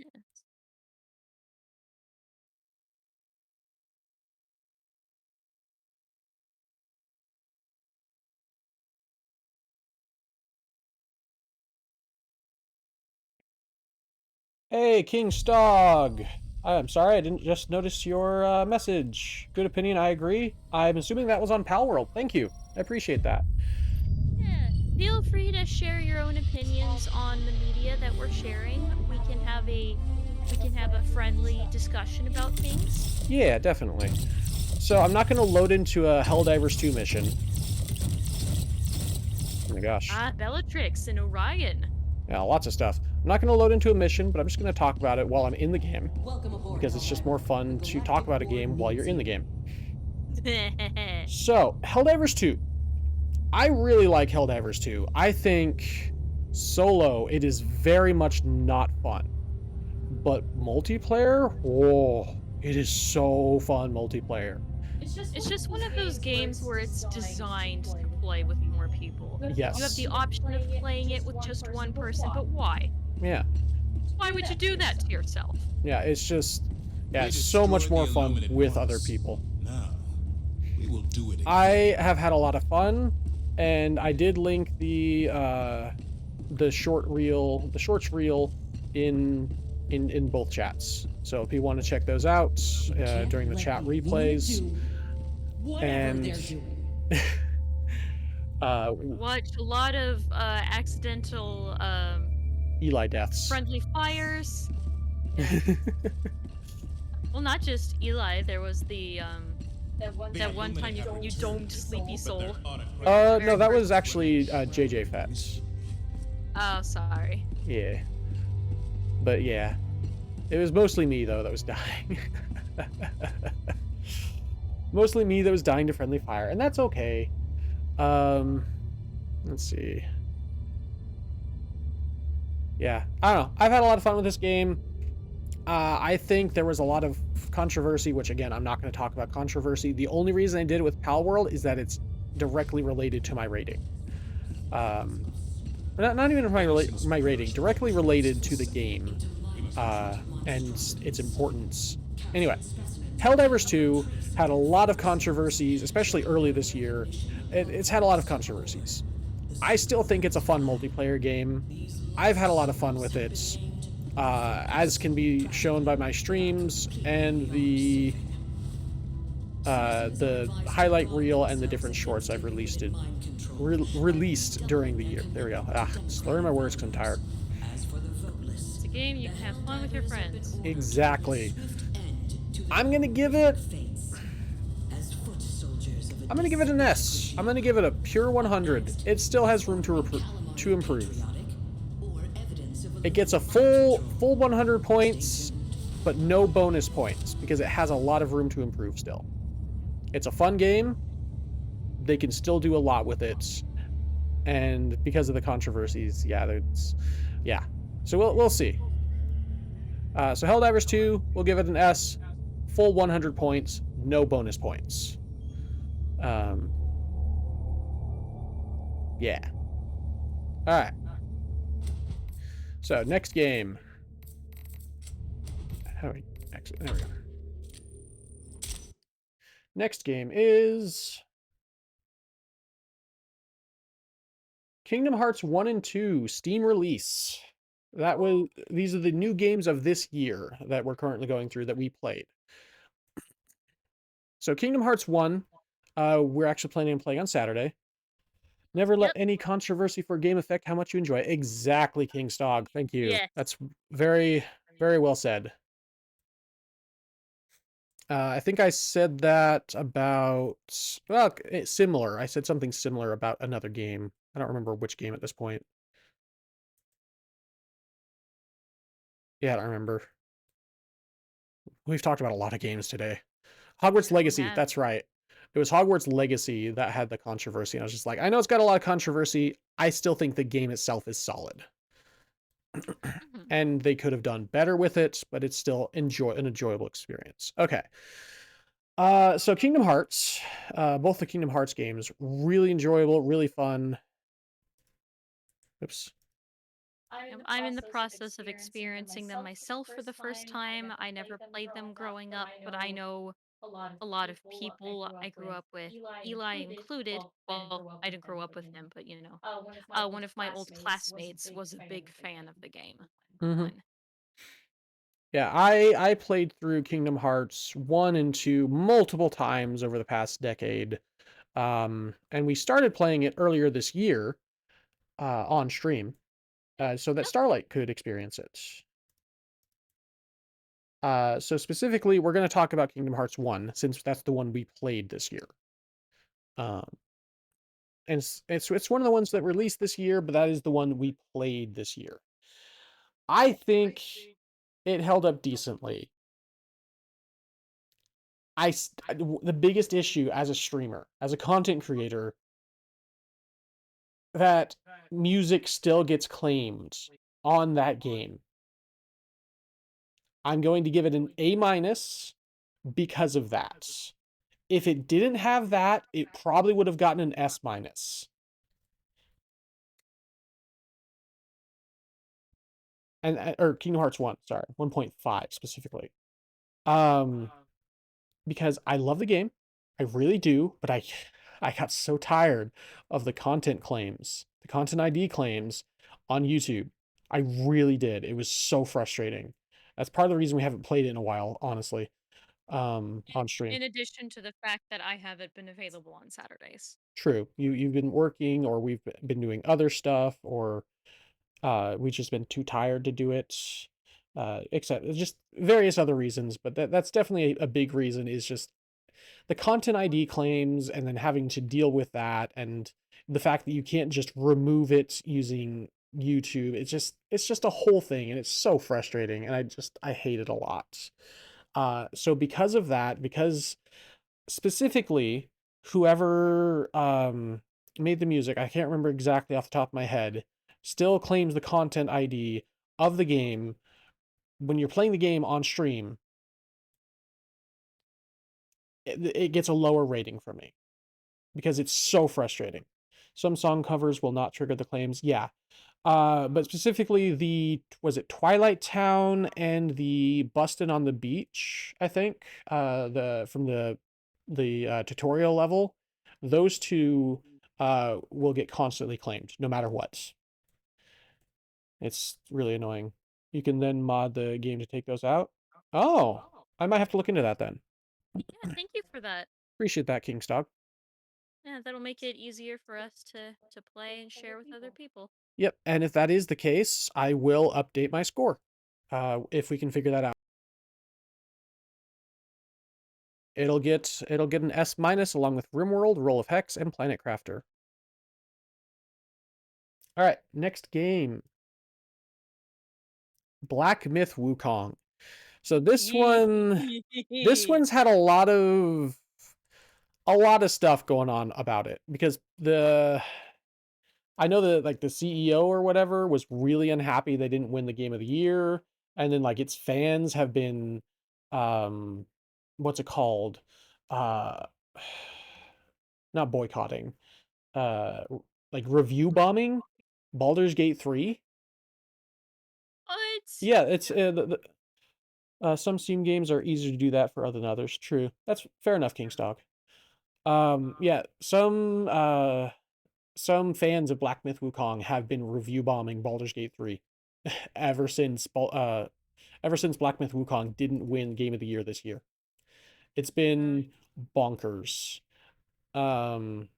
Hey, King Stog! I'm sorry, I didn't just notice your message. Good opinion, I agree. I'm assuming that was on Palworld. Thank you. I appreciate that. Yeah. Feel free to share your own opinions on the media that we're sharing. We can have a friendly discussion about things. Yeah, definitely. So I'm not going to load into a Helldivers 2 mission. Oh my gosh. Bellatrix and Orion. Yeah, lots of stuff. I'm not going to load into a mission, but I'm just going to talk about it while I'm in the game. Because it's just more fun to talk about a game while you're in the game. So, Helldivers 2. I really like Helldivers 2. I think solo, it is very much not fun. But multiplayer, oh, it is so fun multiplayer. It's just one of those games where it's designed to play with more people. Yes. You have the option of playing it with just one person, but why? Yeah. Why would you do that to yourself? Yeah, it's just, yeah, it's so much more fun with other people. Now, we will do it again. I have had a lot of fun, and I did link the shorts reel in both chats. So if you want to check those out during the chat replays, and watch a lot of accidental Eli deaths. friendly fires. Well, not just Eli. There was the that one time you domed Sleepy Soul. No, that was actually JJ Fats. Oh, sorry. Yeah. But yeah. It was mostly me, though, that was dying. Mostly me that was dying to friendly fire, and that's okay. Let's see. Yeah, I don't know. I've had a lot of fun with this game. I think there was a lot of controversy, which, again, I'm not going to talk about controversy. The only reason I did it with Palworld is that it's directly related to my rating. Not even my rating, directly related to the game. And its importance. Anyway, Helldivers 2 had a lot of controversies, especially early this year. It's had a lot of controversies. I still think it's a fun multiplayer game. I've had a lot of fun with it, as can be shown by my streams and the highlight reel and the different shorts I've released during the year. There we go. Slurring my words because I'm tired. It's a game you can have fun with your friends. Exactly. I'm gonna give it an S. I'm gonna give it a pure 100. It still has room to improve. It gets a full 100 points, but no bonus points because it has a lot of room to improve still. It's a fun game. They can still do a lot with it, and because of the controversies, yeah. So we'll see. So Helldivers 2, we'll give it an S. Full 100 points, no bonus points. Yeah. Alright. So, next game. How do we exit? There we go. Next game is Kingdom Hearts 1 and 2 Steam release. These are the new games of this year that we're currently going through that we played. So Kingdom Hearts 1, we're actually planning on playing on Saturday. Never let any controversy for a game affect how much you enjoy. Exactly, Kingstog. Thank you. Yes. That's very, very well said. I think I said that about, well, similar. I said something similar about another game. I don't remember which game at this point. Yeah, I don't remember. We've talked about a lot of games today. Hogwarts Legacy, that's right. It was Hogwarts Legacy that had the controversy. And I was just like, I know it's got a lot of controversy. I still think the game itself is solid. Mhm. And they could have done better with it, but it's still an enjoyable experience. Okay. So Kingdom Hearts, both the Kingdom Hearts games, really enjoyable, really fun. Oops. I'm in the process of experiencing them myself for the first time. I never played them growing up, but I know a lot of people I grew up with, Eli included. Well, I didn't grow up with him, but one of my old classmates was a big fan of the game. Mm-hmm. One. Yeah, I played through Kingdom Hearts 1 and 2 multiple times over the past decade. And we started playing it earlier this year on stream so that Yep. Starlight could experience it. So specifically, we're going to talk about Kingdom Hearts 1, since that's the one we played this year. Um, and it's one of the ones that released this year, but that is the one we played this year. I think it held up decently. The biggest issue as a streamer, as a content creator, that music still gets claimed on that game. I'm going to give it an A- because of that. If it didn't have that, it probably would have gotten an S-. And or Kingdom Hearts 1, sorry, 1.5 specifically. Because I love the game. I really do, but I got so tired of the content claims, the content ID claims on YouTube. I really did. It was so frustrating. That's part of the reason we haven't played it in a while, honestly, on stream. In addition to the fact that I haven't been available on Saturdays. True. You've been working, or we've been doing other stuff, or we've just been too tired to do it. Except just various other reasons, but that's definitely a big reason, is just the content ID claims, and then having to deal with that, and the fact that you can't just remove it using YouTube. It's just a whole thing, and it's so frustrating, and I hate it a lot. So because of that, because specifically whoever made the music, I can't remember exactly off the top of my head, still claims the content ID of the game when you're playing the game on stream. It gets a lower rating from me because it's so frustrating. Some song covers will not trigger the claims. Yeah. But specifically was it Twilight Town and the Bustin' on the Beach, I think, from the tutorial level. Those two will get constantly claimed no matter what. It's really annoying. You can then mod the game to take those out. Oh, I might have to look into that then. Yeah, thank you for that. Appreciate that, Kingstock. Yeah, that'll make it easier for us to play and share with other people. Yep, and if that is the case, I will update my score, if we can figure that out. It'll get an S- along with RimWorld, Roll of Hex, and Planet Crafter. All right, next game. Black Myth Wukong. So this one's had a lot of stuff going on about it, because I know that like the CEO or whatever was really unhappy they didn't win the game of the year, and then like its fans have been what's it called? Uh Not boycotting. Uh like review bombing Baldur's Gate 3. What? Yeah, it's some Steam games are easier to do that for other than others. True. That's fair enough, Kingstock. Yeah, some fans of Black Myth Wukong have been review bombing Baldur's Gate 3 ever since Black Myth Wukong didn't win Game of the Year this year. It's been bonkers. And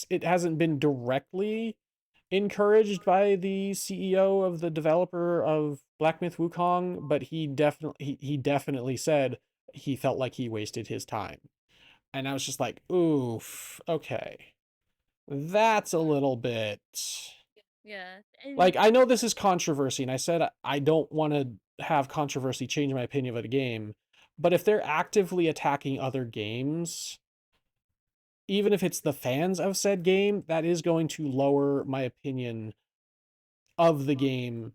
it hasn't been directly encouraged by the CEO of the developer of Black Myth Wukong, but he definitely said he felt like he wasted his time. And I was just like, oof, okay. That's a little bit. Yeah, and Like, I know this is controversy, and I said I don't want to have controversy change my opinion of a game, but if they're actively attacking other games, even if it's the fans of said game, that is going to lower my opinion of the game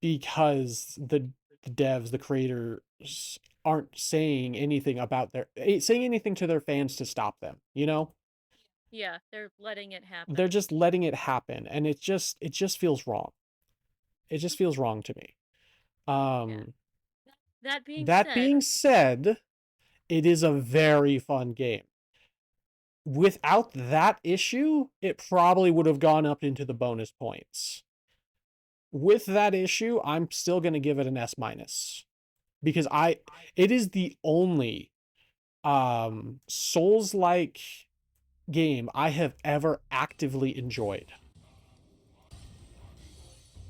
because the devs, the creators, aren't saying anything to their fans to stop them, you know? Yeah, they're letting it happen. They're just letting it happen, and it just feels wrong. It just feels wrong to me. That That being said, it is a very fun game. Without that issue, it probably would have gone up into the bonus points. With that issue, I'm still going to give it an S-, because it is the only Souls-like game I have ever actively enjoyed.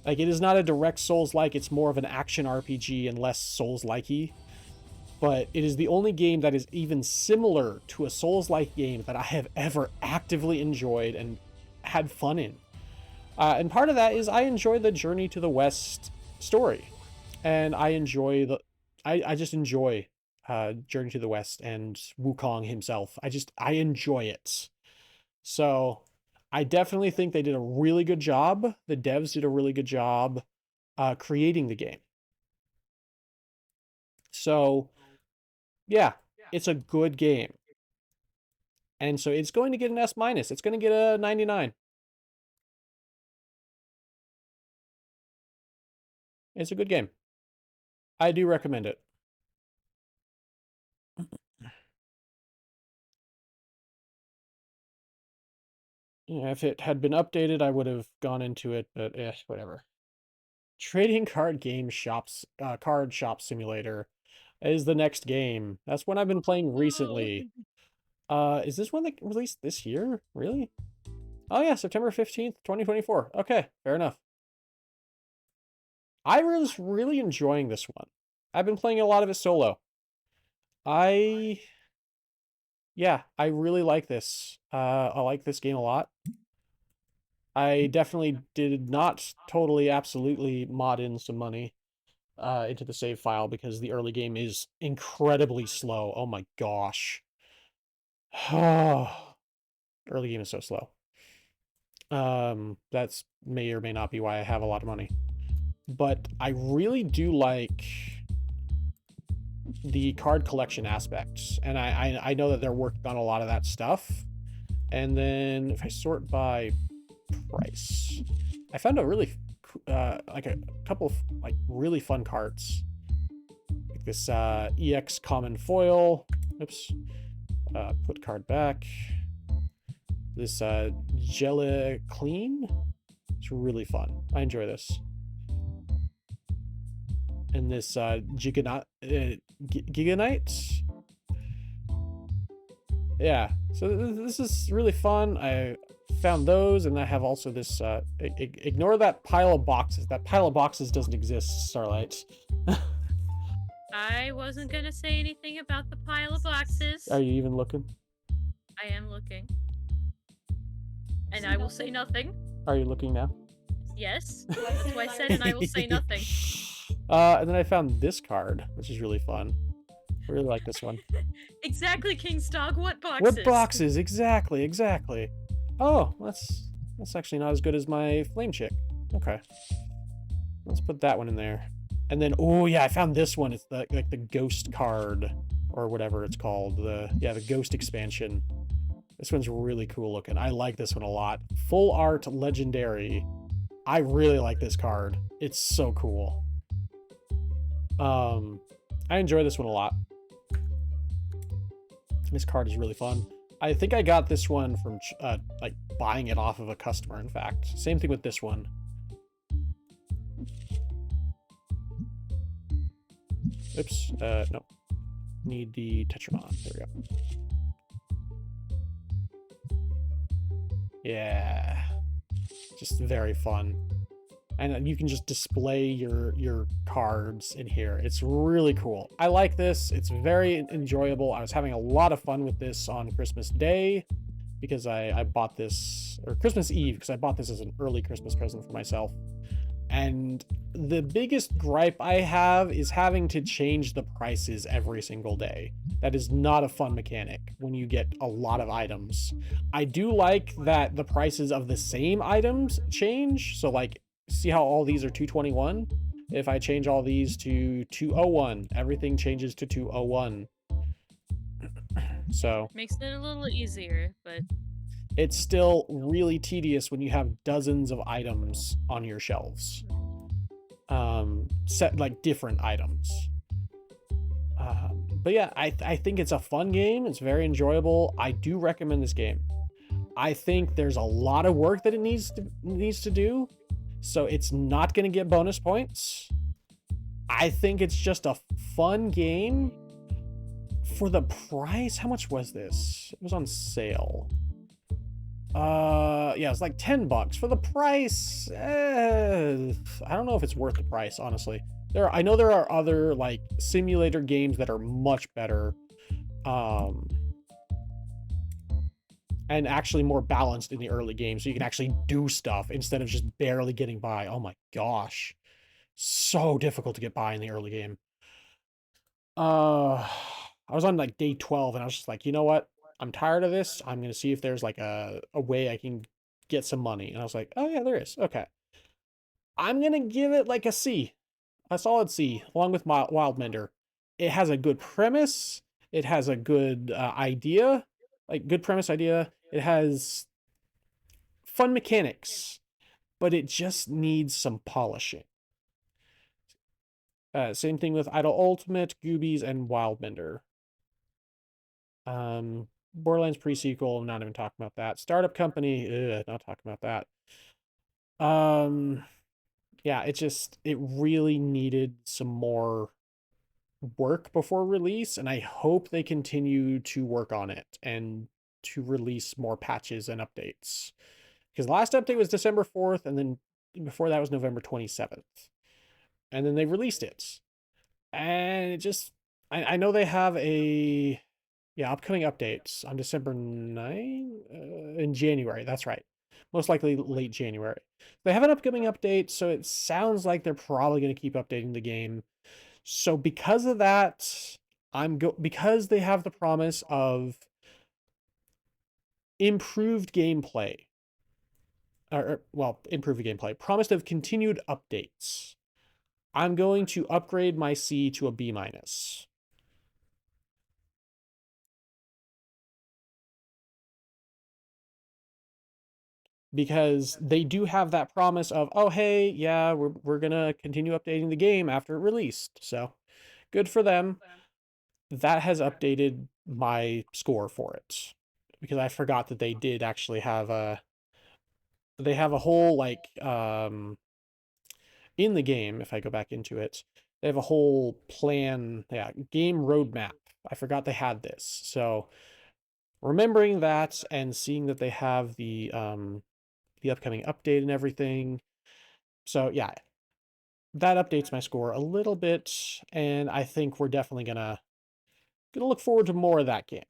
Like, it is not a direct Souls-like, it's more of an action RPG and less Souls-likey. But it is the only game that is even similar to a Souls-like game that I have ever actively enjoyed and had fun in. And part of that is I enjoy the Journey to the West story. And I enjoy I just enjoy Journey to the West and Wukong himself. I enjoy it. So I definitely think they did a really good job. The devs did a really good job creating the game. So yeah, it's a good game. And so it's going to get an S-. It's going to get a 99. It's a good game. I do recommend it. Yeah, if it had been updated, I would have gone into it, but whatever. Trading card game shops, card shop simulator is the next game. That's one I've been playing recently. Is this one that released this year? Really? Oh yeah, September 15th, 2024. Okay, fair enough. I was really enjoying this one. I've been playing a lot of it solo. Yeah, I really like this. I like this game a lot. I definitely did not totally, absolutely mod in some money into the save file because the early game is incredibly slow. Oh my gosh. Early game is so slow. That's may or may not be why I have a lot of money. But I really do like the card collection aspects, and I know that they're working on a lot of that stuff. And then if I sort by price, I found a really like a couple of like really fun cards, like this EX common foil. Oops. Put card back. This Jelly Clean. It's really fun. I enjoy this. And this Giganite. Yeah, so this is really fun. I found those, and I have also this, ignore that pile of boxes. That pile of boxes doesn't exist, Starlight. I wasn't gonna say anything about the pile of boxes. Are you even looking? I am looking. And I will say nothing. Are you looking now? Yes. That's what I said, and I will say nothing. And then I found this card, which is really fun. I really like this one. Exactly, King's Dog. What boxes? What boxes? Exactly, exactly. Oh, that's actually not as good as my Flame Chick. Okay. Let's put that one in there. And then, oh yeah, I found this one. It's the like the ghost card or whatever it's called. The ghost expansion. This one's really cool looking. I like this one a lot. Full art legendary. I really like this card. It's so cool. I enjoy this one a lot. This card is really fun. I think I got this one from like buying it off of a customer, in fact. Same thing with this one. Oops, no. Need the Tetramon. There we go. Yeah. Just very fun. And you can just display your cards in here. It's really cool. I like this. It's very enjoyable. I was having a lot of fun with this on Christmas Day because I bought this, or Christmas Eve, because I bought this as an early Christmas present for myself. And the biggest gripe I have is having to change the prices every single day. That is not a fun mechanic when you get a lot of items. I do like that the prices of the same items change. So like see how all these are 221? If I change all these to 201, everything changes to 201. So Makes it a little easier, but it's still really tedious when you have dozens of items on your shelves. Set like different items. But yeah, I think it's a fun game. It's very enjoyable. I do recommend this game. I think there's a lot of work that it needs to do, so it's not going to get bonus points. I think it's just a fun game for the price. How much was this? It was on sale. Yeah, it's like $10 for the price. I don't know if it's worth the price, honestly. I know there are other like simulator games that are much better, and actually more balanced in the early game, so you can actually do stuff instead of just barely getting by. Oh my gosh, so difficult to get by in the early game. I was on like day 12 and I was just like, you know what? I'm tired of this. I'm gonna see if there's like a way I can get some money. And I was like, oh yeah, there is. Okay. I'm gonna give it like a C. A solid C, along with my Wildmender. It has a good premise. It has a good idea. Like, good premise idea. It has fun mechanics. But it just needs some polishing. Same thing with Idle Ultimate, Goobies, and Wildmender. Borderlands pre-sequel, I'm not even talking about that. Startup Company, not talking about that. Yeah, it really needed some more work before release, and I hope they continue to work on it and to release more patches and updates. Because the last update was December 4th, and then before that was November 27th. And then they released it. And it just, I know they have upcoming updates on December 9th, in January, that's right. Most likely late January. They have an upcoming update, so it sounds like they're probably going to keep updating the game. So because of that, because they have the promise of improved gameplay, improved gameplay, promised of continued updates, I'm going to upgrade my C to a B-. Because they do have that promise of, oh, hey, yeah, we're going to continue updating the game after it released. So good for them. That has updated my score for it. Because I forgot that they did actually have they have a whole, like, in the game, if I go back into it, they have a whole plan, game roadmap. I forgot they had this. So remembering that and seeing that they have the upcoming update and everything. So yeah, that updates my score a little bit, and I think we're definitely gonna look forward to more of that game.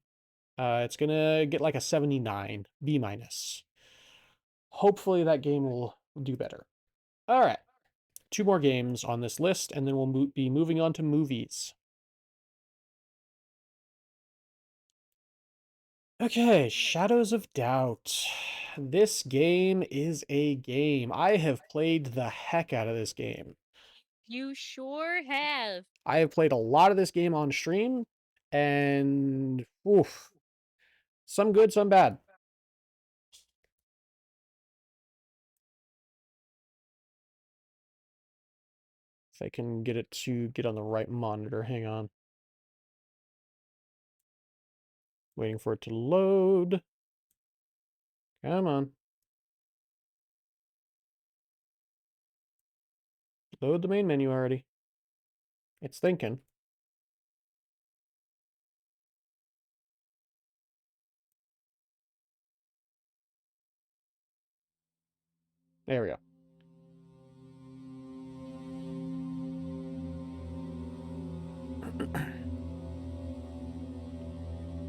It's gonna get like a 79 B-. Hopefully that game will do better. All right, 2 more games on this list, and then we'll be moving on to movies. Okay, Shadows of Doubt. This game is a game. I have played the heck out of this game. you sure have. I have played a lot of this game on stream, and oof, some good, some bad. If I can get it to get on the right monitor, hang on. Waiting for it to load. Come on. Load the main menu already. It's thinking. There we go.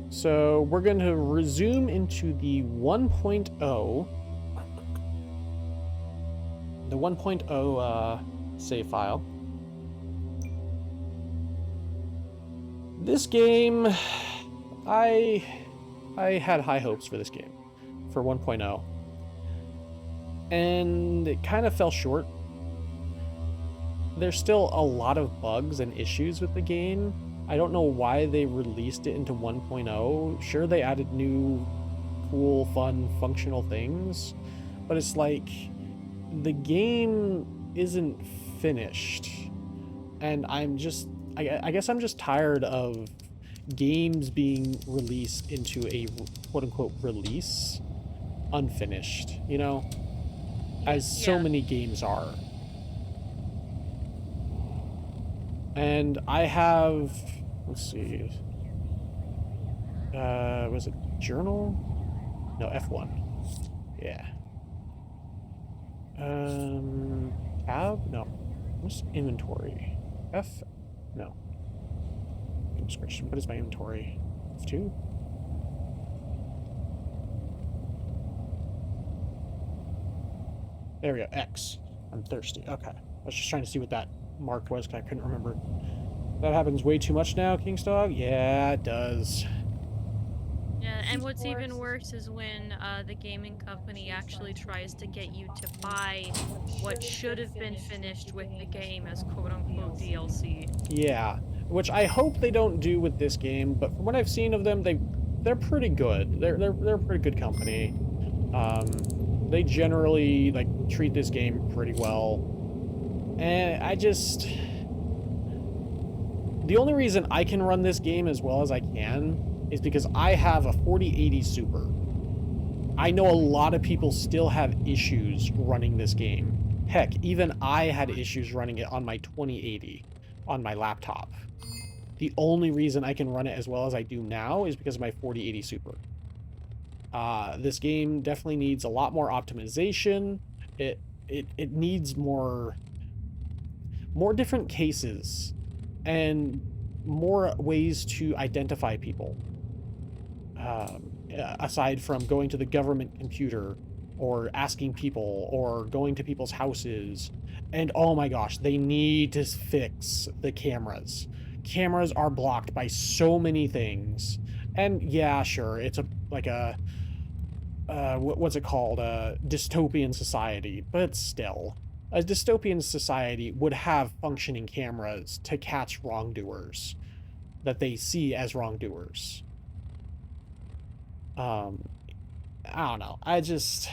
So we're going to resume into the 1.0. The 1.0 save file. This game, I had high hopes for this game, for 1.0. and it kind of fell short. There's still a lot of bugs and issues with the game. I don't know why they released it into 1.0. Sure, they added new, cool, fun, functional things, but it's like the game isn't finished. And I'm just, I guess I'm just tired of games being released into a quote-unquote release unfinished, you know? As so many games are. And I have, let's see, was it journal? No, F1. Yeah. Tab? No. What's inventory? F? No. Description. What is my inventory? F2? There we go. X. I'm thirsty. Okay. I was just trying to see what that mark was because I couldn't remember. That happens way too much now, Kingsdog? Yeah, it does. Yeah, and what's even worse is when the gaming company actually tries to get you to buy what should have been finished with the game as quote-unquote DLC. Yeah, which I hope they don't do with this game, but from what I've seen of them, they're pretty good. They're a pretty good company. They generally like treat this game pretty well. And the only reason I can run this game as well as I can is because I have a 4080 Super. I know a lot of people still have issues running this game. Heck, even I had issues running it on my 2080 on my laptop. The only reason I can run it as well as I do now is because of my 4080 Super. This game definitely needs a lot more optimization. It needs more different cases and more ways to identify people. Aside from going to the government computer or asking people or going to people's houses. And oh my gosh, they need to fix the cameras. Cameras are blocked by so many things. And yeah, sure, it's what's it called? A dystopian society, but still. A dystopian society would have functioning cameras to catch wrongdoers that they see as wrongdoers. I don't know. I just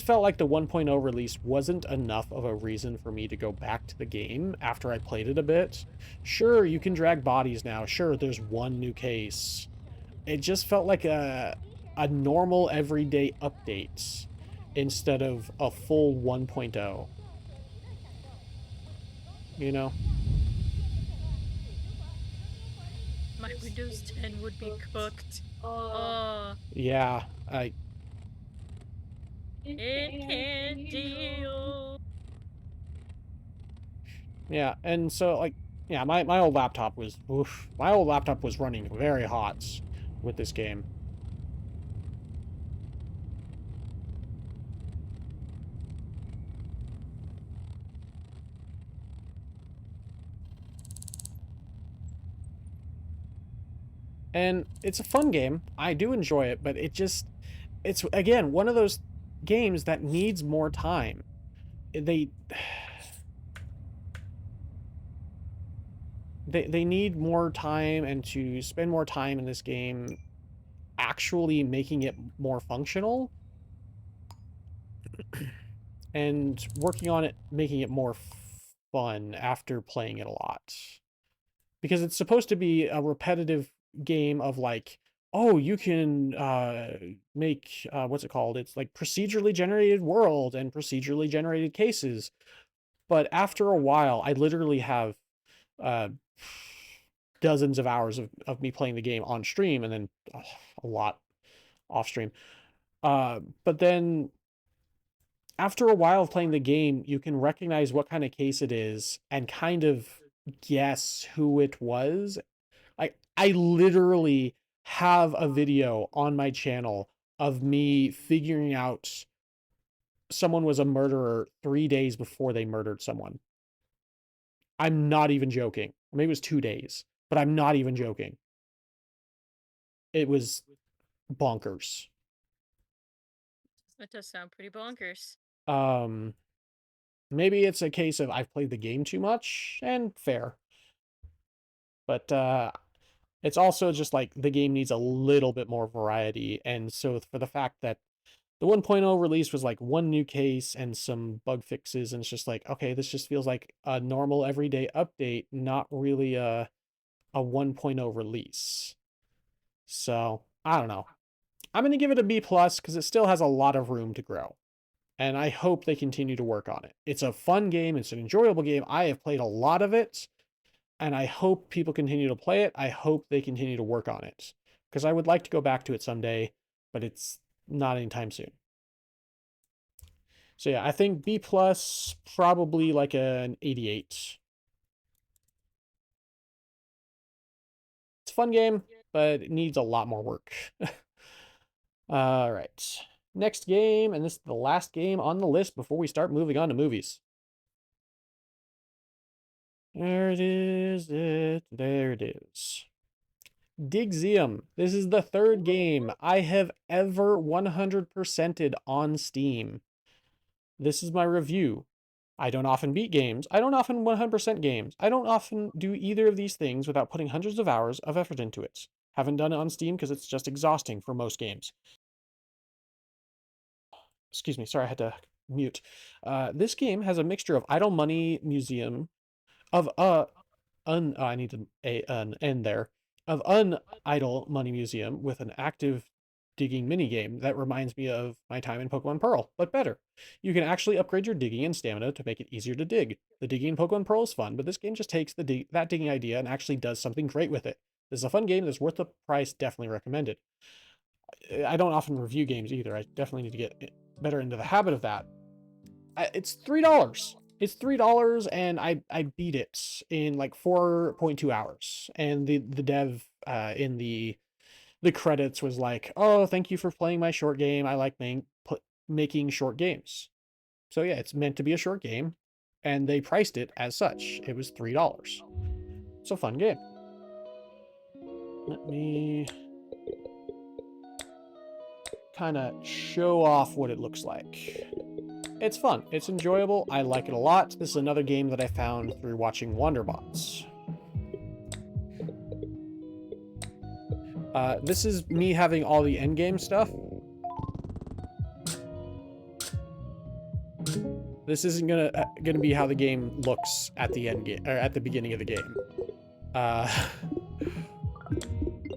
felt like the 1.0 release wasn't enough of a reason for me to go back to the game after I played it a bit. Sure, you can drag bodies now. Sure, there's one new case. It just felt like a normal everyday update instead of a full 1.0. You know? My Windows 10 would be cooked. Yeah, it can't deal. Yeah, and so, like, yeah, my old laptop was, oof, my old laptop was running very hot with this game. And it's a fun game. I do enjoy it, but it's, again, one of those games that needs more time. They need more time and to spend more time in this game actually making it more functional and working on it, making it more fun after playing it a lot. Because it's supposed to be a repetitive game of like, oh, you can make, what's it called? It's like procedurally generated world and procedurally generated cases. But after a while, I literally have dozens of hours of me playing the game on stream and then a lot off stream. But then after a while of playing the game, you can recognize what kind of case it is and kind of guess who it was. I literally have a video on my channel of me figuring out someone was a murderer 3 days before they murdered someone. I'm not even joking. Maybe it was 2 days, but I'm not even joking. It was bonkers. That does sound pretty bonkers. Maybe it's a case of I've played the game too much, and fair. But it's also just like the game needs a little bit more variety. And so for the fact that the 1.0 release was like one new case and some bug fixes, and it's just like, okay, this just feels like a normal everyday update, not really a 1.0 release. So I don't know. I'm going to give it a B+ because it still has a lot of room to grow. And I hope they continue to work on it. It's a fun game. It's an enjoyable game. I have played a lot of it, and I hope people continue to play it. I hope they continue to work on it, because I would like to go back to it someday, but it's not anytime soon. So yeah, I think B+, probably like an 88. It's a fun game, but it needs a lot more work. All right. Next game, and this is the last game on the list before we start moving on to movies. There it is. There it is. Digseum. This is the third game I have ever 100%ed on Steam. This is my review. I don't often beat games. I don't often 100% games. I don't often do either of these things without putting hundreds of hours of effort into it. Haven't done it on Steam because it's just exhausting for most games. Excuse me, sorry, I had to mute. This game has a mixture of idle money museum, of I need an end there, of unidle money museum with an active digging minigame that reminds me of my time in Pokemon Pearl, but better. You can actually upgrade your digging and stamina to make it easier to dig. The digging in Pokemon Pearl is fun, but this game just takes that digging idea and actually does something great with it. This is a fun game that's worth the price, definitely recommended. I don't often review games either. I definitely need to get better into the habit of that. It's $3. It's $3, and I beat it in like 4.2 hours. And the dev in the credits was like, "Oh, thank you for playing my short game. I like making short games." So yeah, it's meant to be a short game, and they priced it as such. It was $3. It's a fun game. Let me kind of show off what it looks like. It's fun. It's enjoyable. I like it a lot. This is another game that I found through watching Wanderbots. This is me having all the endgame stuff. This isn't gonna be how the game looks at the end game, or at the beginning of the game.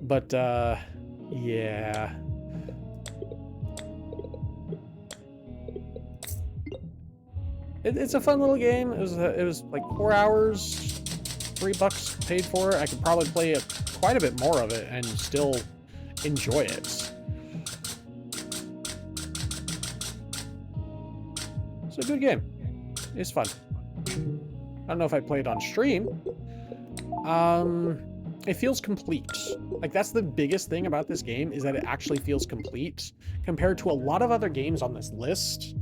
But yeah. It's a fun little game. It was like 4 hours, $3 paid for it. I could probably play quite a bit more of it and still enjoy it. It's a good game. It's fun. I don't know if I play it on stream. It feels complete. Like, that's the biggest thing about this game, is that it actually feels complete compared to a lot of other games on this list.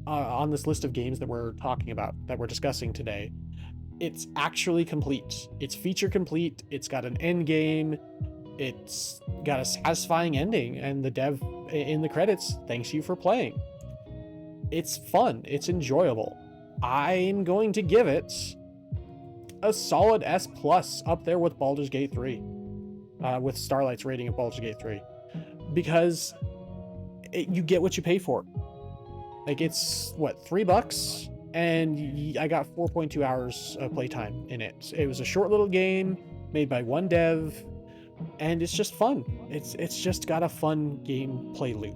On this list of games that we're talking about, that we're discussing today. It's actually complete. It's feature complete. It's got an end game. It's got a satisfying ending, and the dev in the credits thanks you for playing. It's fun. It's enjoyable. I'm going to give it a solid S+, up there with Baldur's Gate 3, with Starlight's rating of Baldur's Gate 3, because you get what you pay for. Like, it's what, $3, and I got 4.2 hours of playtime in it. It was a short little game made by one dev, and it's just fun. It's just got a fun gameplay loop.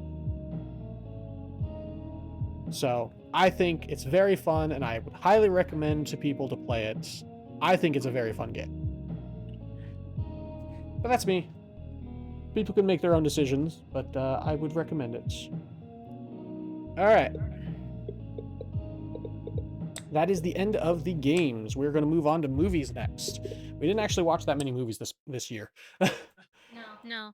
So I think it's very fun, and I would highly recommend to people to play it. I think it's a very fun game. But that's me. People can make their own decisions, but I would recommend it. All right. That is the end of the games. We're going to move on to movies next. We didn't actually watch that many movies this year. No.